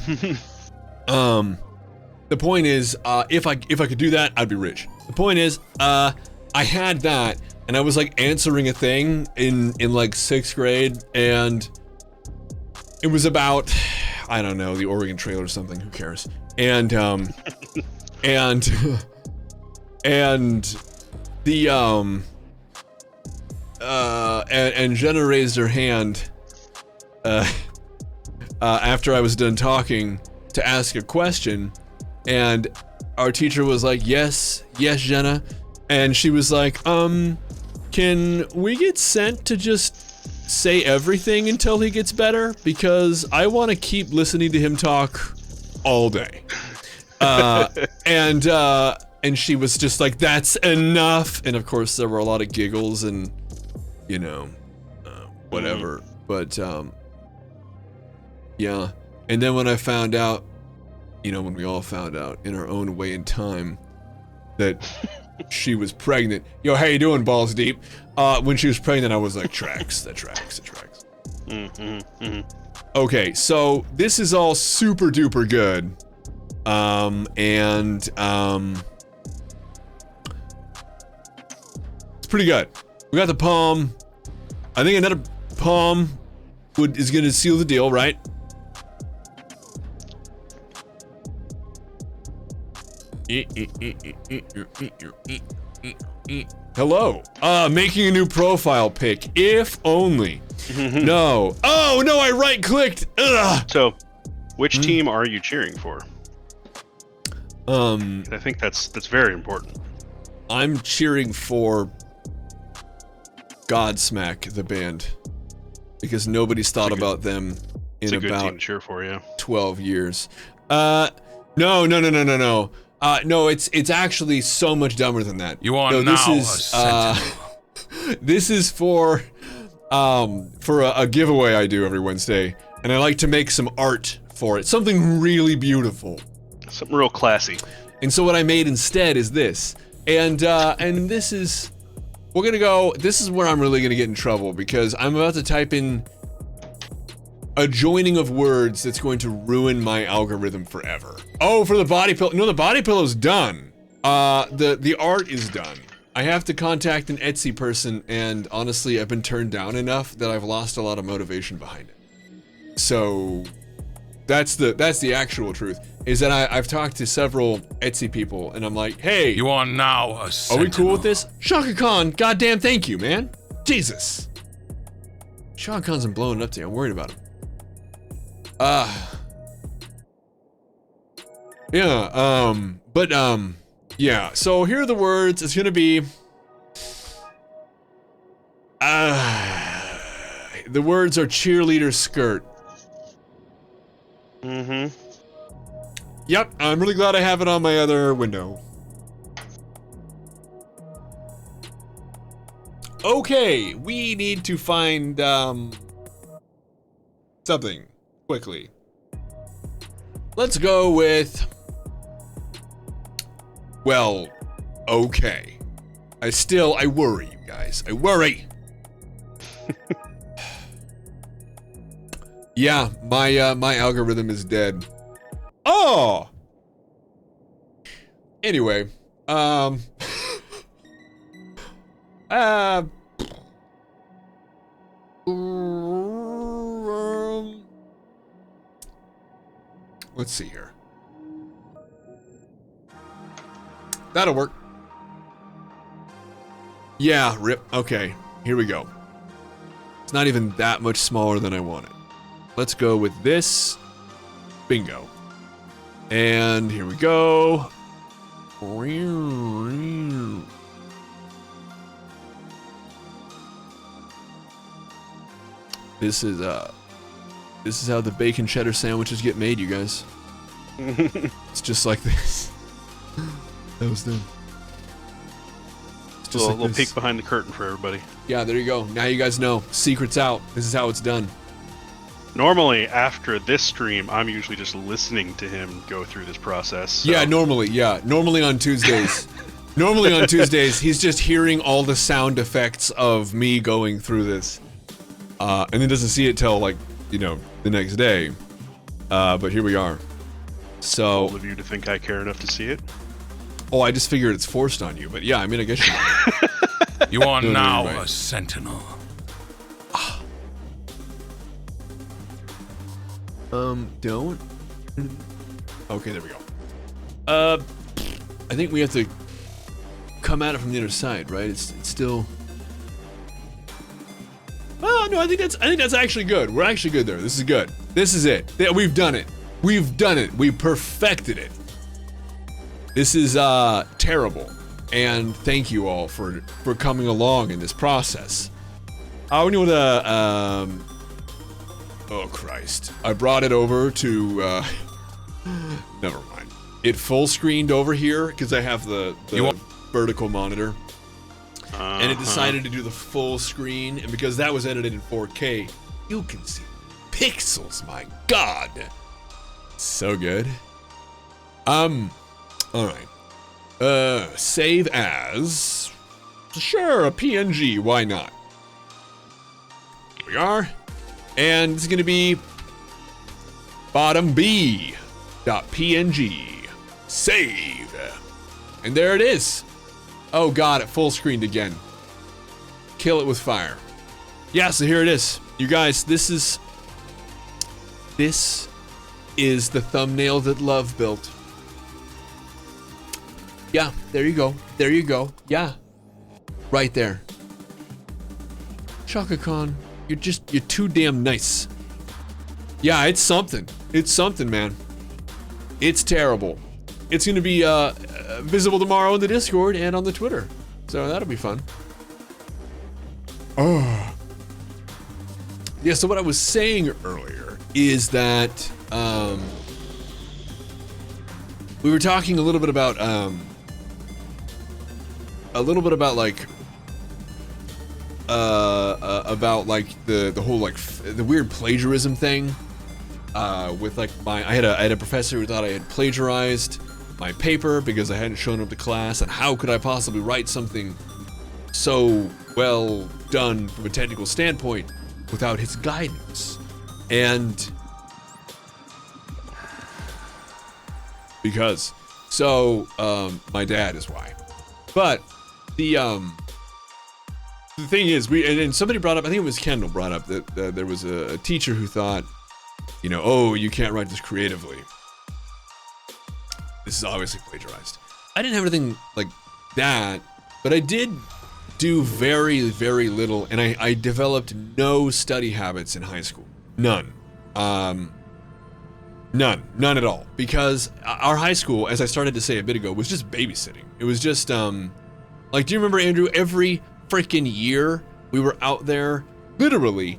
[SPEAKER 1] point is, if I could do that, I'd be rich. The point is, I had that, and I was like answering a thing in like 6th grade, and it was about, I don't know, the Oregon Trail or something. Who cares? And and the and Jenna raised her hand after I was done talking to ask a question, and our teacher was like, yes Jenna, and she was like, can we get sent to just say everything until he gets better, because I want to keep listening to him talk all day. And she was just like, that's enough. And of course there were a lot of giggles and, you know, whatever. But, yeah. And then when I found out, you know, when we all found out in our own way and time that she was pregnant. Yo, how you doing, balls deep? When she was pregnant, I was like, tracks. Okay, so this is all super duper good. it's pretty good. We got the palm. I think another palm is gonna seal the deal, right? Hello. Making a new profile pic. If only. No. Oh no, I right-clicked. Ugh.
[SPEAKER 6] So, which team are you cheering for?
[SPEAKER 1] I
[SPEAKER 6] I think that's very important.
[SPEAKER 1] I'm cheering for Godsmack, the band, because nobody's thought about them in
[SPEAKER 6] It's a good team
[SPEAKER 1] about
[SPEAKER 6] to cheer for, yeah.
[SPEAKER 1] 12 years. No. No, it's actually so much dumber than that.
[SPEAKER 3] You are
[SPEAKER 1] no,
[SPEAKER 3] now
[SPEAKER 1] this is,
[SPEAKER 3] a sentinel.
[SPEAKER 1] This is for a giveaway I do every Wednesday, and I like to make some art for it, something really beautiful.
[SPEAKER 6] Something real classy.
[SPEAKER 1] And so what I made instead is this, and this is, we're gonna go. This is where I'm really gonna get in trouble because I'm about to type in a joining of words that's going to ruin my algorithm forever. Oh, for the body pillow. No, the body pillow's done. The art is done. I have to contact an Etsy person, and honestly, I've been turned down enough that I've lost a lot of motivation behind it. So that's the actual truth. Is that I've talked to several Etsy people, and I'm like, hey,
[SPEAKER 3] You are now a
[SPEAKER 1] are
[SPEAKER 3] sentinel.
[SPEAKER 1] we cool with this? Shaka Khan, goddamn thank you, man. Jesus. Shaka Khan's been blowing it up to you. I'm worried about him. Yeah, so here are the words. It's gonna be, the words are cheerleader skirt.
[SPEAKER 6] Mm-hmm.
[SPEAKER 1] Yep, I'm really glad I have it on my other window. Okay, we need to find, something quickly. Let's go with, well, okay. I worry, you guys. I worry. Yeah, my algorithm is dead. Oh! Anyway, let's see here. That'll work. Yeah, rip. Okay, here we go. It's not even that much smaller than I wanted. Let's go with this. Bingo. And here we go. This is how the bacon cheddar sandwiches get made, you guys. It's just like this. That was done. It's just
[SPEAKER 6] A
[SPEAKER 1] like
[SPEAKER 6] little
[SPEAKER 1] this.
[SPEAKER 6] peek behind the curtain for everybody.
[SPEAKER 1] Yeah, there you go. Now you guys know. Secret's out. This is how it's done.
[SPEAKER 6] Normally, after this stream, I'm usually just listening to him go through this process. So.
[SPEAKER 1] Yeah, normally on Tuesdays. Normally on Tuesdays, he's just hearing all the sound effects of me going through this. And then doesn't see it till, like, you know, the next day. But here we are. So,
[SPEAKER 6] All of you to think I care enough to see it.
[SPEAKER 1] oh, I just figured it's forced on you, but yeah, I mean, I guess you
[SPEAKER 3] You are
[SPEAKER 1] No, no,
[SPEAKER 3] now
[SPEAKER 1] you're right.
[SPEAKER 3] a sentinel.
[SPEAKER 1] don't. Okay, there we go. I think we have to come at it from the other side, right? It's still. Oh no, I think that's actually good. We're actually good there. This is good. This is it. Yeah, we've done it. We've done it. We perfected it. This is terrible. And thank you all for coming along in this process. We know the oh Christ. I brought it over to never mind. It full screened over here because I have the vertical monitor. And it decided to do the full screen, and because that was edited in 4K, you can see pixels, my god. So good. Alright. Save as, sure, a PNG, why not? Here we are. And it's gonna be bottom B.png. Save. And there it is. Oh god, it full screened again. Kill it with fire. Yeah, so here it is. You guys, this is the thumbnail that Love built. Yeah, there you go. There you go. Yeah. Right there. Chaka Khan, you're too damn nice. Yeah, it's something. It's something, man. It's terrible. It's gonna be visible tomorrow in the Discord and on the Twitter. So that'll be fun. Oh. Yeah, so what I was saying earlier is that we were talking a little bit about like the whole like the weird plagiarism thing with like I had a professor who thought I had plagiarized my paper because I hadn't shown up to class, and how could I possibly write something so well done from a technical standpoint without his guidance? And because my dad is why. But the thing is, and somebody brought up, I think it was Kendall brought up that there was a teacher who thought, you know, oh, you can't write this creatively. This is obviously plagiarized. I didn't have anything like that, but I did do very, very little, and I developed no study habits in high school. None. None at all. Because our high school, as I started to say a bit ago, was just babysitting. It was just, like, do you remember, Andrew, every freaking year we were out there, literally,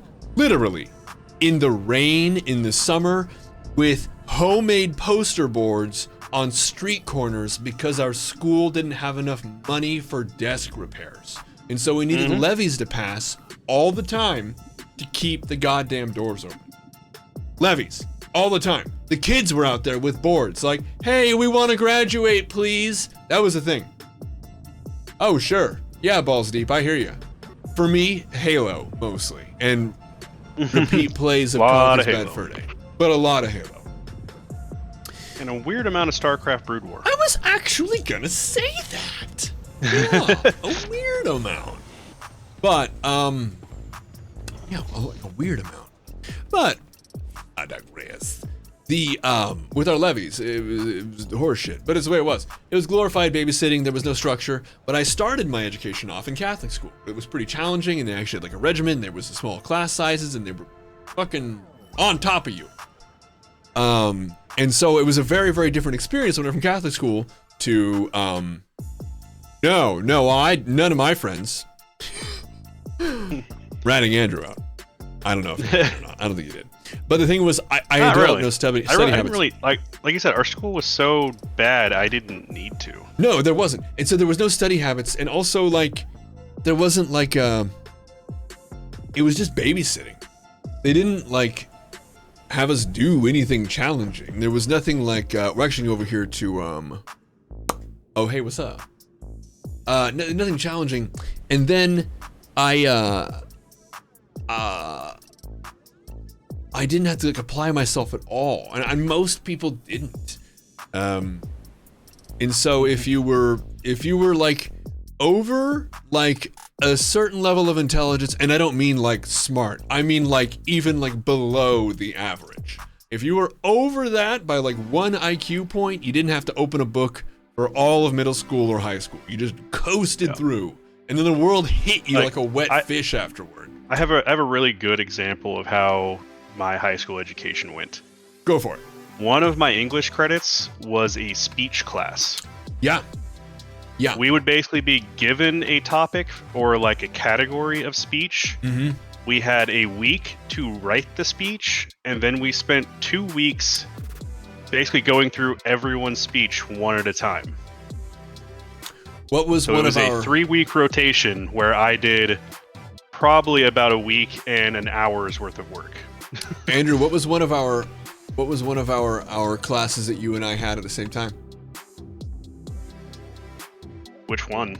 [SPEAKER 1] in the rain, in the summer, with homemade poster boards on street corners because our school didn't have enough money for desk repairs. And so we needed levies to pass all the time to keep the goddamn doors open. Levies, all the time. The kids were out there with boards like, hey, we want to graduate, please. That was the thing. Oh, sure. Yeah, balls deep, I hear you. For me, Halo, mostly. And repeat plays of Conker's Bad Fur Day. But a lot of Halo.
[SPEAKER 6] And a weird amount of StarCraft Brood War.
[SPEAKER 1] I was actually gonna say that. Yeah, a weird amount. But, yeah, a weird amount. But, I digress. With our levies, it was horse shit, but it's the way it was. It was glorified babysitting, there was no structure, but I started my education off in Catholic school. It was pretty challenging, and they actually had like a regimen, there was small class sizes, and they were fucking on top of you. And so it was a very, very different experience when I went from Catholic school to, none of my friends, ratting Andrew out. I don't know if he did or not. I don't think he did. But the thing was, I had developed no study habits.
[SPEAKER 6] Really, like you said, our school was so bad, I didn't need to.
[SPEAKER 1] No, there wasn't. And so there was no study habits. And also, like, there wasn't, like, it was just babysitting. They didn't, like, have us do anything challenging. There was nothing like, we're actually over here to, oh, hey, what's up? Nothing challenging. And then I didn't have to like apply myself at all, and most people didn't. And so if you were like over like a certain level of intelligence, and I don't mean like smart, I mean like even like below the average. If you were over that by like 1 IQ point, you didn't have to open a book for all of middle school or high school. You just coasted through, and then the world hit you like a wet fish afterward.
[SPEAKER 6] I have a really good example of how my high school education went.
[SPEAKER 1] Go for it.
[SPEAKER 6] One of my English credits was a speech class.
[SPEAKER 1] Yeah.
[SPEAKER 6] We would basically be given a topic or like a category of speech.
[SPEAKER 1] Mm-hmm.
[SPEAKER 6] We had a week to write the speech, and then we spent 2 weeks basically going through everyone's speech one at a time.
[SPEAKER 1] What was
[SPEAKER 6] so
[SPEAKER 1] one
[SPEAKER 6] it was
[SPEAKER 1] of
[SPEAKER 6] a
[SPEAKER 1] our
[SPEAKER 6] 3-week rotation where I did probably about a week and an hour's worth of work.
[SPEAKER 1] Andrew, what was one of our classes that you and I had at the same time?
[SPEAKER 6] Which one?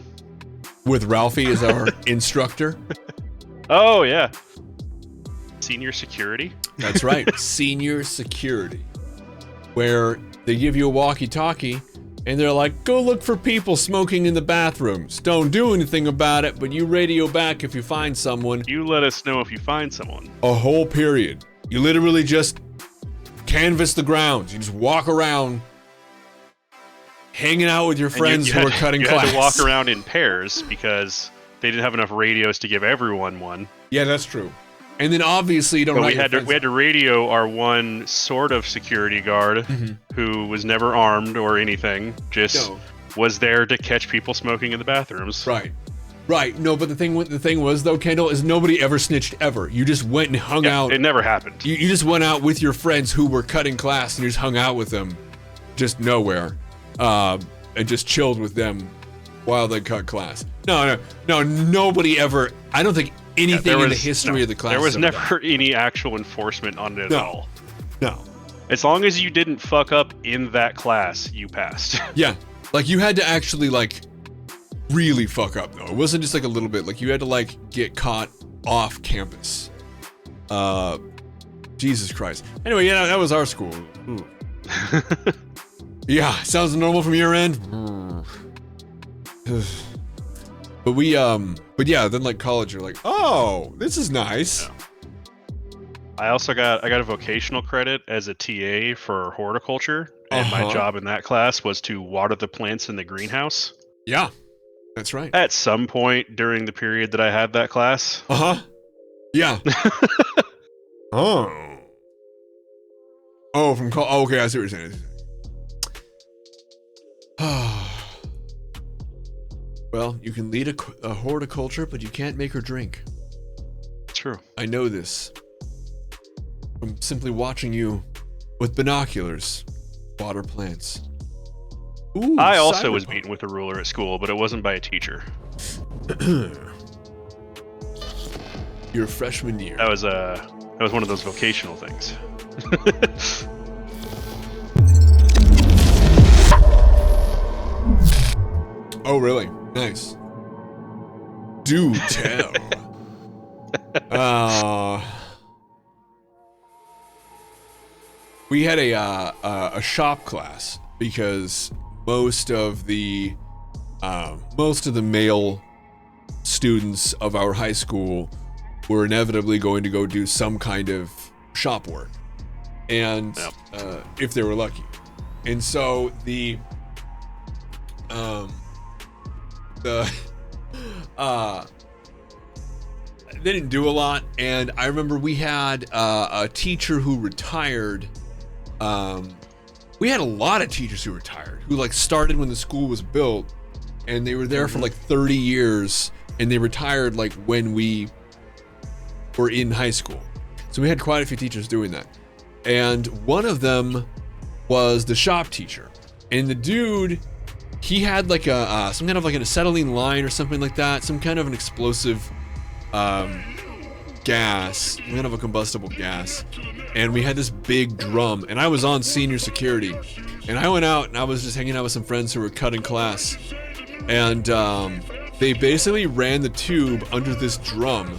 [SPEAKER 1] With Ralphie as our instructor.
[SPEAKER 6] Oh yeah. Senior security?
[SPEAKER 1] That's right. Senior security. Where they give you a walkie-talkie, and they're like, go look for people smoking in the bathrooms. Don't do anything about it, but you radio back if you find someone.
[SPEAKER 6] You let us know if you find someone.
[SPEAKER 1] A whole period. You literally just canvass the grounds. You just walk around, hanging out with your friends who are cutting class.
[SPEAKER 6] You had to walk around in pairs because they didn't have enough radios to give everyone one.
[SPEAKER 1] Yeah, that's true. And then obviously you don't.
[SPEAKER 6] But we had to radio our one sort of security guard who was never armed or anything. Just was there to catch people smoking in the bathrooms.
[SPEAKER 1] Right. Right. No, but the thing was though, Kendall, is nobody ever snitched ever. You just went and hung out.
[SPEAKER 6] It never happened.
[SPEAKER 1] You just went out with your friends who were cutting class and you just hung out with them, just nowhere, and just chilled with them while they cut class. No, nobody ever. I don't think anything in the history of the class.
[SPEAKER 6] There was never any actual enforcement on it at all.
[SPEAKER 1] No.
[SPEAKER 6] As long as you didn't fuck up in that class, you passed.
[SPEAKER 1] Yeah. Like you had to actually like really fuck up though. It wasn't just like a little bit. Like you had to like get caught off campus. Jesus Christ. Anyway, yeah, that was our school. Yeah, sounds normal from your end. But we but yeah, then like college you're like, oh, this is nice.
[SPEAKER 6] Yeah. I got a vocational credit as a TA for horticulture, and my job in that class was to water the plants in the greenhouse.
[SPEAKER 1] Yeah. That's right.
[SPEAKER 6] At some point during the period that I had that class.
[SPEAKER 1] Yeah. Oh, from okay, I see what you're saying. Well, you can lead a horticulture, but you can't make her drink.
[SPEAKER 6] True.
[SPEAKER 1] I know this from simply watching you with binoculars water plants. Ooh,
[SPEAKER 6] I also was beaten with a ruler at school, but it wasn't by a teacher.
[SPEAKER 1] Your freshman year.
[SPEAKER 6] That was one of those vocational things.
[SPEAKER 1] Oh, really? Nice. Do tell. We had a shop class because most of the male students of our high school were inevitably going to go do some kind of shop work, and if they were lucky, and so they didn't do a lot. And I remember we had a teacher who retired. We had a lot of teachers who retired, who like started when the school was built, and they were there for like 30 years, and they retired like when we were in high school. So we had quite a few teachers doing that. And one of them was the shop teacher. And the dude, he had like some kind of like an acetylene line or something like that, some kind of an explosive gas, some kind of a combustible gas. And we had this big drum, and I was on senior security, and I went out and I was just hanging out with some friends who were cutting class, and they basically ran the tube under this drum,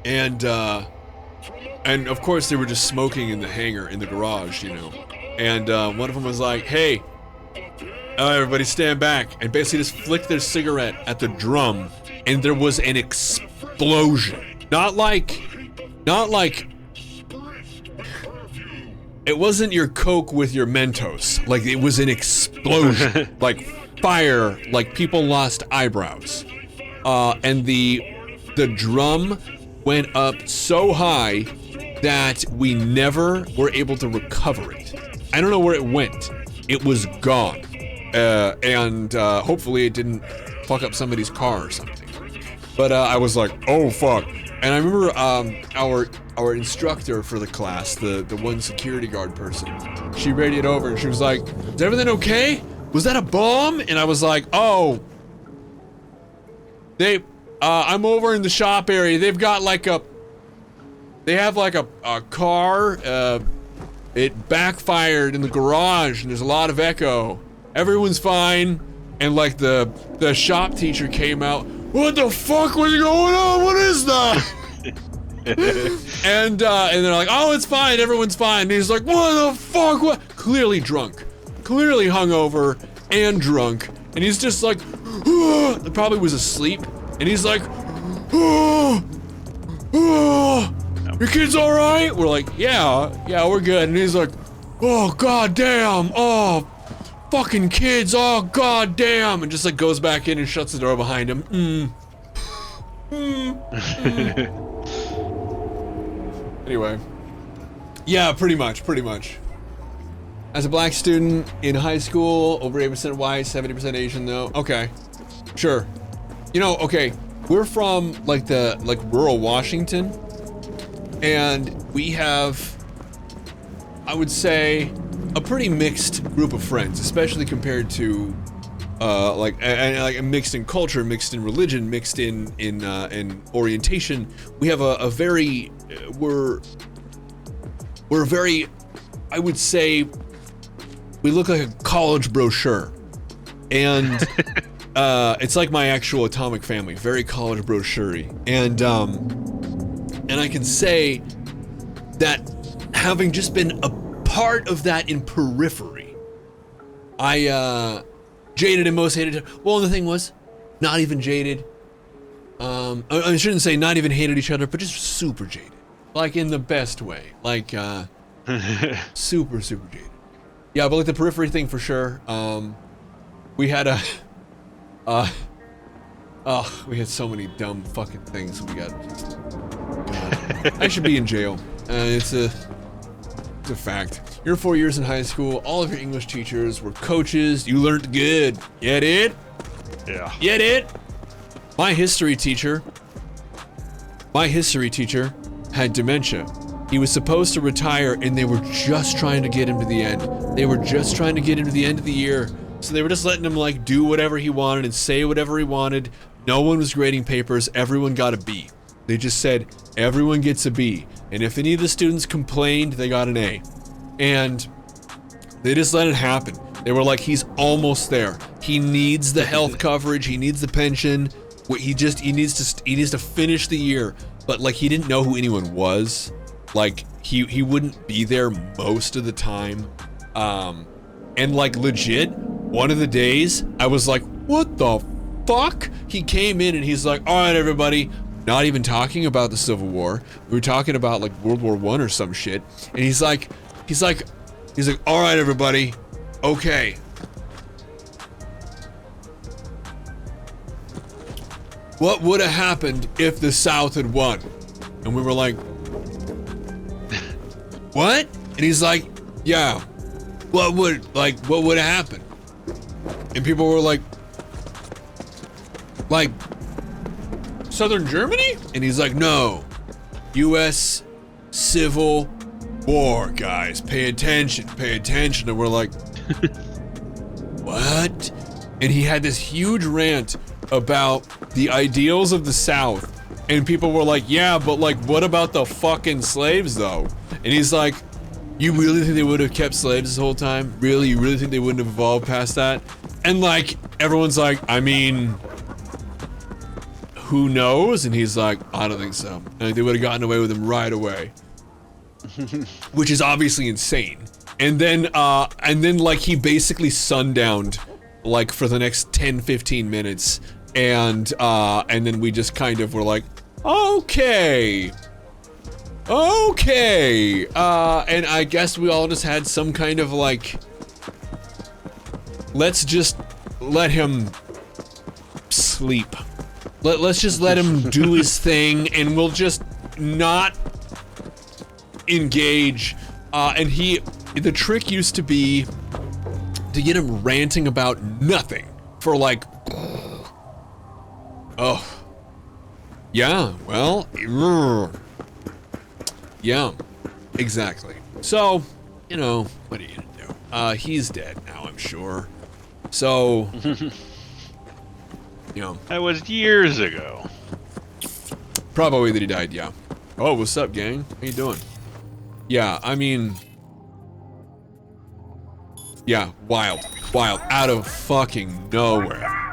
[SPEAKER 1] and of course they were just smoking in the hangar in the garage, you know, and one of them was like, hey, everybody stand back, and basically just flicked their cigarette at the drum, and there was an explosion. Not like it wasn't your Coke with your Mentos. Like, it was an explosion. Like fire, like people lost eyebrows. And the drum went up so high that we never were able to recover it. I don't know where it went. It was gone. And hopefully it didn't fuck up somebody's car or something. But I was like, oh fuck. And I remember our instructor for the class, the one security guard person, she radioed over and she was like, is everything okay? Was that a bomb? And I was like, oh, I'm over in the shop area. They've got like they have like a car, it backfired in the garage and there's a lot of echo. Everyone's fine. And like the shop teacher came out, what the fuck was going on? What is that? and they're like, oh, it's fine, everyone's fine. And he's like, what the fuck? What? Clearly drunk, clearly hungover and drunk, and he's just like, probably was asleep, and he's like, your kid's all right? We're like, yeah, we're good. And he's like, oh god damn, oh fucking kids, oh god damn, and just like goes back in and shuts the door behind him. Anyway, yeah, pretty much. As a black student in high school, over 8% white, 70% Asian though. Okay, sure. You know, okay, we're from like rural Washington, and we have, I would say, a pretty mixed group of friends, especially compared to like mixed in culture, mixed in religion, mixed in orientation. We have a very we're very, I would say, we look like a college brochure, and it's like my actual atomic family, very college brochure-y. And I can say that having just been a part of that in periphery, I jaded and most hated. Well, the thing was, not even jaded. I shouldn't say not even hated each other, but just super jaded, like in the best way, like super jaded. Yeah, but like the periphery thing for sure. We had we had so many dumb fucking things. We got. God, I should be in jail. It's a fact. Your 4 years in high school, all of your English teachers were coaches. You learned good. Get it?
[SPEAKER 6] Yeah.
[SPEAKER 1] Get it? My history teacher had dementia. He was supposed to retire, and they were just trying to get him to the end. They were just trying to get him to the end of the year. So they were just letting him like do whatever he wanted and say whatever he wanted. No one was grading papers. Everyone got a B. They just said, everyone gets a B. And if any of the students complained, they got an A. And they just let it happen. They were like, he's almost there. He needs the health coverage. He needs the pension. He needs to finish the year. But like, he didn't know who anyone was. Like, he wouldn't be there most of the time. And like, legit, one of the days, I was like, what the fuck? He came in and he's like, all right, everybody. Not even talking about the Civil War. We were talking about like World War I or some shit. And he's like, all right, everybody. Okay. What would have happened if the South had won? And we were like, what? And he's like, yeah. What would have happened? And people were like Southern Germany? And he's like, no. U.S. Civil War, guys. Pay attention. And we're like, what? And he had this huge rant about the ideals of the South. And people were like, yeah, but like, what about the fucking slaves though? And he's like, you really think they would have kept slaves this whole time? Really? You really think they wouldn't have evolved past that? And like, everyone's like, I mean, who knows? And he's like, I don't think so. And they would have gotten away with him right away. Which is obviously insane. And then like he basically sundowned like for the next 10-15 minutes. And then we just kind of were like, okay. And I guess we all just had some kind of like, let's just let him sleep. Let's just let him do his thing, and we'll just not engage. And the trick used to be to get him ranting about nothing for like, oh, yeah, well, yeah, exactly. So, you know, what are you gonna do? He's dead now, I'm sure. So, you know.
[SPEAKER 6] That was years ago.
[SPEAKER 1] Probably that he died, yeah. Oh, what's up, gang? How you doing? Yeah, I mean, yeah, wild, out of fucking nowhere.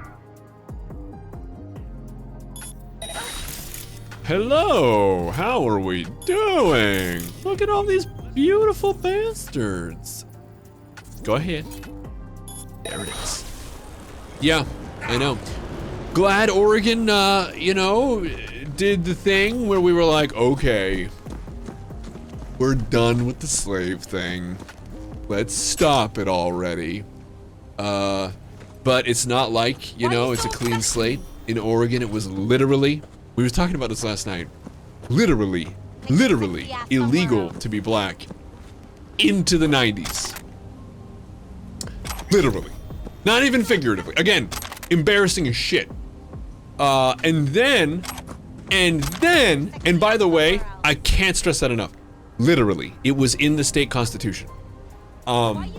[SPEAKER 1] Hello, how are we doing? Look at all these beautiful bastards. Go ahead. There it is. Yeah, I know. Glad Oregon, you know, did the thing where we were like, okay, we're done with the slave thing. Let's stop it already. But it's not like, you know, it's a clean slate. In Oregon, it was literally, we were talking about this last night, literally illegal to be black into the 90s. Literally. Not even figuratively. Again, embarrassing as shit. And by the way, I can't stress that enough. Literally, it was in the state constitution. And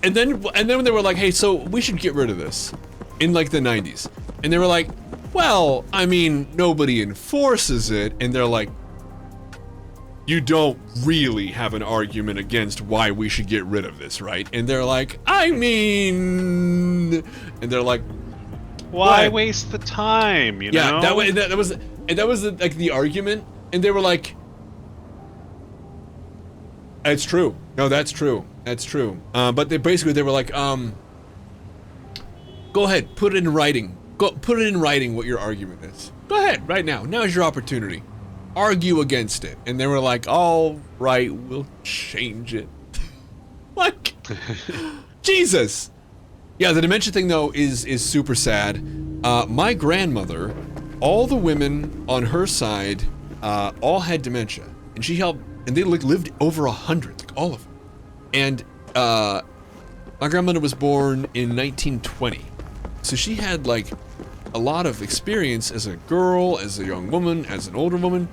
[SPEAKER 1] then when they were like, hey, so we should get rid of this in like the 90s. And they were like, well, I mean, nobody enforces it. And they're like, you don't really have an argument against why we should get rid of this, right? And they're like, I mean, and they're like,
[SPEAKER 6] why waste the time, you know?
[SPEAKER 1] Yeah, that was like the argument. And they were like, it's true. No, that's true. That's true. But they were like, go ahead, put it in writing. Put it in writing what your argument is. Go ahead, right now. Now's your opportunity. Argue against it. And they were like, all right, we'll change it. Like, Jesus. Yeah, the dementia thing though is super sad. My grandmother, all the women on her side, all had dementia, and she helped, and they like lived over 100, like all of them. And my grandmother was born in 1920, so she had like a lot of experience as a girl, as a young woman, as an older woman,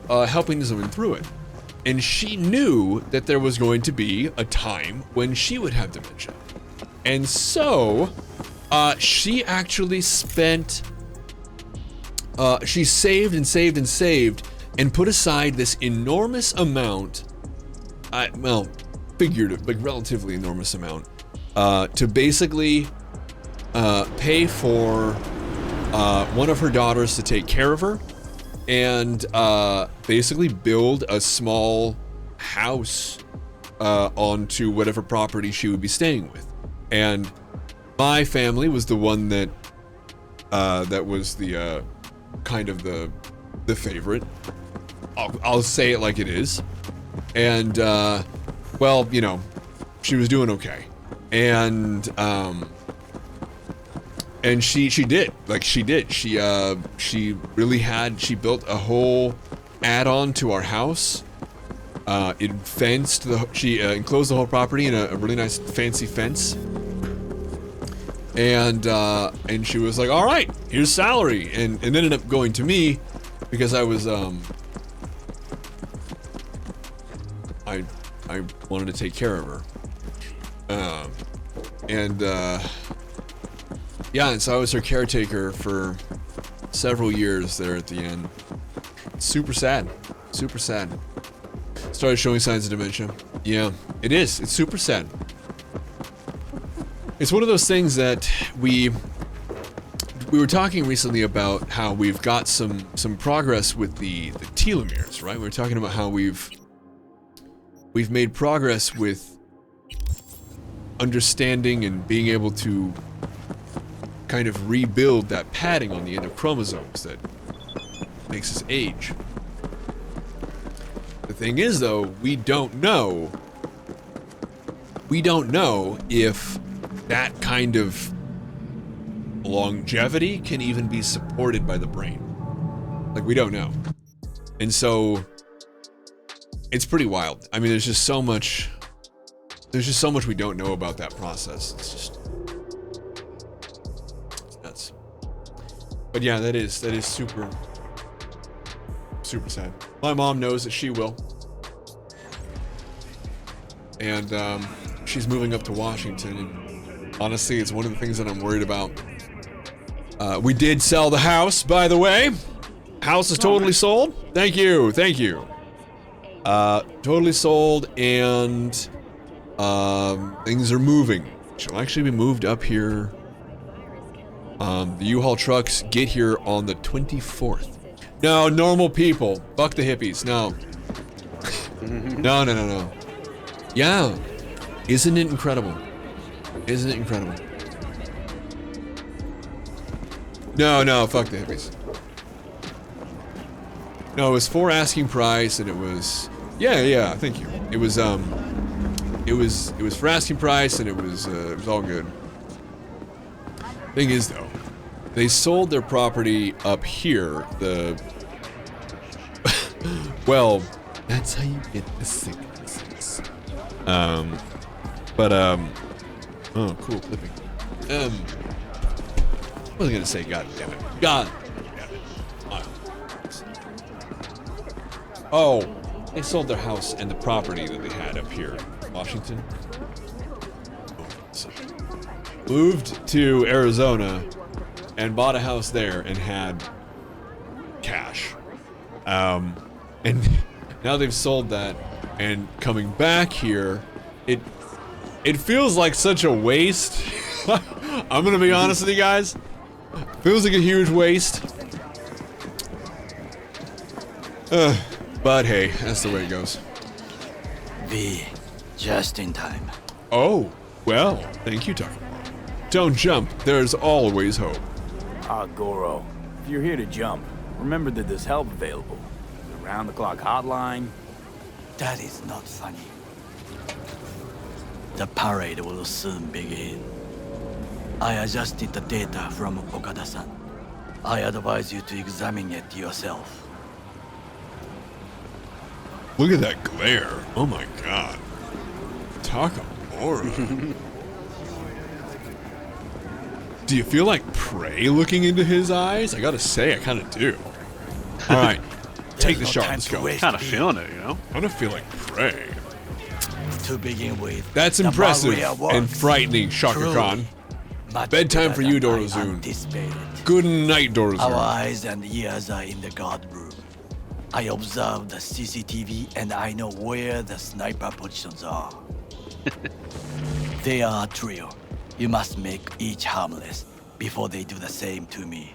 [SPEAKER 1] helping this woman through it. And she knew that there was going to be a time when she would have dementia. And so, she actually spent, she saved and saved and saved and put aside this enormous amount, well, figurative, like relatively enormous amount, to basically pay for one of her daughters to take care of her and basically build a small house onto whatever property she would be staying with. And my family was the one that that was the kind of the favorite. I'll say it like it is. And well, you know, she was doing okay. And she did. Like she did. She really had, she built a whole add-on to our house. It fenced she enclosed the whole property in a really nice fancy fence. And she was like, all right, here's salary. And it ended up going to me because I was, I wanted to take care of her. Yeah, and so I was her caretaker for several years there at the end. Super sad. Super sad. Started showing signs of dementia. Yeah, it is. It's super sad. It's one of those things that we were talking recently about how we've got some progress with the telomeres, right? We were talking about how we've made progress with understanding and being able to kind of rebuild that padding on the end of chromosomes that makes us age. The thing is though, we don't know if that kind of longevity can even be supported by the brain. Like, we don't know. And so it's pretty wild. I mean, there's just so much we don't know about that process. It's nuts. But yeah, that is super sad. My mom knows that she will. And she's moving up to Washington, and honestly, it's one of the things that I'm worried about. We did sell the house, by the way. House is totally sold. Thank you. Totally sold, and things are moving. She'll actually be moved up here The U-Haul trucks get here on the 24th. No, normal people. Fuck the hippies. No. No. Yeah. Isn't it incredible? Isn't it incredible? No, fuck the hippies. No, it was for asking price, and it was, yeah, thank you. It was for asking price, and it was all good. Thing is, though, they sold their property up here. Well, that's how you get the sicknesses. Oh, cool clipping. What was I gonna say? God damn it. God damn it. Oh, they sold their house and the property that they had up here in Washington. So, moved to Arizona and bought a house there and had cash. And now they've sold that and coming back here, it feels like such a waste. I'm gonna be honest with you guys. Feels like a huge waste. But hey, that's the way it goes.
[SPEAKER 7] V, just in time.
[SPEAKER 1] Oh, well, thank you, Tucker. Don't jump, there's always hope.
[SPEAKER 8] Ah, Goro, if you're here to jump, remember that there's help available. The round-the-clock hotline.
[SPEAKER 7] That is not funny. The parade will soon begin. I adjusted the data from Okada-san. I advise you to examine it yourself.
[SPEAKER 1] Look at that glare. Oh my god. Takamura. Do you feel like prey looking into his eyes? I gotta say, I kinda do. Alright, take the shot, let's go.
[SPEAKER 6] Kind of feeling it, you know?
[SPEAKER 1] I kinda feel like prey.
[SPEAKER 7] To begin with,
[SPEAKER 1] That's impressive and frightening, Shaka Khan. Bedtime for you, Dorozun. Good night,
[SPEAKER 7] Our
[SPEAKER 1] Dorozun.
[SPEAKER 7] eyes and ears are in the guard room. I observe the CCTV and I know where the sniper positions are. They are a trio. You must make each harmless before they do the same to me.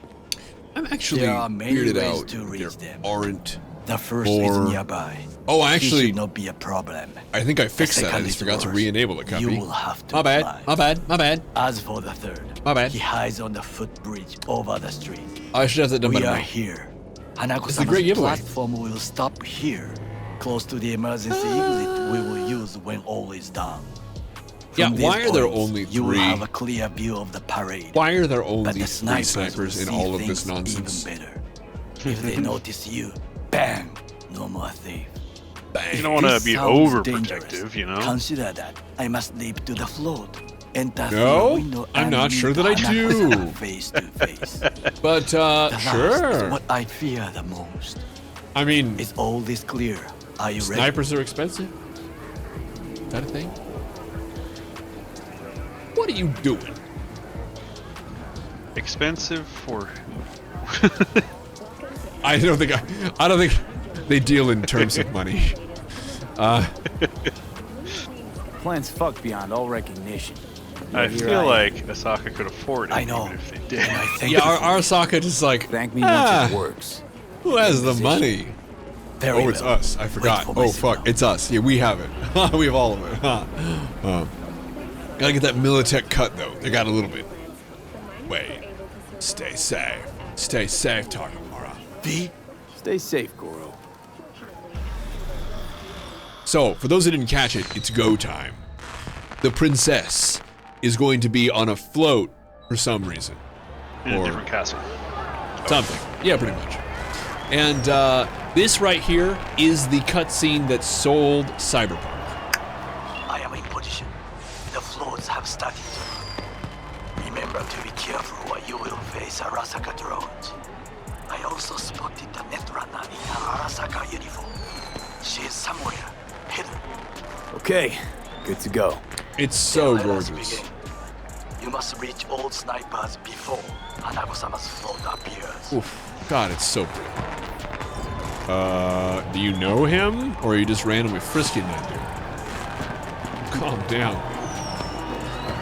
[SPEAKER 1] I'm actually
[SPEAKER 7] There are many
[SPEAKER 1] weirded
[SPEAKER 7] ways
[SPEAKER 1] out
[SPEAKER 7] to
[SPEAKER 1] there
[SPEAKER 7] reach them.
[SPEAKER 1] aren't
[SPEAKER 7] The first
[SPEAKER 1] more-
[SPEAKER 7] is nearby.
[SPEAKER 1] Oh, I
[SPEAKER 7] It
[SPEAKER 1] actually,
[SPEAKER 7] should not be a problem.
[SPEAKER 1] I think I fixed that. I
[SPEAKER 7] second
[SPEAKER 1] just
[SPEAKER 7] is
[SPEAKER 1] forgot to
[SPEAKER 7] worse.
[SPEAKER 1] re-enable it, copy.
[SPEAKER 7] You will have to
[SPEAKER 1] My bad,
[SPEAKER 7] climb.
[SPEAKER 1] my bad, my bad.
[SPEAKER 7] As for the third,
[SPEAKER 1] My bad.
[SPEAKER 7] he hides on the footbridge over the street.
[SPEAKER 1] I should have that done
[SPEAKER 7] We
[SPEAKER 1] better
[SPEAKER 7] are
[SPEAKER 1] now.
[SPEAKER 7] here.
[SPEAKER 1] It's a great
[SPEAKER 7] Hanako-sama's
[SPEAKER 1] giveaway.
[SPEAKER 7] platform will stop here, close to the emergency exit we will use when all is done.
[SPEAKER 1] Yeah,
[SPEAKER 7] From
[SPEAKER 1] why
[SPEAKER 7] these
[SPEAKER 1] are there
[SPEAKER 7] points,
[SPEAKER 1] only
[SPEAKER 7] You will
[SPEAKER 1] three?
[SPEAKER 7] have a clear view of the parade.
[SPEAKER 1] Why are there
[SPEAKER 7] But
[SPEAKER 1] only
[SPEAKER 7] the
[SPEAKER 1] three
[SPEAKER 7] snipers
[SPEAKER 1] snipers
[SPEAKER 7] will
[SPEAKER 1] in
[SPEAKER 7] see
[SPEAKER 1] all of this
[SPEAKER 7] things
[SPEAKER 1] nonsense?
[SPEAKER 7] Even better. If they notice you, bang, no more thief.
[SPEAKER 1] Bang.
[SPEAKER 6] You don't want to
[SPEAKER 7] This
[SPEAKER 6] be
[SPEAKER 7] sounds
[SPEAKER 6] overprotective,
[SPEAKER 7] dangerous.
[SPEAKER 6] you know?
[SPEAKER 7] Consider that I must leap to the float. Enter through
[SPEAKER 1] No,
[SPEAKER 7] a window
[SPEAKER 1] I'm
[SPEAKER 7] and
[SPEAKER 1] not
[SPEAKER 7] meet
[SPEAKER 1] sure that I
[SPEAKER 7] Hanako-sama
[SPEAKER 1] do.
[SPEAKER 7] face to face.
[SPEAKER 1] But,
[SPEAKER 7] The last is
[SPEAKER 1] sure.
[SPEAKER 7] what I fear the most.
[SPEAKER 1] I mean,
[SPEAKER 7] Is all this clear? Are you ready?
[SPEAKER 1] snipers are expensive? Is that a thing? What are you doing?
[SPEAKER 6] Expensive for
[SPEAKER 1] I don't think they deal in terms of money.
[SPEAKER 8] Plan's fucked beyond all recognition.
[SPEAKER 6] I
[SPEAKER 8] Here
[SPEAKER 6] feel
[SPEAKER 8] am.
[SPEAKER 6] like Asaka could afford it,
[SPEAKER 7] I know.
[SPEAKER 6] even if they did.
[SPEAKER 7] And I thank
[SPEAKER 1] Yeah,
[SPEAKER 7] you for
[SPEAKER 1] our Arasaka just like,
[SPEAKER 8] Thank me
[SPEAKER 1] ah,
[SPEAKER 8] once it works.
[SPEAKER 1] who has the money?
[SPEAKER 7] very
[SPEAKER 1] Oh, it's
[SPEAKER 7] well.
[SPEAKER 1] us. I forgot.
[SPEAKER 7] Wait for my
[SPEAKER 1] Oh, fuck.
[SPEAKER 7] signal.
[SPEAKER 1] It's us. Yeah, we have it. We have all of it. Gotta get that Militech cut, though. They got a little bit. Wait. Stay safe. Stay safe, Takamura.
[SPEAKER 7] V,
[SPEAKER 8] Stay safe, Goro.
[SPEAKER 1] So, for those that didn't catch it, it's go time. The princess is going to be on a float for some reason.
[SPEAKER 6] In a
[SPEAKER 1] Or
[SPEAKER 6] different castle.
[SPEAKER 1] something. Yeah, pretty much. And this right here is the cutscene that sold Cyberpunk.
[SPEAKER 7] I am in position. The floats have started to. Remember to be careful or you will face Arasaka drones. I also spotted the Netrunner in her Arasaka uniform. She is somewhere hidden.
[SPEAKER 8] Okay, good to go.
[SPEAKER 1] It's so
[SPEAKER 7] Let us
[SPEAKER 1] gorgeous.
[SPEAKER 7] begin. You must reach all snipers before Hanako-sama's float appears.
[SPEAKER 1] Oof. God, it's so pretty. Do you know him? Or are you just randomly frisking that dude? Calm down.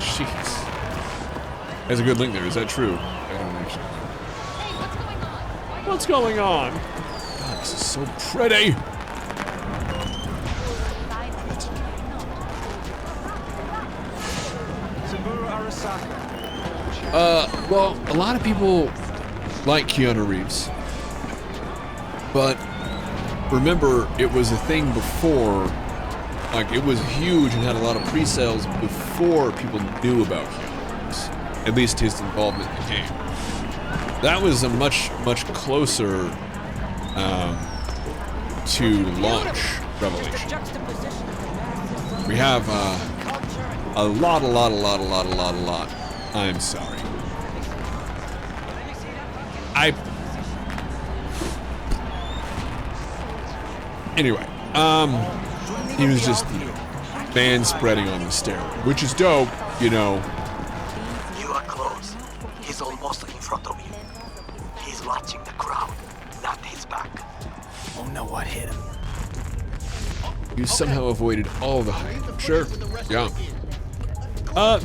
[SPEAKER 1] Jeez. There's a good link there, is that true? What's going on? God, this is so pretty. Well, a lot of people like Keanu Reeves, but remember, it was a thing before, like, it was huge and had a lot of pre-sales before people knew about Keanu Reeves, at least his involvement in the game. That was a much closer to launch revelation. We have a lot. I'm sorry. Anyway, he was just, fan spreading on the steroid, which is dope, you know.
[SPEAKER 7] You are close. He's almost in front of you. He's watching the crowd, not his back.
[SPEAKER 8] Oh no, what hit him?
[SPEAKER 1] You somehow avoided all the hype. Sure, yeah.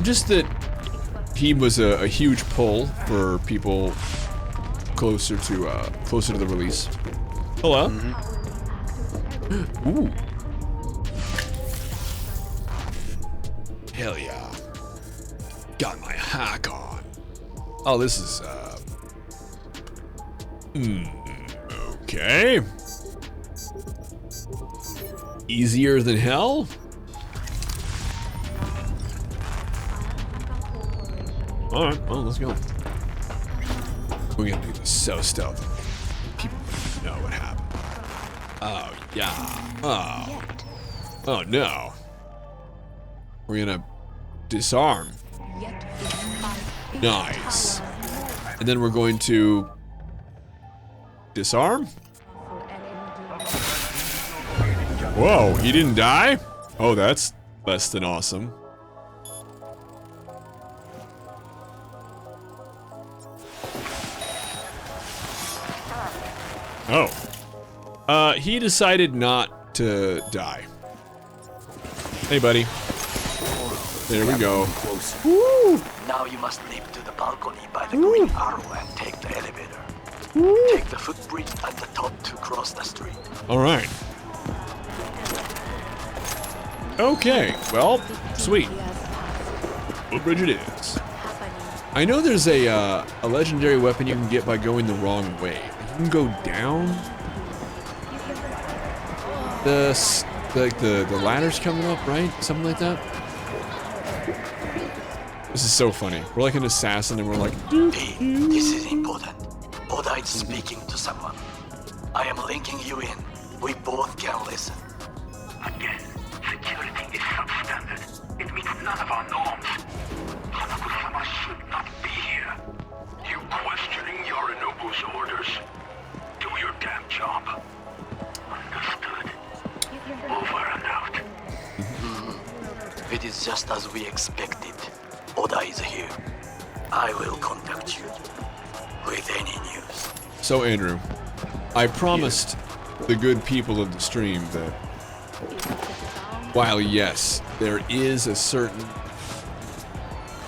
[SPEAKER 1] Just that he was a huge pull for people closer to the release. Hello. Ooh. Hell yeah. Got my hack on. Oh, this is okay. Easier than hell? Alright, well, let's go. We're gonna do this so stealthy. People know what happened. Oh, yeah. Oh, no. We're gonna disarm. Nice. And then we're going to disarm? Whoa, he didn't die? Oh, that's less than awesome. Oh. He decided not to die. Hey, buddy. There we go.
[SPEAKER 7] Woo! Now you must leap to the balcony by the green arrow and take the elevator. Take the footbridge at the top to cross the street.
[SPEAKER 1] All right. Okay, well, sweet. Footbridge it is. I know there's a legendary weapon you can get by going the wrong way. You can go down. The ladder's coming up, right? Something like that. This is so funny. We're like an assassin and we're like,
[SPEAKER 7] Hey, this is important. Oda is speaking to someone. I am linking you in. We both can listen.
[SPEAKER 9] Again, security is substandard. It meets none of our norms. Hanako-sama should not be here. You questioning Yorinobu's orders? Do your damn job. Understood. Over and out.
[SPEAKER 7] It is just as we expected. Oda is here. I will contact you with any news.
[SPEAKER 1] So, Andrew, I promised the good people of the stream that while, yes, there is a certain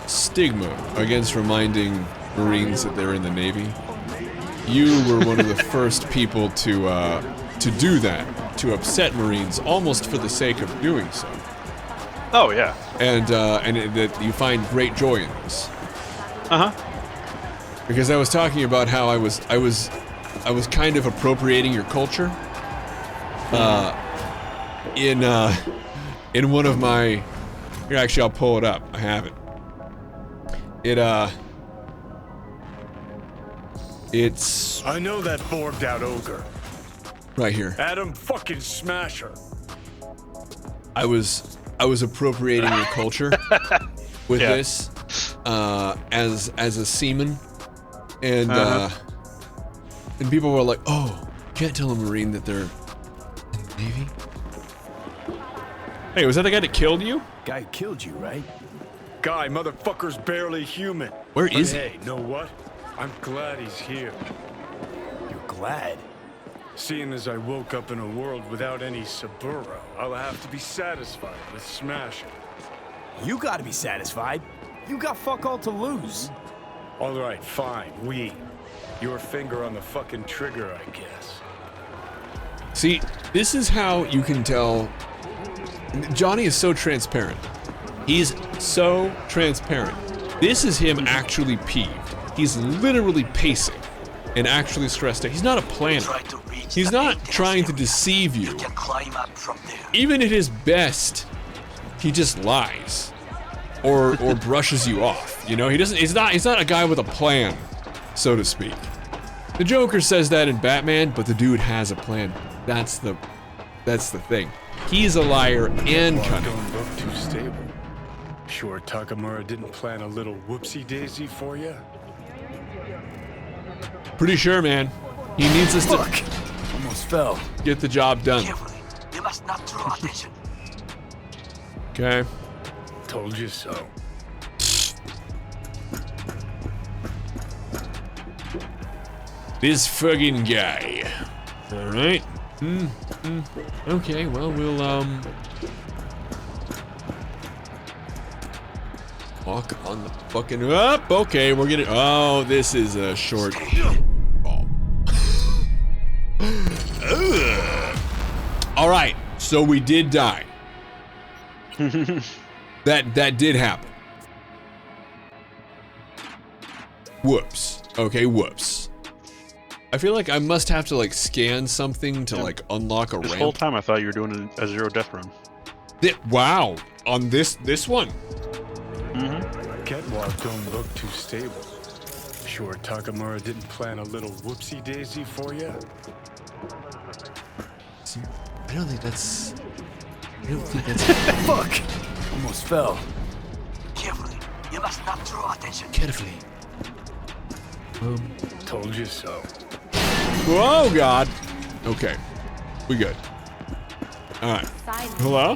[SPEAKER 1] stigma against reminding Marines that they're in the Navy, you were one of the first people to do that, to upset Marines almost for the sake of doing so.
[SPEAKER 6] Oh yeah.
[SPEAKER 1] And that you find great joy in this. Because I was talking about how I was kind of appropriating your culture. In one of my, here, actually I'll pull it up. I have it. It's
[SPEAKER 5] I know that borged out ogre.
[SPEAKER 1] right here.
[SPEAKER 5] Adam fucking Smasher.
[SPEAKER 1] I was appropriating your culture with this as a seaman, and people were like, "Oh, you can't tell a Marine that they're in the Navy." Hey, was that the guy that killed you?
[SPEAKER 8] Guy who killed you, right?
[SPEAKER 5] Guy, motherfucker's barely human.
[SPEAKER 1] Where
[SPEAKER 5] But
[SPEAKER 1] is he?
[SPEAKER 5] hey, know what? I'm glad he's here.
[SPEAKER 8] You're glad?
[SPEAKER 5] Seeing as I woke up in a world without any Saburo, I'll have to be satisfied with Smasher.
[SPEAKER 8] You gotta be satisfied. You got fuck all to lose.
[SPEAKER 5] All right, fine, we. Your finger on the fucking trigger, I guess.
[SPEAKER 1] See, this is how you can tell. Johnny is so transparent. He's so transparent. This is him actually peeved. He's literally pacing and actually stressed out. He's not a planner. He's not trying to deceive you. Even at his best, he just lies or brushes you off. You know, he's not a guy with a plan, so to speak. The Joker says that in Batman, but the dude has a plan. That's the thing. He's a liar and cunning.
[SPEAKER 5] Don't look too stable. Sure Takamura didn't plan a little whoopsie-daisy for you?
[SPEAKER 1] Pretty sure, man. He needs us to
[SPEAKER 8] almost fell.
[SPEAKER 1] Get the job done.
[SPEAKER 7] You must not draw attention.
[SPEAKER 5] Okay. Told you so.
[SPEAKER 1] This fucking guy. All right. Okay. Well, we'll walk on the fucking up. Okay, we're gonna. Oh, this is a short. Oh. All right. So we did die. That did happen. Whoops. Okay, whoops. I feel like I must have to like scan something to like unlock a ramp.
[SPEAKER 6] This whole time I thought you were doing a zero death run.
[SPEAKER 1] Wow. On this one.
[SPEAKER 5] Catwalk don't look too stable. Sure Takamura didn't plan a little whoopsie-daisy for you?
[SPEAKER 1] See, I don't think that's...
[SPEAKER 8] Fuck! Almost fell.
[SPEAKER 7] Carefully. You must not draw attention.
[SPEAKER 1] Carefully.
[SPEAKER 5] Told you so.
[SPEAKER 1] Oh God. Okay. We good. All right. Hello?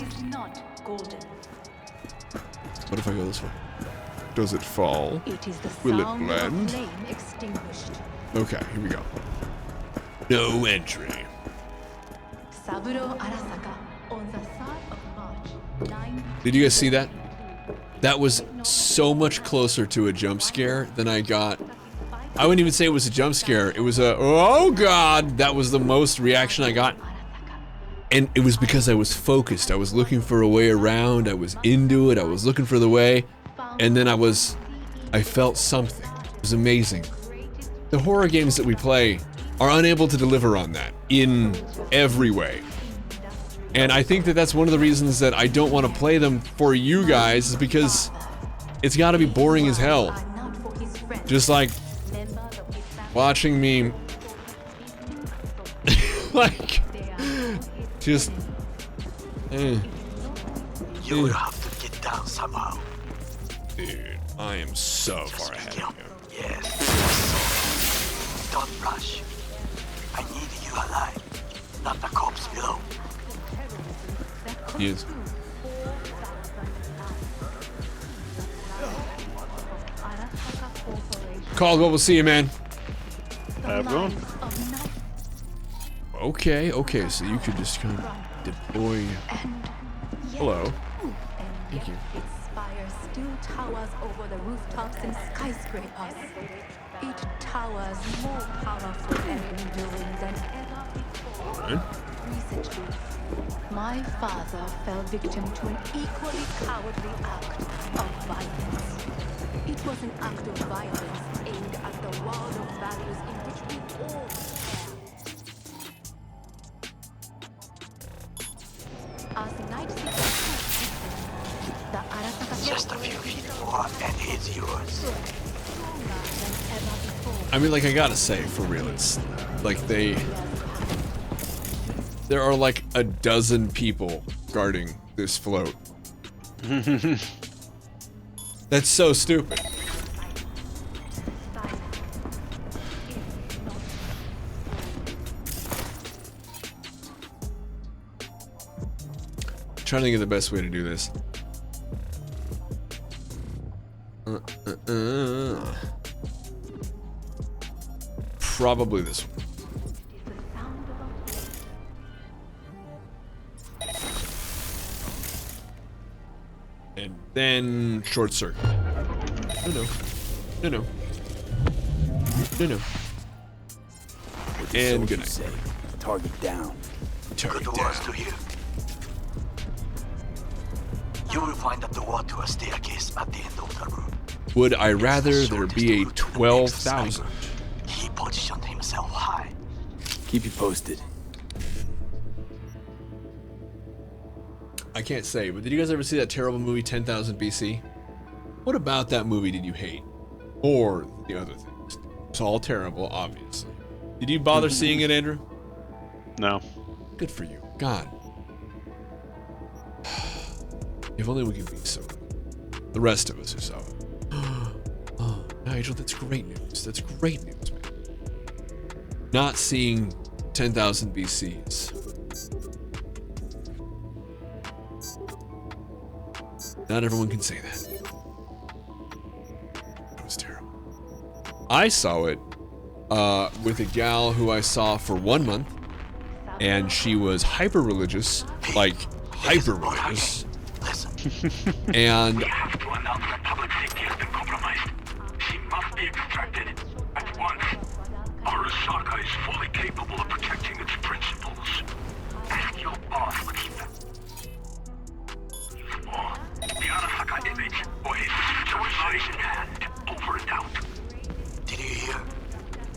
[SPEAKER 1] What if I go this way? Does it fall? Will it blend? Okay, here we go. No entry. Did you guys see that? That was so much closer to a jump scare than I got. I wouldn't even say it was a jump scare. It was a, oh God, that was the most reaction I got. And it was because I was focused. I was looking for a way around. I was into it. I was looking for the way. And then I felt something. It was amazing. The horror games that we play are unable to deliver on that in every way. And I think that that's one of the reasons that I don't want to play them for you guys, is because it's got to be boring as hell. Just like watching me like just
[SPEAKER 7] You will have to get down somehow.
[SPEAKER 1] Dude, I am so far ahead of you.
[SPEAKER 7] Yes. Don't rush. I need you alive, not the corpse below.
[SPEAKER 1] He is. Caldwell, we'll see you, man.
[SPEAKER 6] Have one.
[SPEAKER 1] Okay, so you could just kind of deploy. Hello. Thank you.
[SPEAKER 10] Its spire still towers over the rooftops and skyscrapers. It towers more powerful and enduring than ever before. Recently, my father fell victim to an equally cowardly act of violence. It was an act of violence aimed at the world of values in which we all share. As Night City, the Arasaka
[SPEAKER 7] Just a few feet more and it's yours.
[SPEAKER 1] I mean, like, I gotta say, for real, it's like there are like a dozen people guarding this float. That's so stupid. Trying to think of the best way to do this. Probably this one. And then short circuit. No. No. And good night.
[SPEAKER 8] Say, target down.
[SPEAKER 7] Good words to hear. You will find a door to a staircase at the end of the room.
[SPEAKER 1] Would I rather there be a 12,000?
[SPEAKER 7] He positioned himself high.
[SPEAKER 8] Keep you posted.
[SPEAKER 1] I can't say, but did you guys ever see that terrible movie 10,000 BC? What about that movie did you hate? Or the other things? It's all terrible, obviously. Did you bother seeing it, Andrew?
[SPEAKER 6] No.
[SPEAKER 1] Good for you. God. If only we could be so. The rest of us who saw it. Oh, Nigel, that's great news. That's great news, man. Not seeing 10,000 BCs. Not everyone can say that. That was terrible. I saw it with a gal who I saw for 1 month, and she was hyper religious, like hyper religious. And
[SPEAKER 9] We have to announce that public safety has been compromised. She must be extracted at once. Arasaka is fully capable of protecting its principles. Ask your boss what he does. Oh, the Arasaka image, or his situation hand, over and out.
[SPEAKER 7] Did you hear?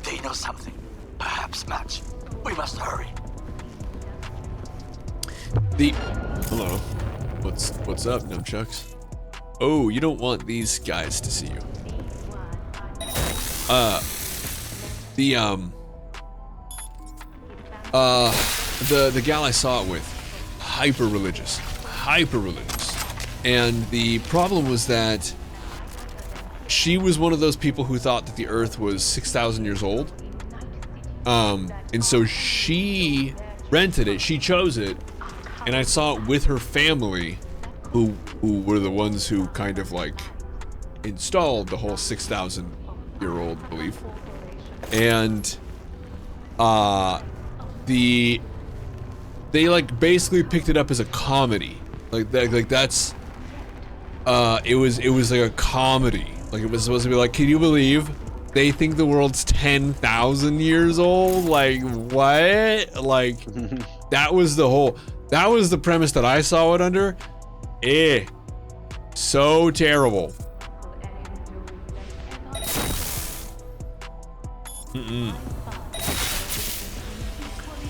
[SPEAKER 7] They know something. Perhaps match. We must hurry.
[SPEAKER 1] Hello. What's up, nunchucks? Oh, you don't want these guys to see you. The gal I saw it with, hyper religious, and the problem was that she was one of those people who thought that the Earth was 6,000 years old. And so she rented it, she chose it, and I saw it with her family, who were the ones who kind of like installed the whole 6,000-year-old belief. And they like basically picked it up as a comedy. That's it was like a comedy. Like it was supposed to be like, can you believe they think the world's 10,000 years old? Like what? Like that was the premise that I saw it under. So terrible.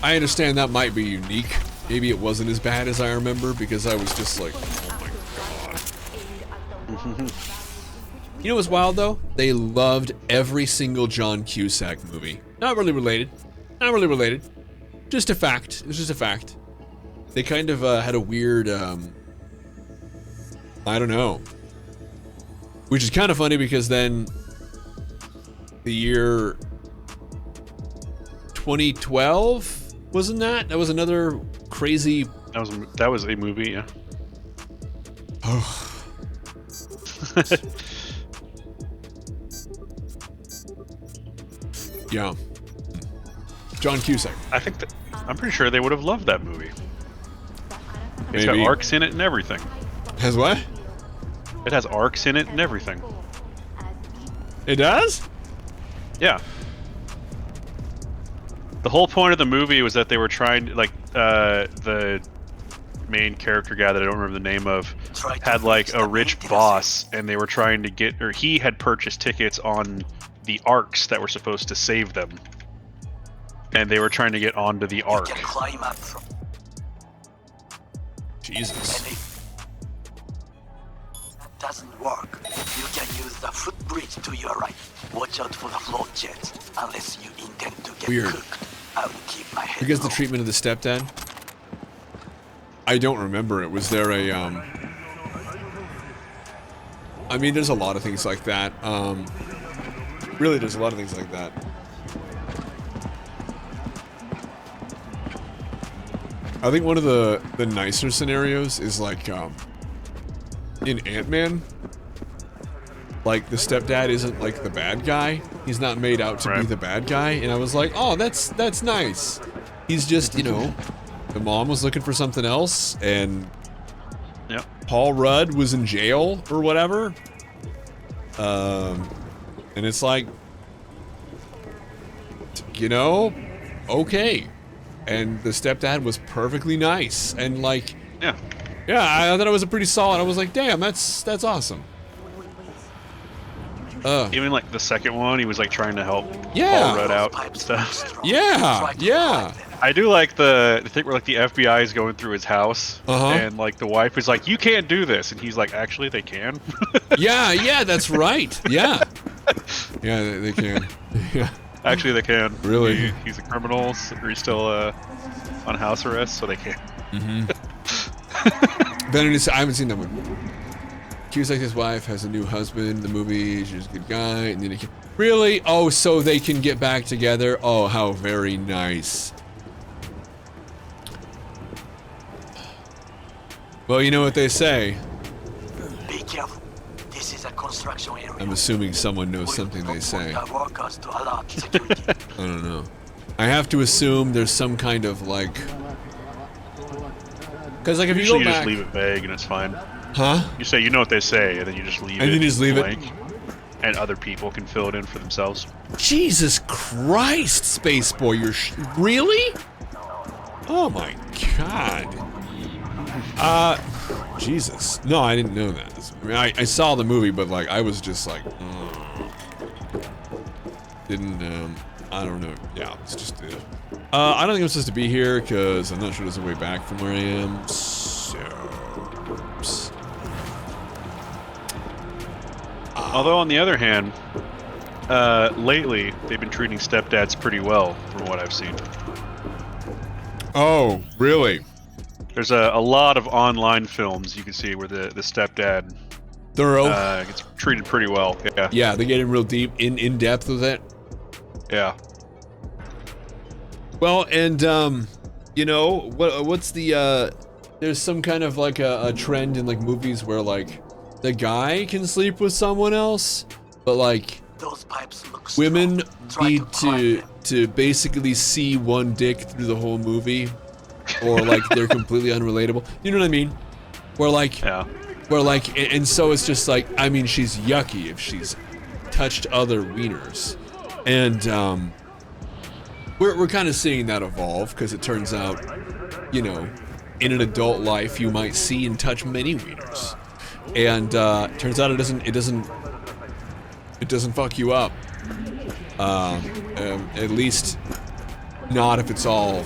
[SPEAKER 1] I understand that might be unique. Maybe it wasn't as bad as I remember because I was just like, oh my god. You know what's wild though? They loved every single John Cusack movie. Not really related. Just a fact. It's just a fact. They kind of had a weird, I don't know. Which is kind of funny because then the year 2012, wasn't that? That was another crazy.
[SPEAKER 6] That was a movie, yeah.
[SPEAKER 1] Oh. Yeah. John Cusack.
[SPEAKER 6] I'm pretty sure they would have loved that movie. It's got
[SPEAKER 1] Maybe.
[SPEAKER 6] arcs in it and everything.
[SPEAKER 1] Has what?
[SPEAKER 6] It has arcs in it and everything.
[SPEAKER 1] It does?
[SPEAKER 6] Yeah. The whole point of the movie was that they were trying to, like, the main character guy that I don't remember the name of had like a rich boss, and they were trying to get, or he had purchased tickets on the arcs that were supposed to save them, and they were trying to get onto the arc.
[SPEAKER 1] Jesus.
[SPEAKER 7] That doesn't work. You can use the footbridge to your right. Watch out for the float jets, unless you intend to get
[SPEAKER 1] Weird.
[SPEAKER 7] cooked. I will keep my head
[SPEAKER 1] Because the
[SPEAKER 7] low.
[SPEAKER 1] treatment of the stepdad? I don't remember it. Was there a, I mean, there's a lot of things like that. Really, there's a lot of things like that. I think one of the nicer scenarios is like, in Ant-Man, like the stepdad isn't like the bad guy. He's not made out to be the bad guy. And I was like, oh, that's nice. He's just, you know, the mom was looking for something else, and Paul Rudd was in jail or whatever. And it's like, like, you know, okay. And the stepdad was perfectly nice, and like,
[SPEAKER 6] yeah,
[SPEAKER 1] I thought it was a pretty solid. I was like, damn, that's awesome.
[SPEAKER 6] Even like the second one, he was like trying to help
[SPEAKER 1] Yeah.
[SPEAKER 6] Paul Rudd out and stuff.
[SPEAKER 1] Yeah.
[SPEAKER 6] I do like the thing where like the FBI is going through his house, and like the wife is like, "You can't do this," and he's like, "Actually, they can."
[SPEAKER 1] yeah, that's right. Yeah, yeah, they can. Yeah.
[SPEAKER 6] Actually, they can.
[SPEAKER 1] Really?
[SPEAKER 6] He's a criminal, or he's still on house arrest, so they can.
[SPEAKER 1] Then I haven't seen that one. Accused like his wife has a new husband in the movie. She's a good guy, and then really? Oh, so they can get back together? Oh, how very nice. Well, you know what they say.
[SPEAKER 7] Be careful. This is a construction area.
[SPEAKER 1] I'm assuming someone knows something they say. I don't know. I have to assume there's some kind of like, because like if
[SPEAKER 6] Usually
[SPEAKER 1] you go
[SPEAKER 6] just
[SPEAKER 1] back,
[SPEAKER 6] leave it vague and it's fine.
[SPEAKER 1] Huh?
[SPEAKER 6] You say you know what they say, and then you just leave it.
[SPEAKER 1] And then you just leave
[SPEAKER 6] blank, and other people can fill it in for themselves.
[SPEAKER 1] Jesus Christ, Space Boy, you're really? Oh my God. Jesus. No, I didn't know that. I mean, I saw the movie, but like, I was just like, didn't, I don't know. Yeah, it's just, I don't think I'm supposed to be here, because I'm not sure there's a way back from where I am, so, oops.
[SPEAKER 6] Although, on the other hand, lately, they've been treating stepdads pretty well, from what I've seen.
[SPEAKER 1] Oh, really?
[SPEAKER 6] There's a lot of online films you can see where the stepdad gets treated pretty well. Yeah.
[SPEAKER 1] Yeah, they get in real deep, in depth with it.
[SPEAKER 6] Yeah.
[SPEAKER 1] Well, and you know, what's the there's some kind of like a trend in like movies where like the guy can sleep with someone else, but like
[SPEAKER 7] those pipes look
[SPEAKER 1] women need to basically see one dick through the whole movie, or like they're completely unrelatable. You know what I mean? Where like, where like, and so it's just like, I mean, she's yucky if she's touched other wieners, and we're kind of seeing that evolve, because it turns out, you know, in an adult life you might see and touch many wieners, and turns out it doesn't fuck you up. At least not if it's all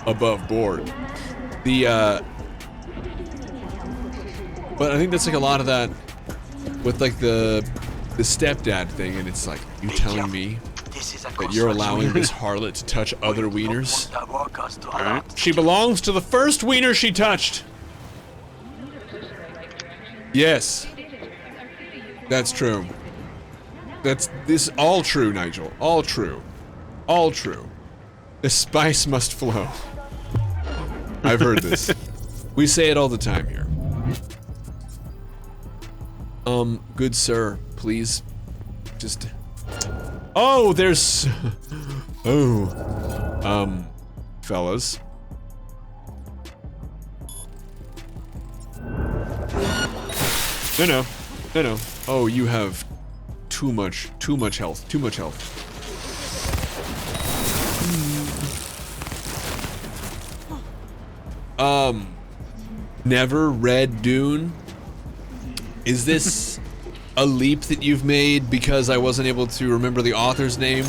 [SPEAKER 1] above board. But I think that's like a lot of that with like the stepdad thing, and it's like, you telling me that you're allowing this harlot to touch other wieners? Alright. She belongs to the first wiener she touched. Yes. That's true. This all true, Nigel. All true. All true. The spice must flow. I've heard this. We say it all the time here. Good sir, please, just... Oh, there's... Oh. Fellas. No. Oh, you have too much health. Too much health. Never read Dune. Is this a leap that you've made because I wasn't able to remember the author's name?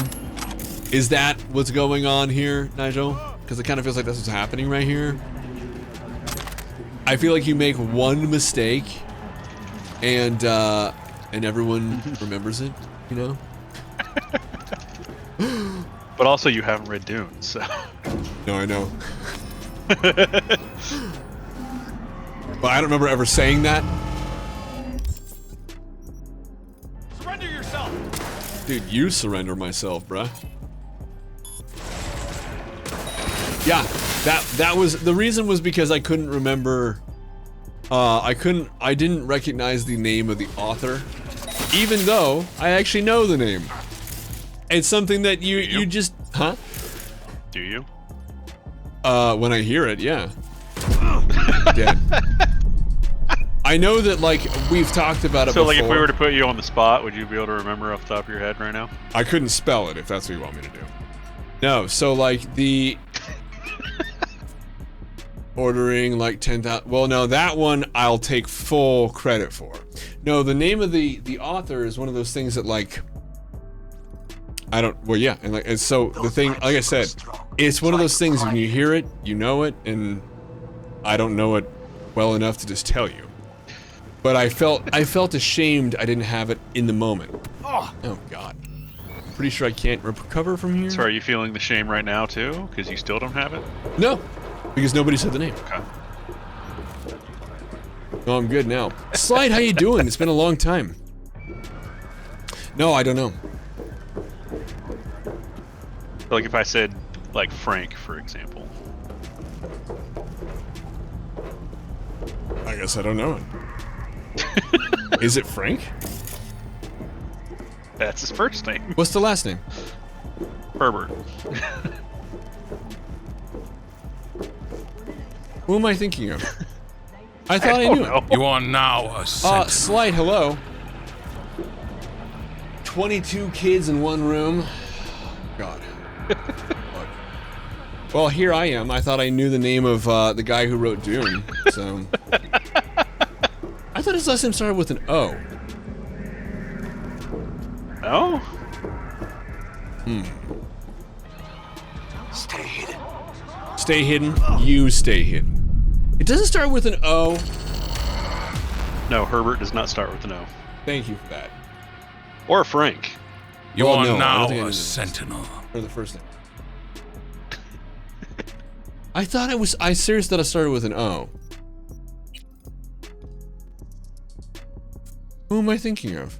[SPEAKER 1] Is that what's going on here, Nigel? Because it kind of feels like that's what's happening right here. I feel like you make one mistake, and everyone remembers it, you know?
[SPEAKER 6] But also, you haven't read Dune, so...
[SPEAKER 1] No, I know. But I don't remember ever saying that.
[SPEAKER 5] Surrender yourself!
[SPEAKER 1] Dude, you surrender myself, bruh. Yeah, that was the reason, was because I couldn't remember. I didn't recognize the name of the author, even though I actually know the name. It's something that you just, huh?
[SPEAKER 6] Do you? When
[SPEAKER 1] I hear it, yeah. Dead. I know that, like, we've talked about it
[SPEAKER 6] So,
[SPEAKER 1] before.
[SPEAKER 6] like, if we were to put you on the spot, would you be able to remember off the top of your head right now?
[SPEAKER 1] I couldn't spell it, if that's what you want me to do. No, so, like, the... ordering, like, 10,000... Well, no, that one I'll take full credit for. No, the name of the author is one of those things that, like... I don't... Well, yeah, and, like, and so, the thing, like I said, it's one of those things, when you hear it, you know it, and I don't know it well enough to just tell you. But I felt ashamed I didn't have it in the moment. Oh God. Pretty sure I can't recover from here.
[SPEAKER 6] So are you feeling the shame right now too? Because you still don't have it?
[SPEAKER 1] No, because nobody said the name.
[SPEAKER 6] Okay.
[SPEAKER 1] No, I'm good now. Slide, how you doing? It's been a long time. No, I don't know.
[SPEAKER 6] Like if I said, like, Frank, for example.
[SPEAKER 1] I guess I don't know it. Is it Frank?
[SPEAKER 6] That's his first name.
[SPEAKER 1] What's the last name?
[SPEAKER 6] Herbert.
[SPEAKER 1] Who am I thinking of? I thought I knew it.
[SPEAKER 3] You are now a sentinel.
[SPEAKER 1] Slide, hello. 22 kids in one room. God. Look. Well, here I am. I thought I knew the name of the guy who wrote Dune, so... I thought his last name started with an O.
[SPEAKER 6] No?
[SPEAKER 7] Stay hidden.
[SPEAKER 1] Stay hidden. You stay hidden. It doesn't start with an O.
[SPEAKER 6] No, Herbert does not start with an O.
[SPEAKER 1] Thank you for that.
[SPEAKER 6] Or Frank.
[SPEAKER 3] You
[SPEAKER 1] Well,
[SPEAKER 3] are
[SPEAKER 1] no, I
[SPEAKER 3] now
[SPEAKER 1] don't think I
[SPEAKER 3] a
[SPEAKER 1] did it.
[SPEAKER 3] sentinel.
[SPEAKER 1] Or the first name. I seriously thought it started with an O. Who am I thinking of?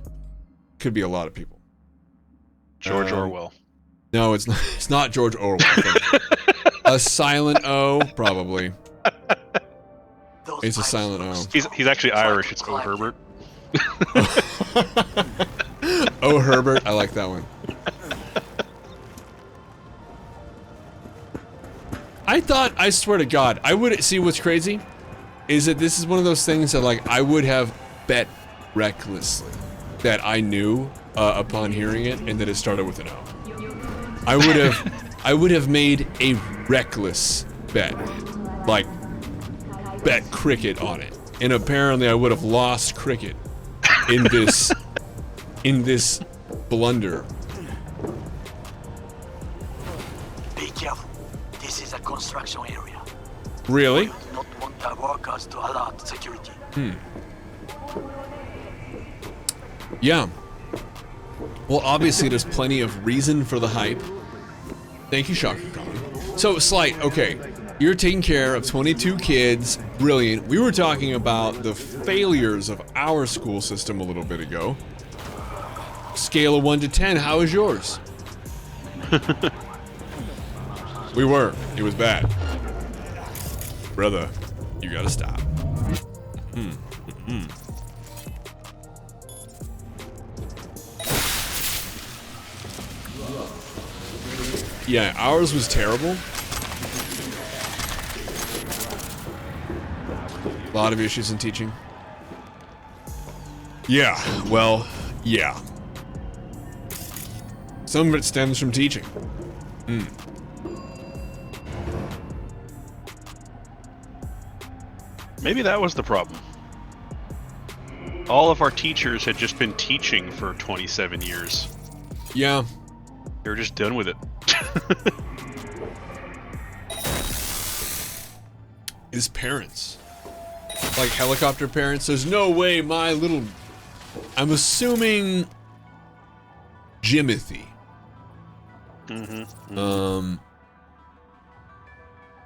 [SPEAKER 1] Could be a lot of people.
[SPEAKER 6] George Orwell.
[SPEAKER 1] No, it's not. It's not George Orwell. A silent O, probably. It's a silent O.
[SPEAKER 6] He's actually Irish. It's O Herbert.
[SPEAKER 1] Oh Herbert, I like that one. I swear to God, I would see what's crazy is that this is one of those things that, like, I would have bet recklessly that I knew upon hearing it, and that it started with an O. I would have made a reckless bet, like bet cricket on it, and apparently I would have lost cricket in this blunder.
[SPEAKER 7] Be careful. This is a construction area.
[SPEAKER 1] Really?
[SPEAKER 7] We do not want our workers to alert security.
[SPEAKER 1] Yeah. Well, obviously there's plenty of reason for the hype. Thank you, Shaka Khan. So, Slight, okay. You're taking care of 22 kids. Brilliant. We were talking about the failures of our school system a little bit ago. Scale of 1 to 10, how is yours? We were. It was bad. Brother, you gotta stop. Yeah, ours was terrible. A lot of issues in teaching. Yeah, well, yeah. Some of it stems from teaching.
[SPEAKER 6] Maybe that was the problem. All of our teachers had just been teaching for 27 years.
[SPEAKER 1] Yeah.
[SPEAKER 6] They were just done with it.
[SPEAKER 1] His parents. Like helicopter parents. There's no way my little... I'm assuming... Jimothy.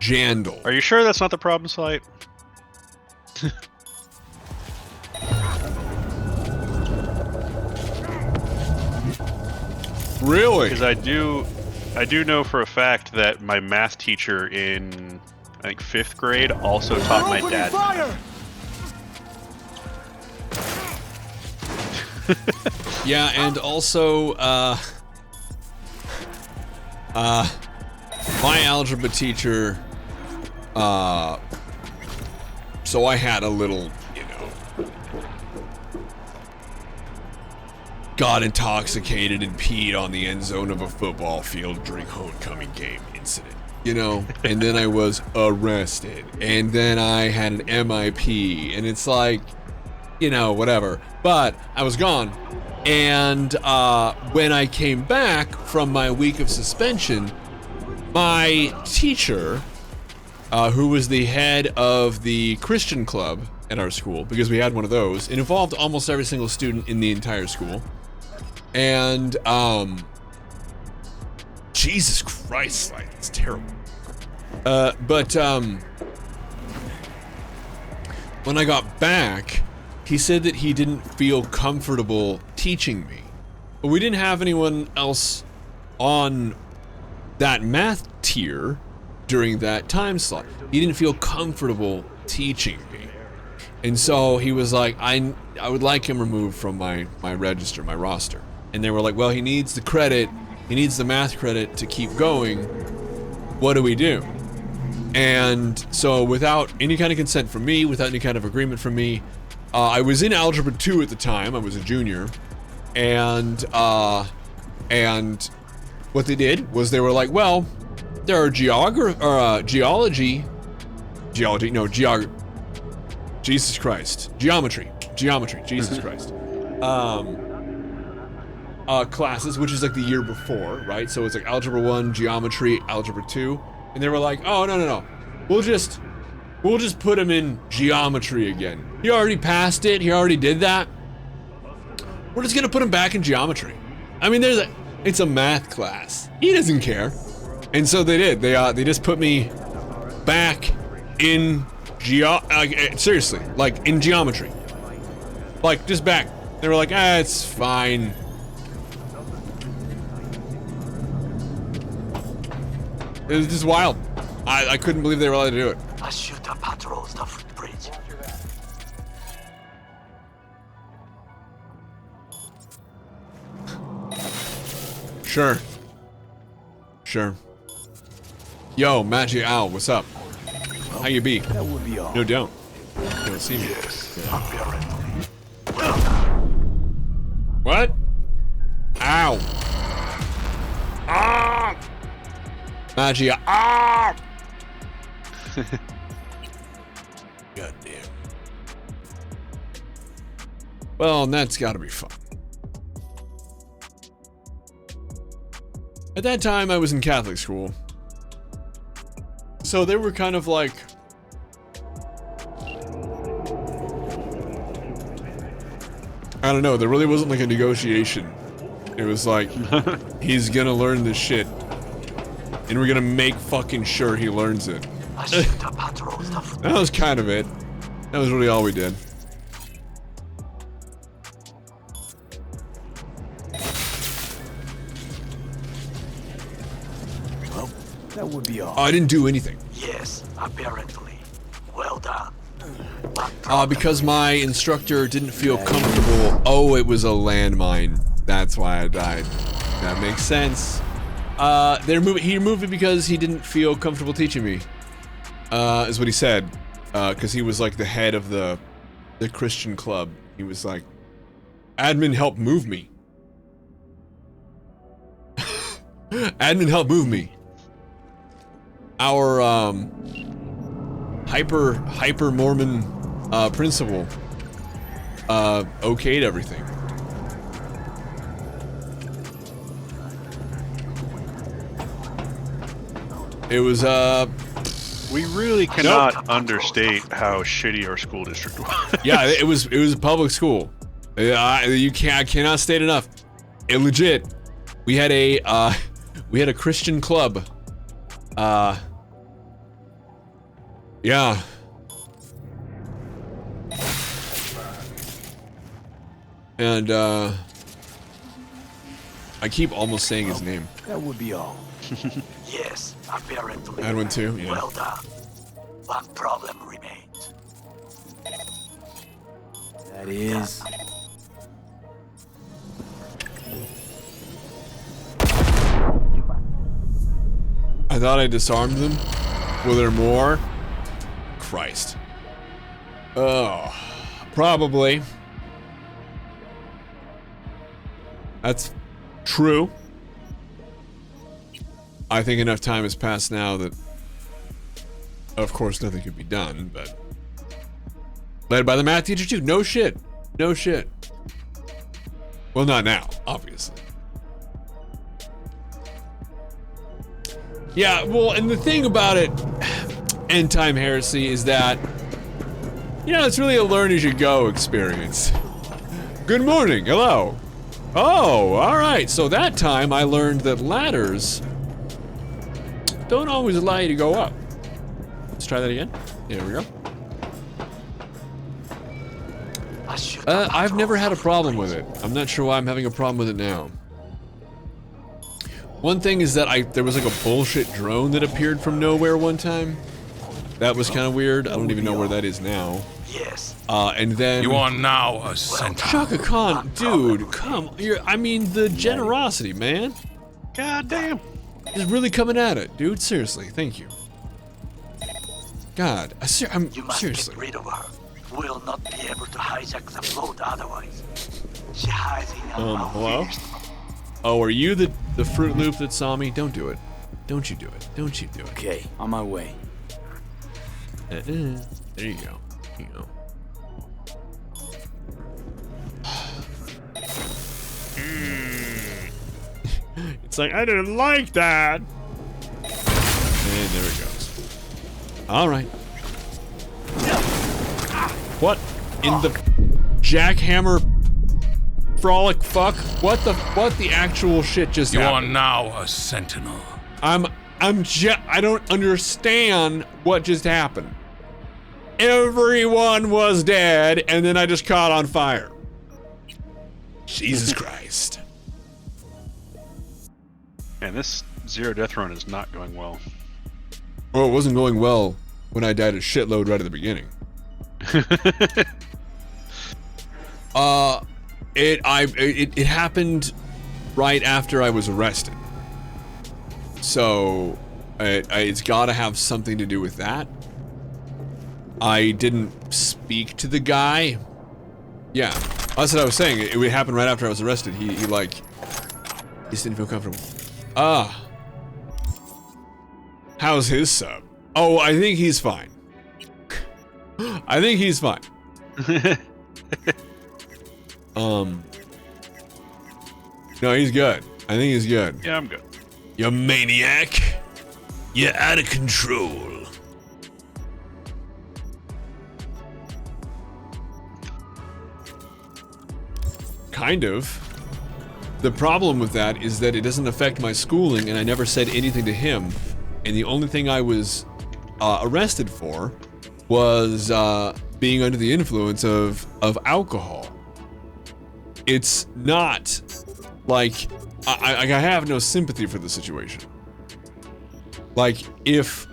[SPEAKER 1] Jandal.
[SPEAKER 6] Are you sure that's not the problem, Slight?
[SPEAKER 1] Really?
[SPEAKER 6] Because I do know for a fact that my math teacher in, I think, 5th grade also taught my dad.
[SPEAKER 1] Yeah, and also, my algebra teacher, so I had a little, you know, got intoxicated and peed on the end zone of a football field during homecoming game incident, you know, and then I was arrested, and then I had an MIP, and it's like, you know, whatever. But I was gone, and when I came back from my week of suspension, my teacher, who was the head of the Christian club at our school, because we had one of those, it involved almost every single student in the entire school. And, Jesus Christ, like, it's terrible. But when I got back, he said that he didn't feel comfortable teaching me. But we didn't have anyone else on that math tier during that time slot. He didn't feel comfortable teaching me. And so he was like, I would like him removed from my register, my roster. And they were like, well, he needs the credit, he needs the math credit to keep going. What do we do? And so without any kind of consent from me, without any kind of agreement from me, I was in Algebra 2 at the time, I was a junior, and what they did was they were like, well, there are geometry, Jesus Christ. Classes, which is like the year before, right? So it's like Algebra 1, Geometry, Algebra 2. And they were like, oh, no. We'll just put him in Geometry again. He already passed it. He already did that. We're just gonna put him back in Geometry. I mean, it's a math class. He doesn't care. And so they did. They just put me back in seriously, like in Geometry. Like, just back. They were like, it's fine. It was just wild. I couldn't believe they were allowed to do it.
[SPEAKER 7] A shooter patrols the footbridge.
[SPEAKER 1] Sure. Yo, Magic Owl, what's up? How you be?
[SPEAKER 8] That would be all.
[SPEAKER 1] No, don't see me.
[SPEAKER 7] Yes, apparently.
[SPEAKER 1] What? Ow. Ah! Magia. Ah! God damn. Well, that's gotta be fun. At that time, I was in Catholic school. So they were kind of like... I don't know, there really wasn't like a negotiation. It was like, he's gonna learn this shit. And we're gonna make fucking sure he learns it. That was kind of it. That was really all we did.
[SPEAKER 8] Well, that would be all.
[SPEAKER 1] I didn't do anything.
[SPEAKER 7] Yes, apparently. Well done.
[SPEAKER 1] Because my instructor didn't feel comfortable. Oh, it was a landmine. That's why I died. That makes sense. He removed it because he didn't feel comfortable teaching me. Is what he said. Because he was like the head of the Christian club. He was like, admin helped move me. Admin helped move me. Our hyper Mormon principal okayed everything. It was
[SPEAKER 6] we really cannot understate how shitty our school district was.
[SPEAKER 1] Yeah, it was a public school. I cannot state enough. It legit. We had a Christian club. Yeah. And I keep almost saying his name.
[SPEAKER 8] That would be all.
[SPEAKER 7] Yes, apparently.
[SPEAKER 1] I had one too, yeah.
[SPEAKER 7] Well done. One problem remains.
[SPEAKER 8] That is...
[SPEAKER 1] I thought I disarmed them. Were there more? Christ. Oh, probably. That's true. I think enough time has passed now that, of course, nothing could be done, but... Led by the math teacher, too. No shit. No shit. Well, not now, obviously. Yeah, well, and the thing about it, End Time Heresy, is that, you know, it's really a learn-as-you-go experience. Good morning. Hello. Oh, alright. So that time I learned that ladders don't always allow you to go up. Let's try that again. There we go. I've never had a problem with it. I'm not sure why I'm having a problem with it now. One thing is that there was like a bullshit drone that appeared from nowhere one time. That was kind of weird. I don't even know where that is now.
[SPEAKER 7] Yes.
[SPEAKER 1] And then...
[SPEAKER 3] You are now a sentinel.
[SPEAKER 1] Chaka Khan, dude, come. I mean, the generosity, man.
[SPEAKER 6] God damn.
[SPEAKER 1] Is really coming at it, dude. Seriously, thank you. God, I'm
[SPEAKER 7] You must
[SPEAKER 1] seriously.
[SPEAKER 7] get rid of her. We'll not be able to hijack the float otherwise. She hides in a
[SPEAKER 1] Hello? Oh, are you the Fruit Loop that saw me? Don't do it. Don't you do it. Don't you do it.
[SPEAKER 8] Okay, on my way.
[SPEAKER 1] There you go. There you go. It's like, I didn't like that. And there it goes. All right. What in the jackhammer frolic fuck? What the actual shit just happened?
[SPEAKER 3] You are now a sentinel.
[SPEAKER 1] I don't understand what just happened. Everyone was dead, and then I just caught on fire. Jesus Christ.
[SPEAKER 6] Man, this Zero Death Run is not going well.
[SPEAKER 1] Well, it wasn't going well when I died a shitload right at the beginning. It happened right after I was arrested. So, it's gotta have something to do with that. I didn't speak to the guy. Yeah, that's what I was saying. It would happen right after I was arrested. He just didn't feel comfortable. How's his sub? Oh, I think he's fine. I think he's fine. No, he's good. I think he's good.
[SPEAKER 6] Yeah, I'm good.
[SPEAKER 1] You maniac. You're out of control. Kind of. The problem with that is that it doesn't affect my schooling, and I never said anything to him. And the only thing I was arrested for was being under the influence of alcohol. It's not like I have no sympathy for the situation. Like if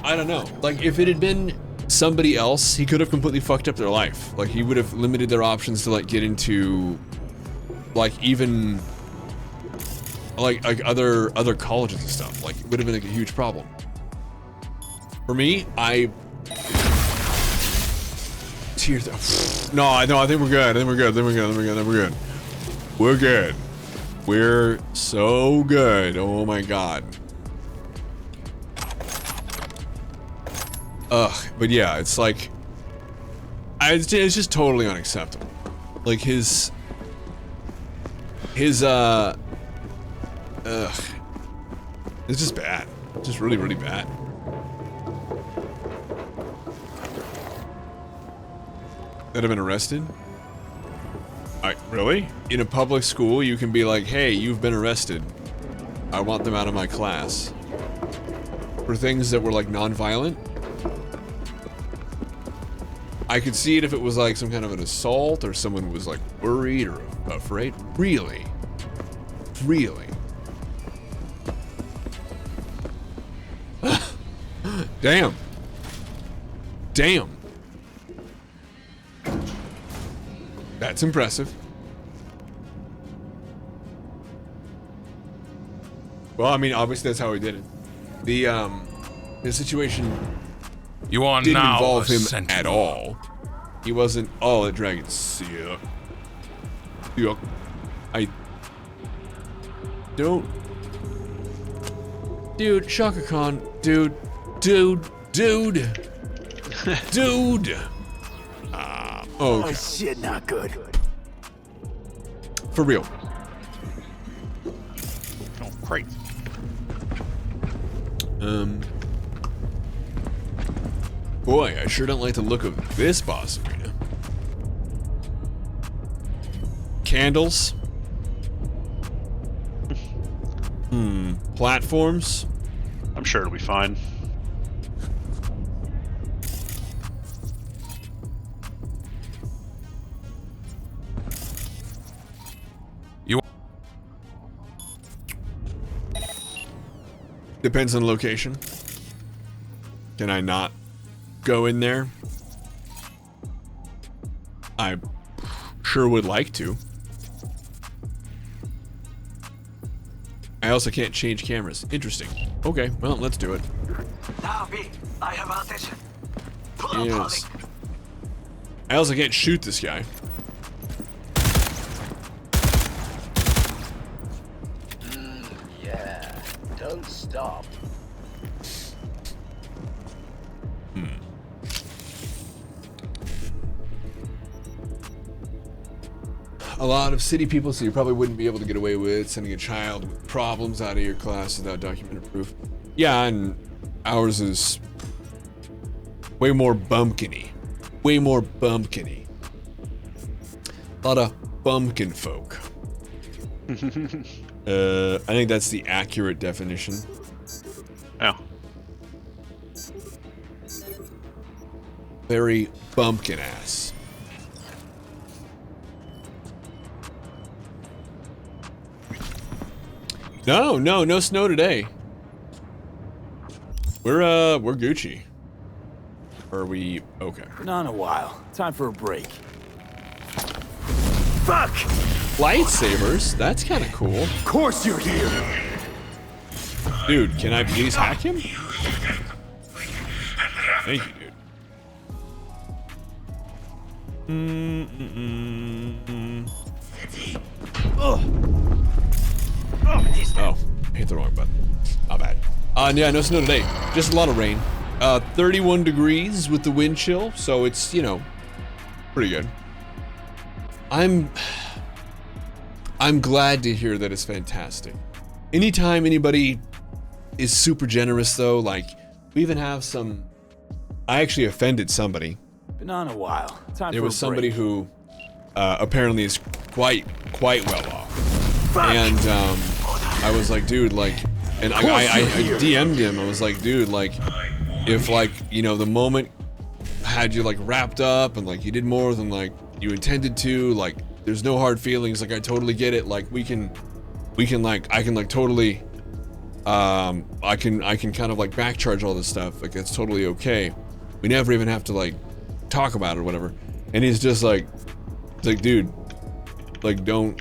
[SPEAKER 1] I don't know, like if it had been somebody else, he could have completely fucked up their life. Like he would have limited their options to like get into like even like other colleges and stuff. Like it would have been like a huge problem. For me, No, I think we're good. I think we're good. We're good. We're so good. Oh my god. Ugh, but yeah, it's like it's just totally unacceptable. Like his ugh. It's just bad. Just really, really bad. That have been arrested? Really? In a public school, you can be like, hey, you've been arrested. I want them out of my class. For things that were like non-violent. I could see it if it was like some kind of an assault or someone was like worried or afraid. Really? Really? Damn. Damn. That's impressive. Well, I mean, obviously that's how he did it. The situation didn't involve him at all. He wasn't all at Dragon Sea. Dude, I don't. Dude, Shaka Khan. Dude. Dude.
[SPEAKER 8] Oh shit, not good.
[SPEAKER 1] For real.
[SPEAKER 6] Oh, great.
[SPEAKER 1] Boy, I sure don't like the look of this boss arena. Candles. Platforms.
[SPEAKER 6] I'm sure it'll be fine.
[SPEAKER 1] Depends on the location. Can I not go in there? I sure would like to. I also can't change cameras. Interesting. Okay, well, let's do it.
[SPEAKER 7] Now, B, I have attention. Pull up,
[SPEAKER 1] Yes.
[SPEAKER 7] Holly.
[SPEAKER 1] I also can't shoot this guy.
[SPEAKER 7] Yeah, don't stop.
[SPEAKER 1] A lot of city people, so you probably wouldn't be able to get away with sending a child with problems out of your class without documented proof. Yeah, and ours is way more bumpkiny. Way more bumpkiny. A lot of bumpkin folk. I think that's the accurate definition.
[SPEAKER 6] Oh.
[SPEAKER 1] Very bumpkin ass. No snow today. We're Gucci. Are we okay?
[SPEAKER 8] Not in a while. Time for a break. Fuck!
[SPEAKER 1] Lightsabers? That's kind of cool.
[SPEAKER 8] Of course you're here!
[SPEAKER 1] Dude, can I please hack him? Thank you, dude. Oh, I hit the wrong button. Not bad. Yeah, no snow today. Just a lot of rain. 31 degrees with the wind chill, so it's, you know, pretty good. I'm glad to hear that it's fantastic. Anytime anybody is super generous, though, like, we even have some... I actually offended somebody.
[SPEAKER 8] Been on a while. Time
[SPEAKER 1] There
[SPEAKER 8] for
[SPEAKER 1] was
[SPEAKER 8] a
[SPEAKER 1] somebody
[SPEAKER 8] break.
[SPEAKER 1] who apparently is quite well off. And I was like, dude, like, and I DM'd him. I was like, dude, like, if, like, you know, the moment had you, like, wrapped up and, like, you did more than, like, you intended to, like, there's no hard feelings. Like, I totally get it. Like, we can like, I can, like, totally, I can kind of, like, backcharge all this stuff. Like, that's totally okay. We never even have to, like, talk about it or whatever. And he's just like, it's like, dude, like, don't.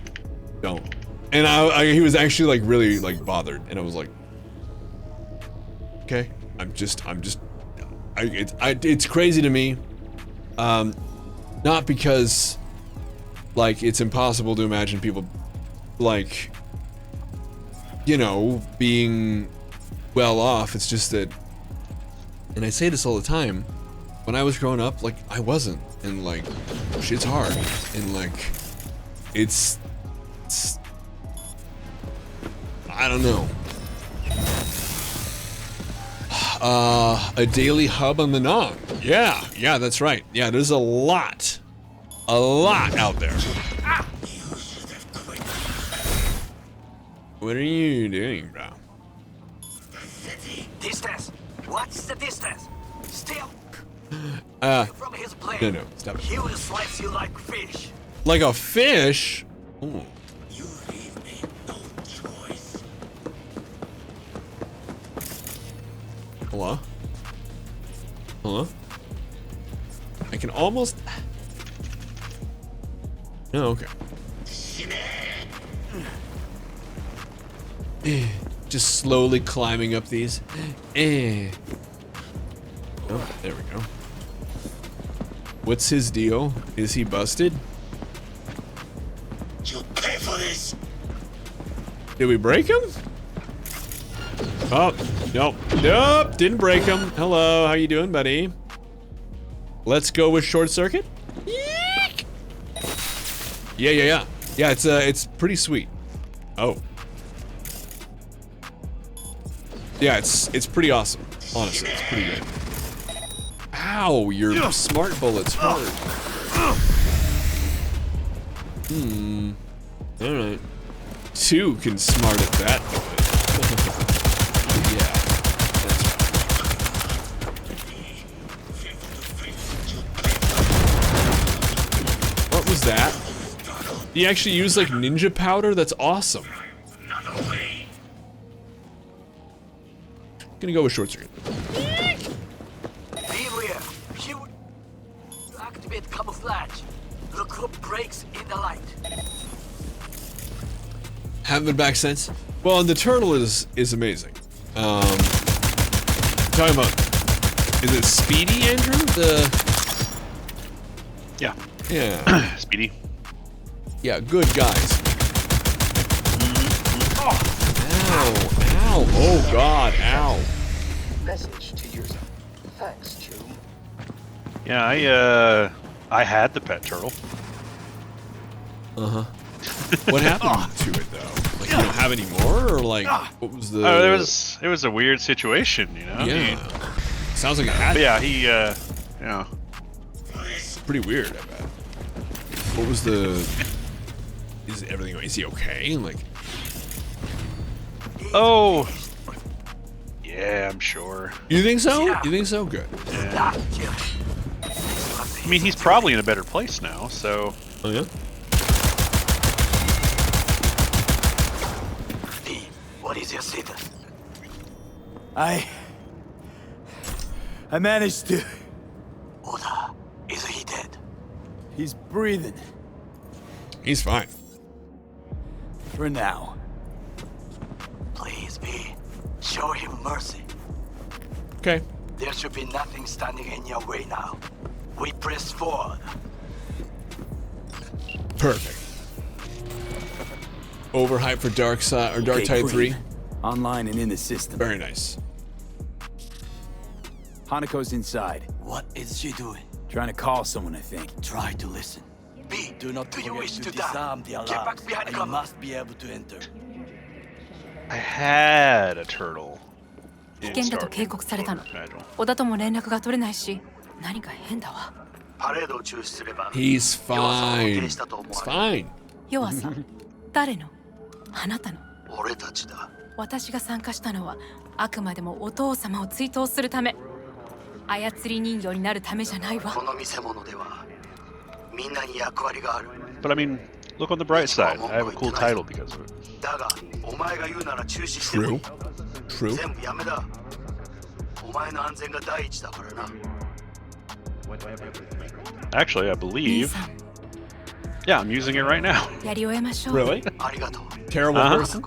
[SPEAKER 1] And he was actually, like, really, like, bothered. And I was like, okay, it's crazy to me. Not because, like, it's impossible to imagine people, like, you know, being well off. It's just that, and I say this all the time, when I was growing up, like, I wasn't. And, like, shit's hard. And, like, it's I don't know. A daily hub on the Nog. Yeah, that's right. Yeah, there's a lot out there. What are you doing, bro?
[SPEAKER 7] Distance. What's the distance? Still. From his plane.
[SPEAKER 1] No, stop it.
[SPEAKER 7] He will slice you like fish.
[SPEAKER 1] Like a fish? Ooh. Hello? I can almost... Oh, okay. Just slowly climbing up these. Oh, there we go. What's his deal? Is he busted? Did we break him? Oh, nope. Nope, didn't break him. Hello, how you doing, buddy? Let's go with short circuit. Yeek! Yeah. Yeah, it's pretty sweet. Oh. Yeah, it's pretty awesome. Honestly, it's pretty good. Ow, your smart bullets hurt. Alright. 2 can smart at that bullet. Yeah, that's right. What was that? You actually use like ninja powder? That's awesome. Gonna go with short circuit.
[SPEAKER 7] Beware. You activate camouflage. Look who breaks in the light.
[SPEAKER 1] Haven't been back since. Well, and the turtle is amazing. Talking about, is it Speedy, Andrew? Yeah.
[SPEAKER 6] Speedy.
[SPEAKER 1] Yeah, good guys. Ow, oh god, ow.
[SPEAKER 9] Message to user. Thanks, Chew.
[SPEAKER 6] Yeah, I had the pet turtle.
[SPEAKER 1] What happened to it though? Like, you don't have any more, or like, what was the?
[SPEAKER 6] Oh, it was a weird situation, you know.
[SPEAKER 1] Yeah. Sounds like a hat.
[SPEAKER 6] But yeah, he, you know.
[SPEAKER 1] Pretty weird, I bet. What was the? Is everything? Is he okay? Like.
[SPEAKER 6] Oh. Yeah, I'm sure.
[SPEAKER 1] You think so? You think so? Good.
[SPEAKER 6] Yeah. I mean, he's probably in a better place now, so.
[SPEAKER 1] Oh yeah.
[SPEAKER 7] What is your status?
[SPEAKER 8] I managed to.
[SPEAKER 7] Oda, is he dead?
[SPEAKER 8] He's breathing.
[SPEAKER 1] He's fine.
[SPEAKER 8] For now.
[SPEAKER 7] Please, B. Show him mercy.
[SPEAKER 1] Okay.
[SPEAKER 7] There should be nothing standing in your way now. We press forward.
[SPEAKER 1] Perfect. Overhyped for Dark Side or Dark
[SPEAKER 8] Okay,
[SPEAKER 1] Tide 3.
[SPEAKER 8] Online and in the system.
[SPEAKER 1] Very nice.
[SPEAKER 8] Hanako's inside.
[SPEAKER 7] What is she doing?
[SPEAKER 8] Trying to call someone, I think.
[SPEAKER 7] Try to listen. B,
[SPEAKER 11] Do not
[SPEAKER 7] do you
[SPEAKER 11] forget
[SPEAKER 7] wish
[SPEAKER 11] to
[SPEAKER 7] to
[SPEAKER 11] disarm
[SPEAKER 7] die?
[SPEAKER 11] the
[SPEAKER 7] Get
[SPEAKER 11] alarms,
[SPEAKER 7] back behind
[SPEAKER 11] and
[SPEAKER 7] the
[SPEAKER 11] you
[SPEAKER 7] cover.
[SPEAKER 11] must be able to enter.
[SPEAKER 6] I had a turtle.
[SPEAKER 10] 危険だと警告されたの。小田とも連絡が取れないし、何か変だわ。
[SPEAKER 7] パレードを中止すれば
[SPEAKER 1] He's
[SPEAKER 7] 弱さを
[SPEAKER 1] fine.
[SPEAKER 7] 露呈したと思
[SPEAKER 1] It's
[SPEAKER 7] われる。
[SPEAKER 1] fine.
[SPEAKER 10] 弱さ、誰の？あなたの。
[SPEAKER 7] 俺たちだ。
[SPEAKER 10] 私が参加したのはあくまでもお父様を追悼するため。操り人形になるためじゃないわ。
[SPEAKER 7] この見せ物ではみんなに役割がある。
[SPEAKER 6] But I mean, look on the bright side. I have a cool title because of it.
[SPEAKER 7] だが、お前が言うなら中止してもいい。
[SPEAKER 1] True.
[SPEAKER 7] 全部やめだ。お前の安全が第一だからな。
[SPEAKER 6] Actually, I
[SPEAKER 10] 兄
[SPEAKER 6] believe.
[SPEAKER 10] さん、
[SPEAKER 6] Yeah, I'm using it right now.
[SPEAKER 10] やり終えましょう。
[SPEAKER 1] Really?
[SPEAKER 7] ありがとう。
[SPEAKER 1] Terrible person?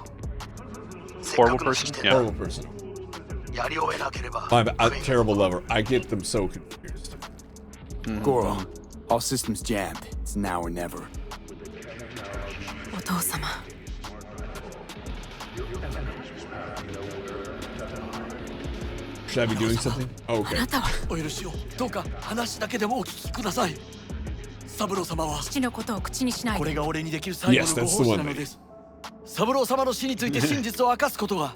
[SPEAKER 7] せっか
[SPEAKER 6] Horrible
[SPEAKER 7] くの
[SPEAKER 6] person?
[SPEAKER 7] 式
[SPEAKER 6] Yeah.
[SPEAKER 7] 典
[SPEAKER 1] Horrible person.
[SPEAKER 7] やり終えなければ。
[SPEAKER 1] I'm a terrible lover. I get them so confused.
[SPEAKER 8] Goro, all systems jammed. It's now or never.
[SPEAKER 10] お父様。
[SPEAKER 1] Should I be doing something? Oh,
[SPEAKER 10] あ
[SPEAKER 1] okay.
[SPEAKER 10] なたは
[SPEAKER 11] お許しをどうか話だけでもお聞きください。三郎様は
[SPEAKER 10] 父のことを口にしないで。
[SPEAKER 11] これが俺にできる最後
[SPEAKER 1] Yes,
[SPEAKER 11] の
[SPEAKER 1] that's
[SPEAKER 11] ご
[SPEAKER 1] the
[SPEAKER 11] 奉仕
[SPEAKER 1] one
[SPEAKER 11] なのです。三郎様の死について真実を明かすことが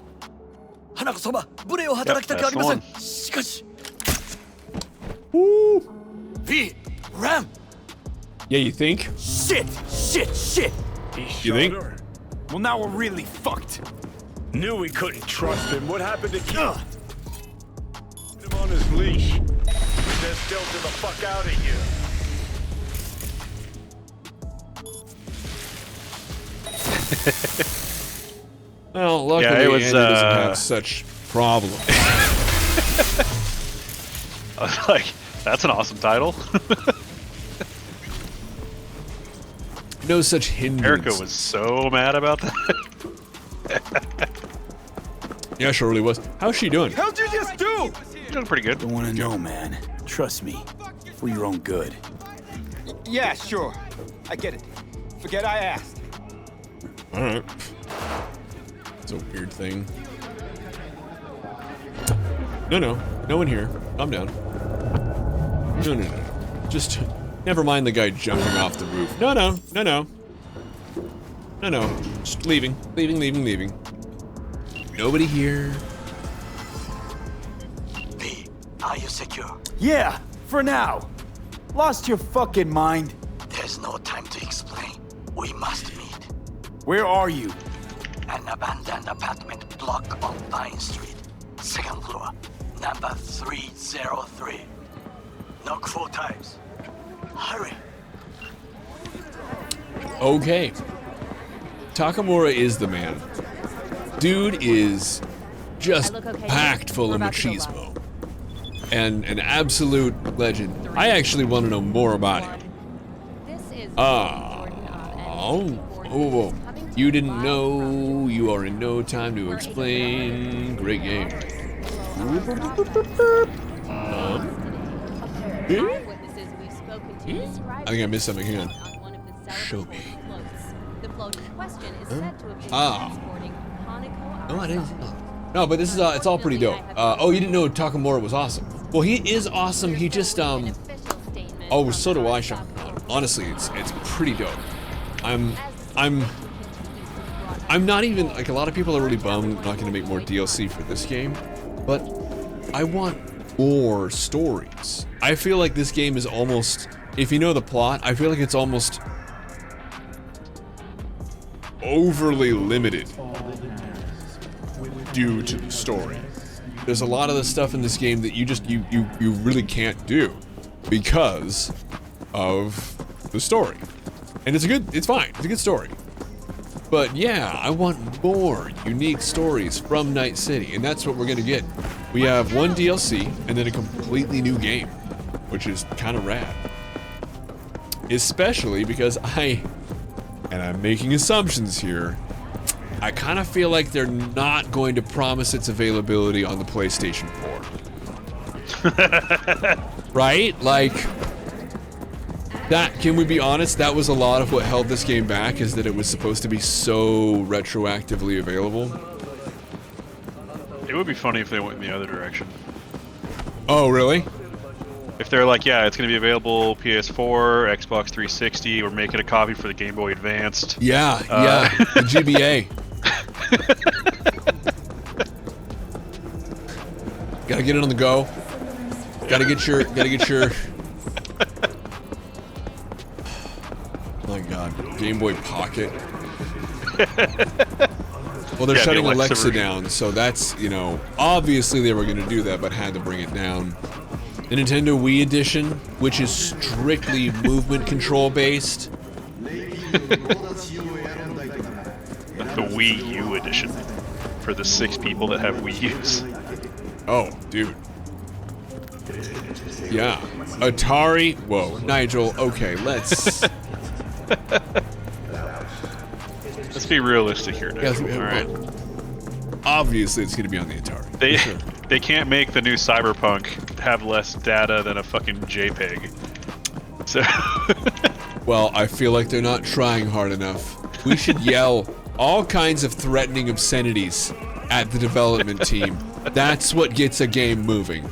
[SPEAKER 11] 花子様無礼を働きたくありません。
[SPEAKER 6] Yep, that's
[SPEAKER 11] しかし
[SPEAKER 1] Woo.
[SPEAKER 11] V Ram
[SPEAKER 1] Yeah, you think?
[SPEAKER 8] Shit!
[SPEAKER 1] You think?
[SPEAKER 8] Well, now we're really fucked.
[SPEAKER 5] Knew we couldn't trust him. What happened to Keith? Put him on his leash. Then still to the fuck out of here.
[SPEAKER 1] Well, luckily
[SPEAKER 6] Yeah, it was,
[SPEAKER 1] Andy doesn't have such problems.
[SPEAKER 6] I was like, that's an awesome title.
[SPEAKER 1] No such hindrance.
[SPEAKER 6] Erica was so mad about that.
[SPEAKER 1] Yeah, she really was. How's she doing?
[SPEAKER 5] How'd you just do?
[SPEAKER 6] Doing pretty good.
[SPEAKER 8] Don't want to know, man. Trust me. For your own good.
[SPEAKER 12] Yeah, sure. I get it. Forget I asked.
[SPEAKER 1] Alright. It's a weird thing. No one here. Calm down. No. Just, never mind the guy jumping off the roof. No. Just leaving. Nobody here.
[SPEAKER 7] B, are you secure?
[SPEAKER 8] Yeah, for now. Lost your fucking mind?
[SPEAKER 7] There's no time to explain. We must meet.
[SPEAKER 8] Where are you?
[SPEAKER 7] An abandoned apartment block on Pine Street. Second floor. Number 303. Knock 4 times. Hurry.
[SPEAKER 1] Okay. Takamura is the man. Dude is just packed full of machismo. And an absolute legend. I actually want to know more about him. Oh. You didn't know. You are in no time to explain. Great game. I think I missed something. Hang on. Show me. No, I didn't. No, but this is it's all pretty dope. Oh, you didn't know Takamura was awesome. Well, he is awesome. He just Oh, so do I, Sean. Honestly, it's pretty dope. I'm not even like a lot of people are really bummed not going to make more DLC for this game, but I want more stories. I feel like this game is almost, if you know the plot, I feel like it's almost overly limited due to the story. There's a lot of the stuff in this game that you really can't do because of the story. And it's fine. It's a good story. But yeah, I want more unique stories from Night City, and that's what we're gonna get. We have one DLC and then a completely new game, which is kind of rad. Especially because I'm making assumptions here, I kind of feel like they're not going to promise its availability on the PlayStation 4. Right? Like, that, can we be honest, that was a lot of what held this game back, is that it was supposed to be so retroactively available.
[SPEAKER 6] It would be funny if they went in the other direction.
[SPEAKER 1] Oh, really?
[SPEAKER 6] If they're like, yeah, it's going to be available PS4, Xbox 360, we're making a copy for the Game Boy Advanced.
[SPEAKER 1] Yeah, the GBA. Gotta get it on the go. Gotta get your my god, Game Boy Pocket. Well, they're shutting Alexa down, so that's, you know, obviously they were gonna do that, but had to bring it down. The Nintendo Wii Edition, which is strictly movement control based.
[SPEAKER 6] The Wii U Edition for the 6 people that have Wii U's.
[SPEAKER 1] Oh, dude. Yeah. Atari. Whoa, Nigel. Okay, let's
[SPEAKER 6] be realistic here, Nigel.
[SPEAKER 1] Yeah,
[SPEAKER 6] all right.
[SPEAKER 1] Obviously, it's going to be on the Atari.
[SPEAKER 6] They can't make the new Cyberpunk have less data than a fucking JPEG. So.
[SPEAKER 1] Well, I feel like they're not trying hard enough. We should yell all kinds of threatening obscenities at the development team. That's what gets a game moving.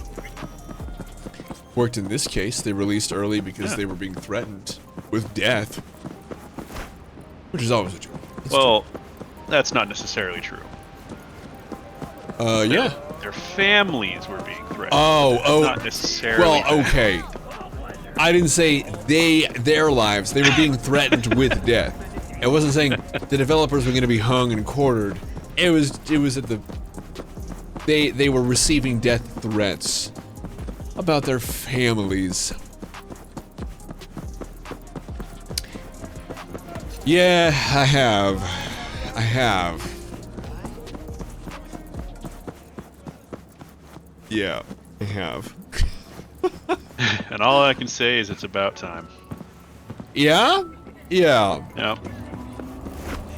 [SPEAKER 1] Worked in this case. They released early because they were being threatened with death, which is always a joke.
[SPEAKER 6] Well, that's not necessarily true.
[SPEAKER 1] Yeah.
[SPEAKER 6] Their families were being threatened.
[SPEAKER 1] Oh.
[SPEAKER 6] Not necessarily.
[SPEAKER 1] Well, okay. I didn't say their lives. They were being threatened with death. I wasn't saying the developers were going to be hung and quartered. It was at the. They were receiving death threats about their families. Yeah, I have. Yeah, I have.
[SPEAKER 6] And all I can say is it's about time.
[SPEAKER 1] Yeah? Yeah.
[SPEAKER 6] Yep.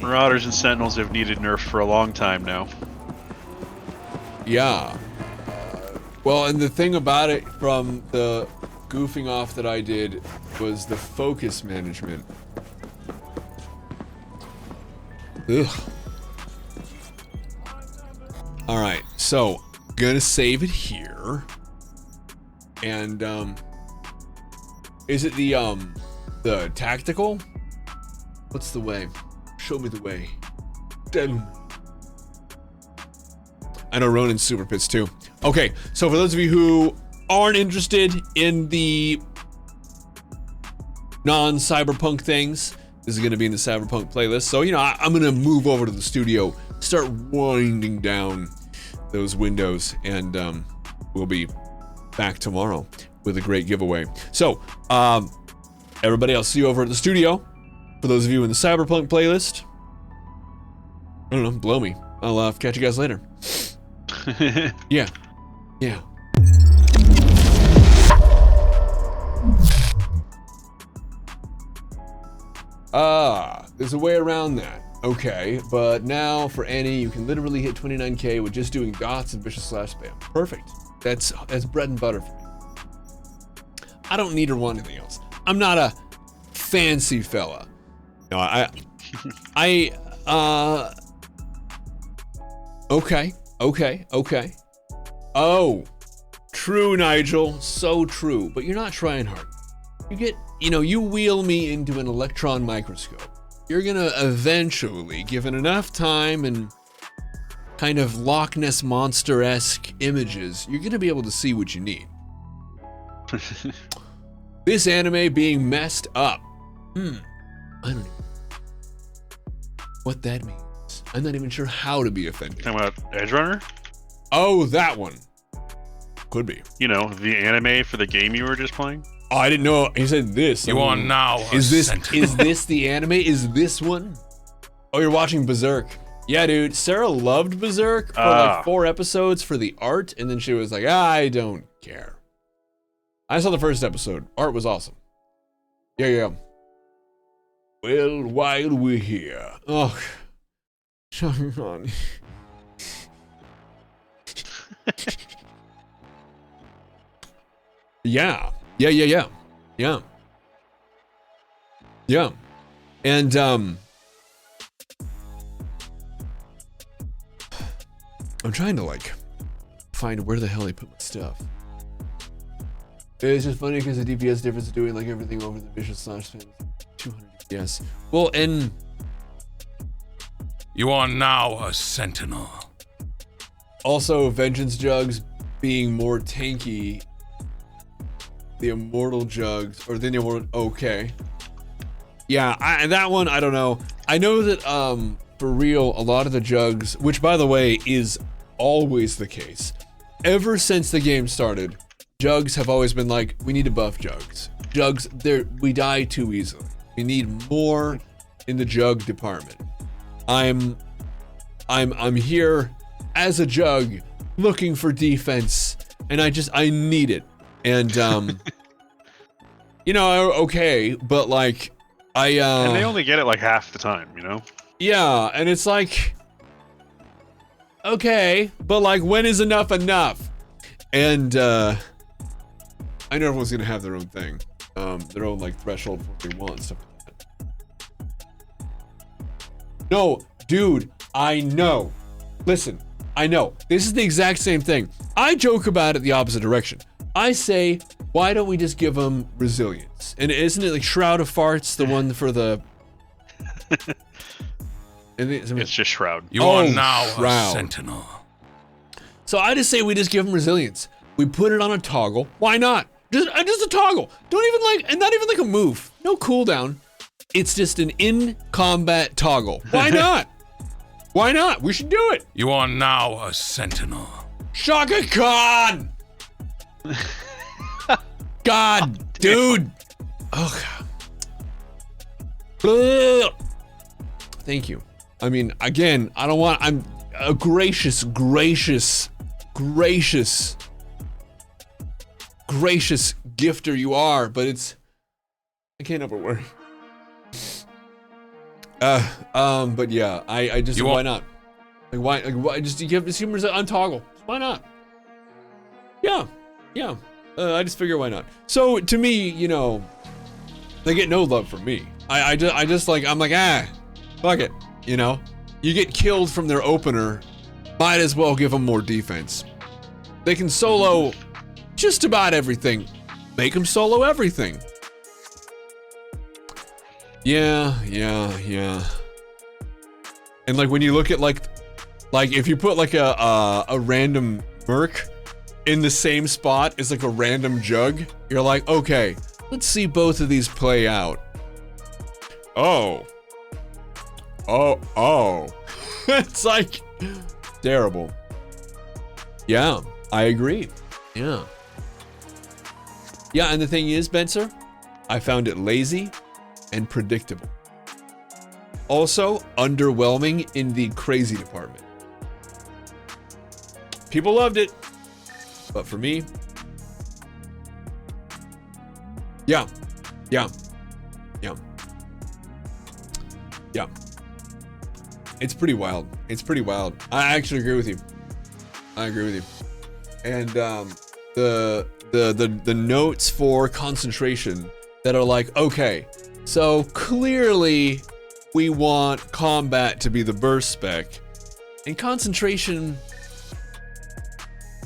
[SPEAKER 6] Marauders and Sentinels have needed nerf for a long time now.
[SPEAKER 1] Yeah. Well, and the thing about it from the goofing off that I did was the focus management. Ugh. All right, so gonna save it here. And is it the tactical? What's the way? Show me the way. I know Ronan's super pissed too. Okay, so for those of you who aren't interested in the non-cyberpunk things, this is gonna be in the cyberpunk playlist. So, you know, I'm gonna move over to the studio, start winding down those windows, and we'll be back tomorrow with a great giveaway. So, everybody, I'll see you over at the studio. For those of you in the cyberpunk playlist, I don't know, blow me. I'll catch you guys later. Yeah. Yeah. There's a way around that. Okay, but now for Annie, you can literally hit 29K with just doing dots and vicious slash spam. Perfect. That's bread and butter for me. I don't need or want anything else. I'm not a fancy fella. No, okay. Oh, true, Nigel. So true. But you're not trying hard. You wheel me into an electron microscope. You're gonna eventually, given enough time and kind of Loch Ness Monster-esque images, you're gonna be able to see what you need. This anime being messed up. I don't know what that means. I'm not even sure how to be offended.
[SPEAKER 6] Talking about Edge Runner?
[SPEAKER 1] Oh, that one. Could be.
[SPEAKER 6] You know, the anime for the game you were just playing?
[SPEAKER 1] Oh, I didn't know. He said this.
[SPEAKER 3] You are now
[SPEAKER 1] Is this the anime? Is this one? Oh, you're watching Berserk. Yeah, dude. Sarah loved Berserk for like 4 episodes for the art, and then she was like, I don't care. I saw the first episode. Art was awesome. Yeah. Well, while we're here. Oh. Sean. Yeah. And I'm trying to like find where the hell he put my stuff. It's just funny because the DPS difference is doing like everything over the vicious slash 200 DPS. Well, and
[SPEAKER 3] you are now a sentinel.
[SPEAKER 1] Also, Vengeance Jugs being more tanky. The Immortal Jugs, or the Immortal, okay. Yeah, that one, I don't know. I know that, for real, a lot of the Jugs, which by the way, is always the case. Ever since the game started, Jugs have always been like, we need to buff Jugs. Jugs, we die too easily. We need more in the Jug department. I'm here as a Jug, looking for defense, and I need it. And, okay, but like,
[SPEAKER 6] and they only get it like half the time, you know?
[SPEAKER 1] Yeah, and it's like, okay, but like, when is enough enough? And, I know everyone's gonna have their own thing, their own like threshold for what they want and stuff like that. No, dude, I know. Listen, I know. This is the exact same thing. I joke about it the opposite direction. I say, why don't we just give them resilience? And isn't it like Shroud of Farts, the one for the...
[SPEAKER 6] It's just Shroud.
[SPEAKER 3] You are now a sentinel.
[SPEAKER 1] So I just say we just give them resilience. We put it on a toggle. Why not? Just a toggle. Don't even like, and not even like a move. No cooldown. It's just an in-combat toggle. Why not? Why not? We should do it.
[SPEAKER 3] You are now a sentinel.
[SPEAKER 1] Shaka Khan! God, dude. Oh, God. Thank you. I mean, again, I'm a gracious gifter you are, but I can't help but worry. But yeah, I just, why not? Like, why just give consumers on toggle? Why not? Yeah. I just figure why not. So to me, they get no love from me. I just like, I'm like, fuck it, You get killed from their opener, might as well give them more defense. They can solo just about everything. Make them solo everything. Yeah. And like when you look at like if you put like a random merc in the same spot as like a random jug, you're like, okay, let's see both of these play out. Oh. It's like terrible. Yeah, I agree. Yeah, and the thing is, Benzer, I found it lazy and predictable. Also, underwhelming in the crazy department. People loved it, but for me, yeah. It's pretty wild. I actually agree with you. And the notes for concentration that are like, okay, so clearly we want combat to be the burst spec, and concentration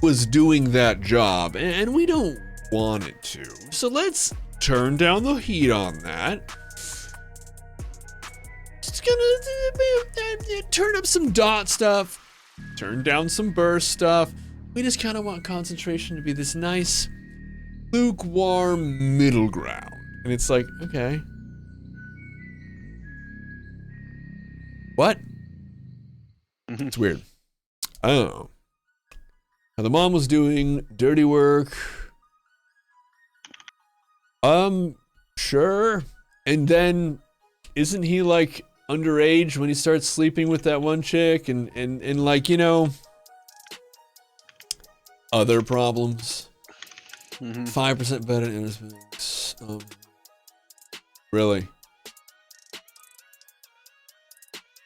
[SPEAKER 1] was doing that job, and we don't want it to. So let's turn down the heat on that. Just gonna turn up some dot stuff, turn down some burst stuff. We just kind of want concentration to be this nice, lukewarm middle ground. And it's like, okay. What? It's weird. I don't know. Now the mom was doing dirty work. Sure. And then isn't he like underage when he starts sleeping with that one chick and like, you know, other problems. 5% better in innocence. Really?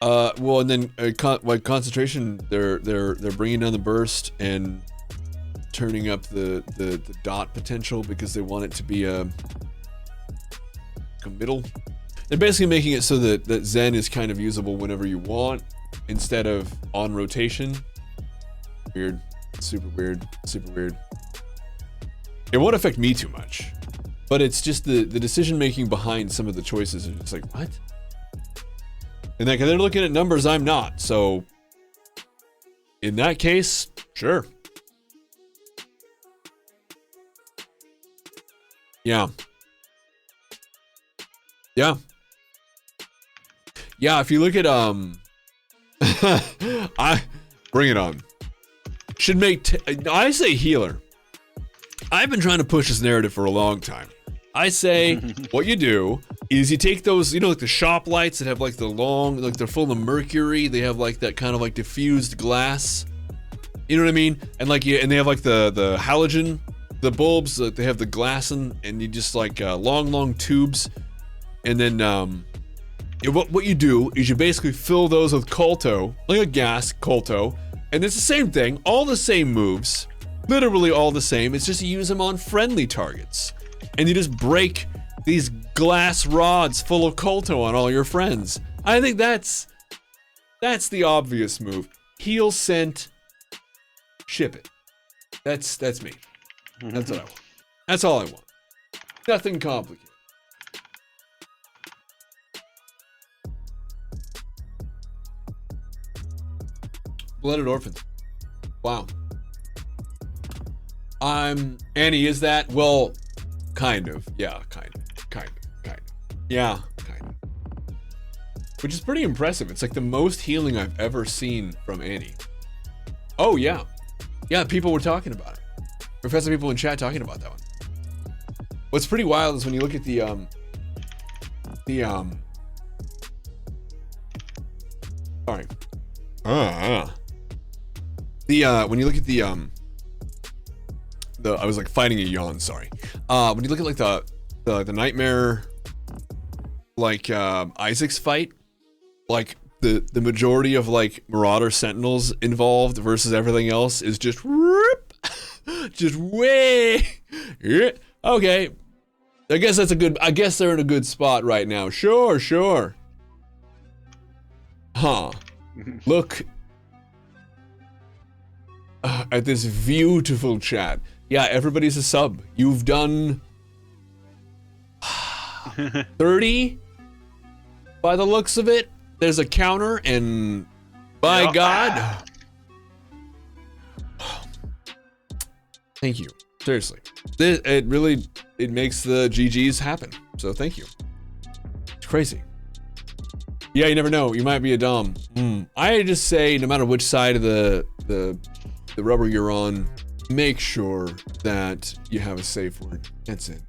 [SPEAKER 1] Well, and then like concentration, they're bringing down the burst and turning up the dot potential because they want it to be a middle. They're basically making it so that Zen is kind of usable whenever you want instead of on rotation. Weird. Super weird. It won't affect me too much, but it's just the decision making behind some of the choices are just like, what? And like, they're looking at numbers I'm not, so in that case, sure. Yeah, if you look at I bring it on. Should make I say healer. I've been trying to push this narrative for a long time. I say what you do is you take those, you know, like the shop lights that have like the long, like they're full of mercury. They have like that kind of like diffused glass. You know what I mean? And like and they have like the halogen, the bulbs. They have the glass and you just like long tubes. And then what you do is you basically fill those with colto, like a gas colto, and it's the same thing, all the same moves, literally all the same. It's just you use them on friendly targets, and you just break these glass rods full of colto on all your friends. I think that's the obvious move. Heal, scent, ship it. That's me. That's what I want. That's all I want. Nothing complicated. Blooded Orphans. Wow. Annie, is that? Well, kind of. Yeah, kind of. Yeah, kind of. Which is pretty impressive. It's like the most healing I've ever seen from Annie. Oh, yeah. Yeah, people were talking about it. We've had some people in chat talking about that one. What's pretty wild is when you look at sorry. When you look at the I was like fighting a yawn, sorry. When you look at like the nightmare, like Isaac's fight, like the majority of like Marauder Sentinels involved versus everything else is just just way. Okay, I guess that's a good. I guess they're in a good spot right now. Sure. Huh. Look at this beautiful chat. Yeah, everybody's a sub. You've done 30 by the looks of it. There's a counter, and by God, thank you. Seriously, it makes the GGs happen. So thank you. It's crazy. Yeah, you never know. You might be a dom. I just say, no matter which side of the rubber you're on, make sure that you have a safe word. That's it.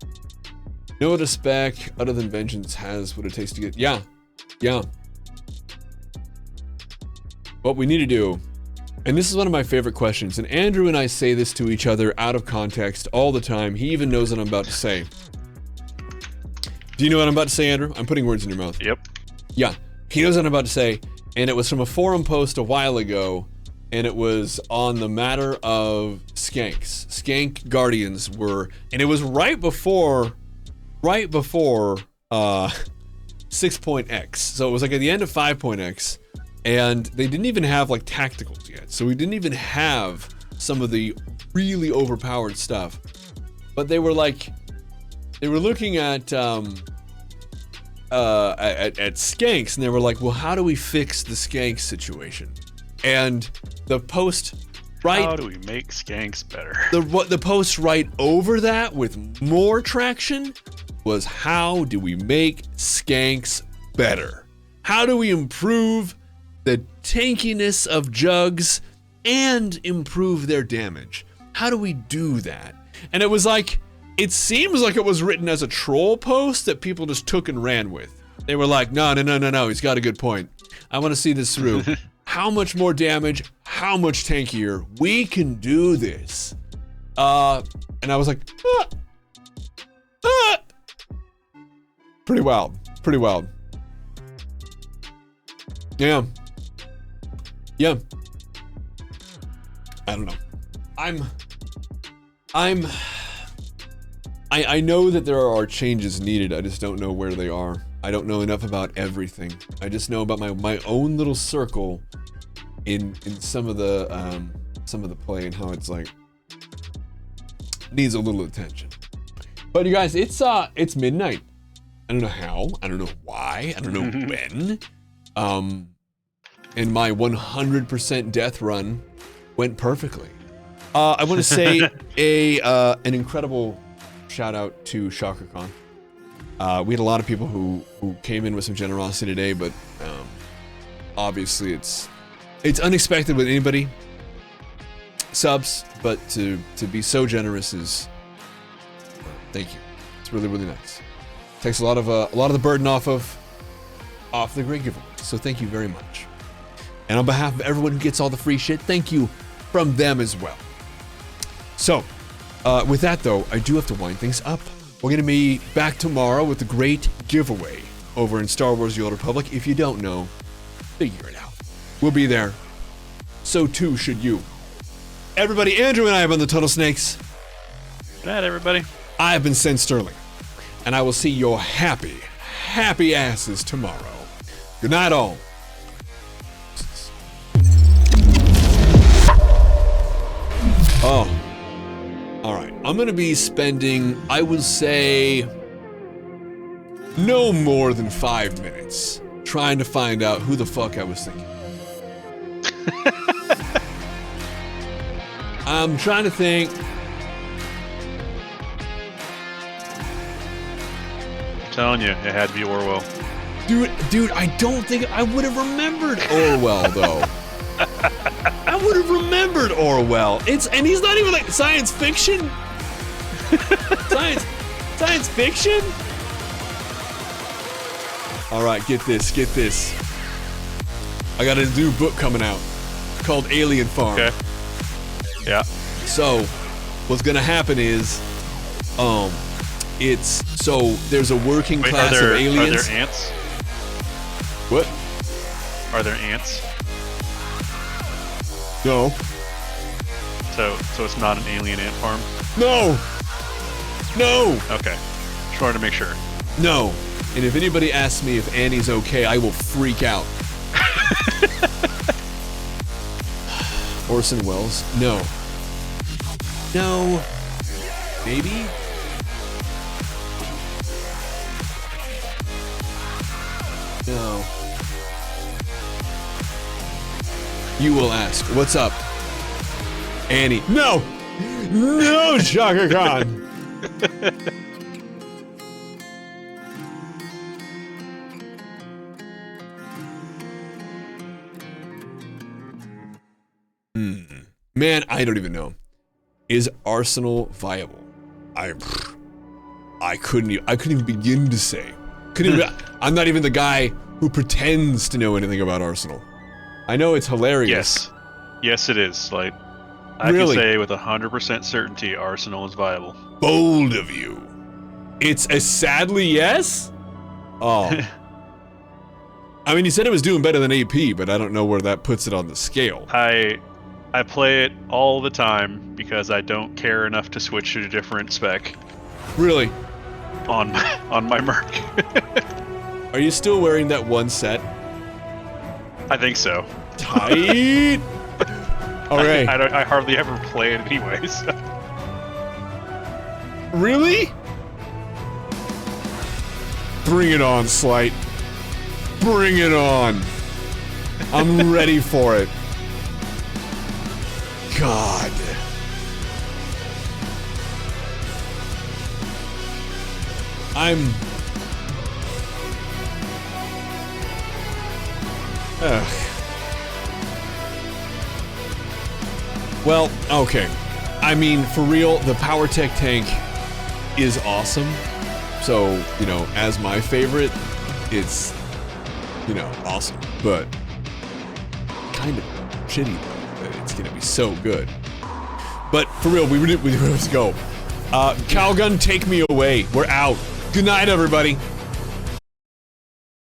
[SPEAKER 1] No other spec other than vengeance has what it takes to get. Yeah. What we need to do, and this is one of my favorite questions, and Andrew and I say this to each other out of context all the time. He even knows what I'm about to say. Do you know what I'm about to say, Andrew? I'm putting words in your mouth.
[SPEAKER 6] Yep.
[SPEAKER 1] Yeah, he knows what I'm about to say, and it was from a forum post a while ago, and it was on the matter of skanks. Skank Guardians were, and it was right before 6.x. So it was like at the end of 5.x, and they didn't even have like tacticals yet. So we didn't even have some of the really overpowered stuff. But they were looking at skanks, and they were like, well, how do we fix the skank situation? And the post right,
[SPEAKER 6] how do we make skanks better?
[SPEAKER 1] The post right over that with more traction was, how do we make skanks better? How do we improve the tankiness of jugs and improve their damage? How do we do that? And it was like, it seems like it was written as a troll post that people just took and ran with. They were like, no, he's got a good point. I want to see this through. How much more damage? How much tankier? We can do this. And I was like, Pretty wild. Yeah. I don't know. I know that there are changes needed. I just don't know where they are. I don't know enough about everything. I just know about my own little circle in some of the play, and how it's like needs a little attention. But you guys, it's midnight. I don't know how. I don't know why. I don't know when. And my 100% death run went perfectly. I want to say an incredible shout out to ShockerCon. We had a lot of people who came in with some generosity today, but obviously it's unexpected with anybody. Subs, but to be so generous is thank you. It's really, really nice. Takes a lot of the burden off the great giveaway. So thank you very much. And on behalf of everyone who gets all the free shit, thank you from them as well. So, with that though, I do have to wind things up. We're gonna be back tomorrow with the great giveaway over in Star Wars: The Old Republic. If you don't know, figure it out. We'll be there. So too should you. Everybody, Andrew and I have been the Tunnel Snakes.
[SPEAKER 6] Good night, everybody.
[SPEAKER 1] I have been Sen Sterling, and I will see your happy asses tomorrow. Good night, all. Oh. All right. I'm going to be spending, I will say, no more than 5 minutes trying to find out who the fuck I was thinking. I'm trying to think.
[SPEAKER 6] I'm telling you, it had to be Orwell.
[SPEAKER 1] Dude, I don't think I would have remembered Orwell though. I would have remembered Orwell. And he's not even like science fiction. Science fiction. All right, get this. I got a new book coming out called Alien Farm.
[SPEAKER 6] Okay. Yeah.
[SPEAKER 1] So, what's gonna happen is, there's a working class of aliens.
[SPEAKER 6] Are there ants?
[SPEAKER 1] What?
[SPEAKER 6] Are there ants?
[SPEAKER 1] No.
[SPEAKER 6] So it's not an alien ant farm?
[SPEAKER 1] No.
[SPEAKER 6] Okay. Just wanted to make sure.
[SPEAKER 1] No. And if anybody asks me if Annie's okay, I will freak out. Orson Welles? No. No. Maybe? No. You will ask, what's up? Annie. No! No, Shaka Khan! Man, I don't even know. Is Arsenal viable? I couldn't even begin to say. I'm not even the guy who pretends to know anything about Arsenal. I know it's hilarious.
[SPEAKER 6] Yes, it is. Like, I
[SPEAKER 1] Really?
[SPEAKER 6] can say with 100% certainty, Arsenal is viable.
[SPEAKER 1] Bold of you. It's a sadly yes? Oh. I mean, you said it was doing better than AP, but I don't know where that puts it on the scale.
[SPEAKER 6] I play it all the time because I don't care enough to switch to a different spec.
[SPEAKER 1] Really?
[SPEAKER 6] On my Merc.
[SPEAKER 1] Are you still wearing that one set?
[SPEAKER 6] I think so.
[SPEAKER 1] Tight. Okay.
[SPEAKER 6] I hardly ever play it anyways.
[SPEAKER 1] Really? Bring it on, Slight. Bring it on. I'm ready for it. God. Well, okay. I mean, for real, the PowerTech tank is awesome. So, you know, as my favorite, it's, you know, awesome. But kind of shitty, though, that it's gonna be so good. But for real, let's go. Calgun, take me away. We're out. Good night, everybody.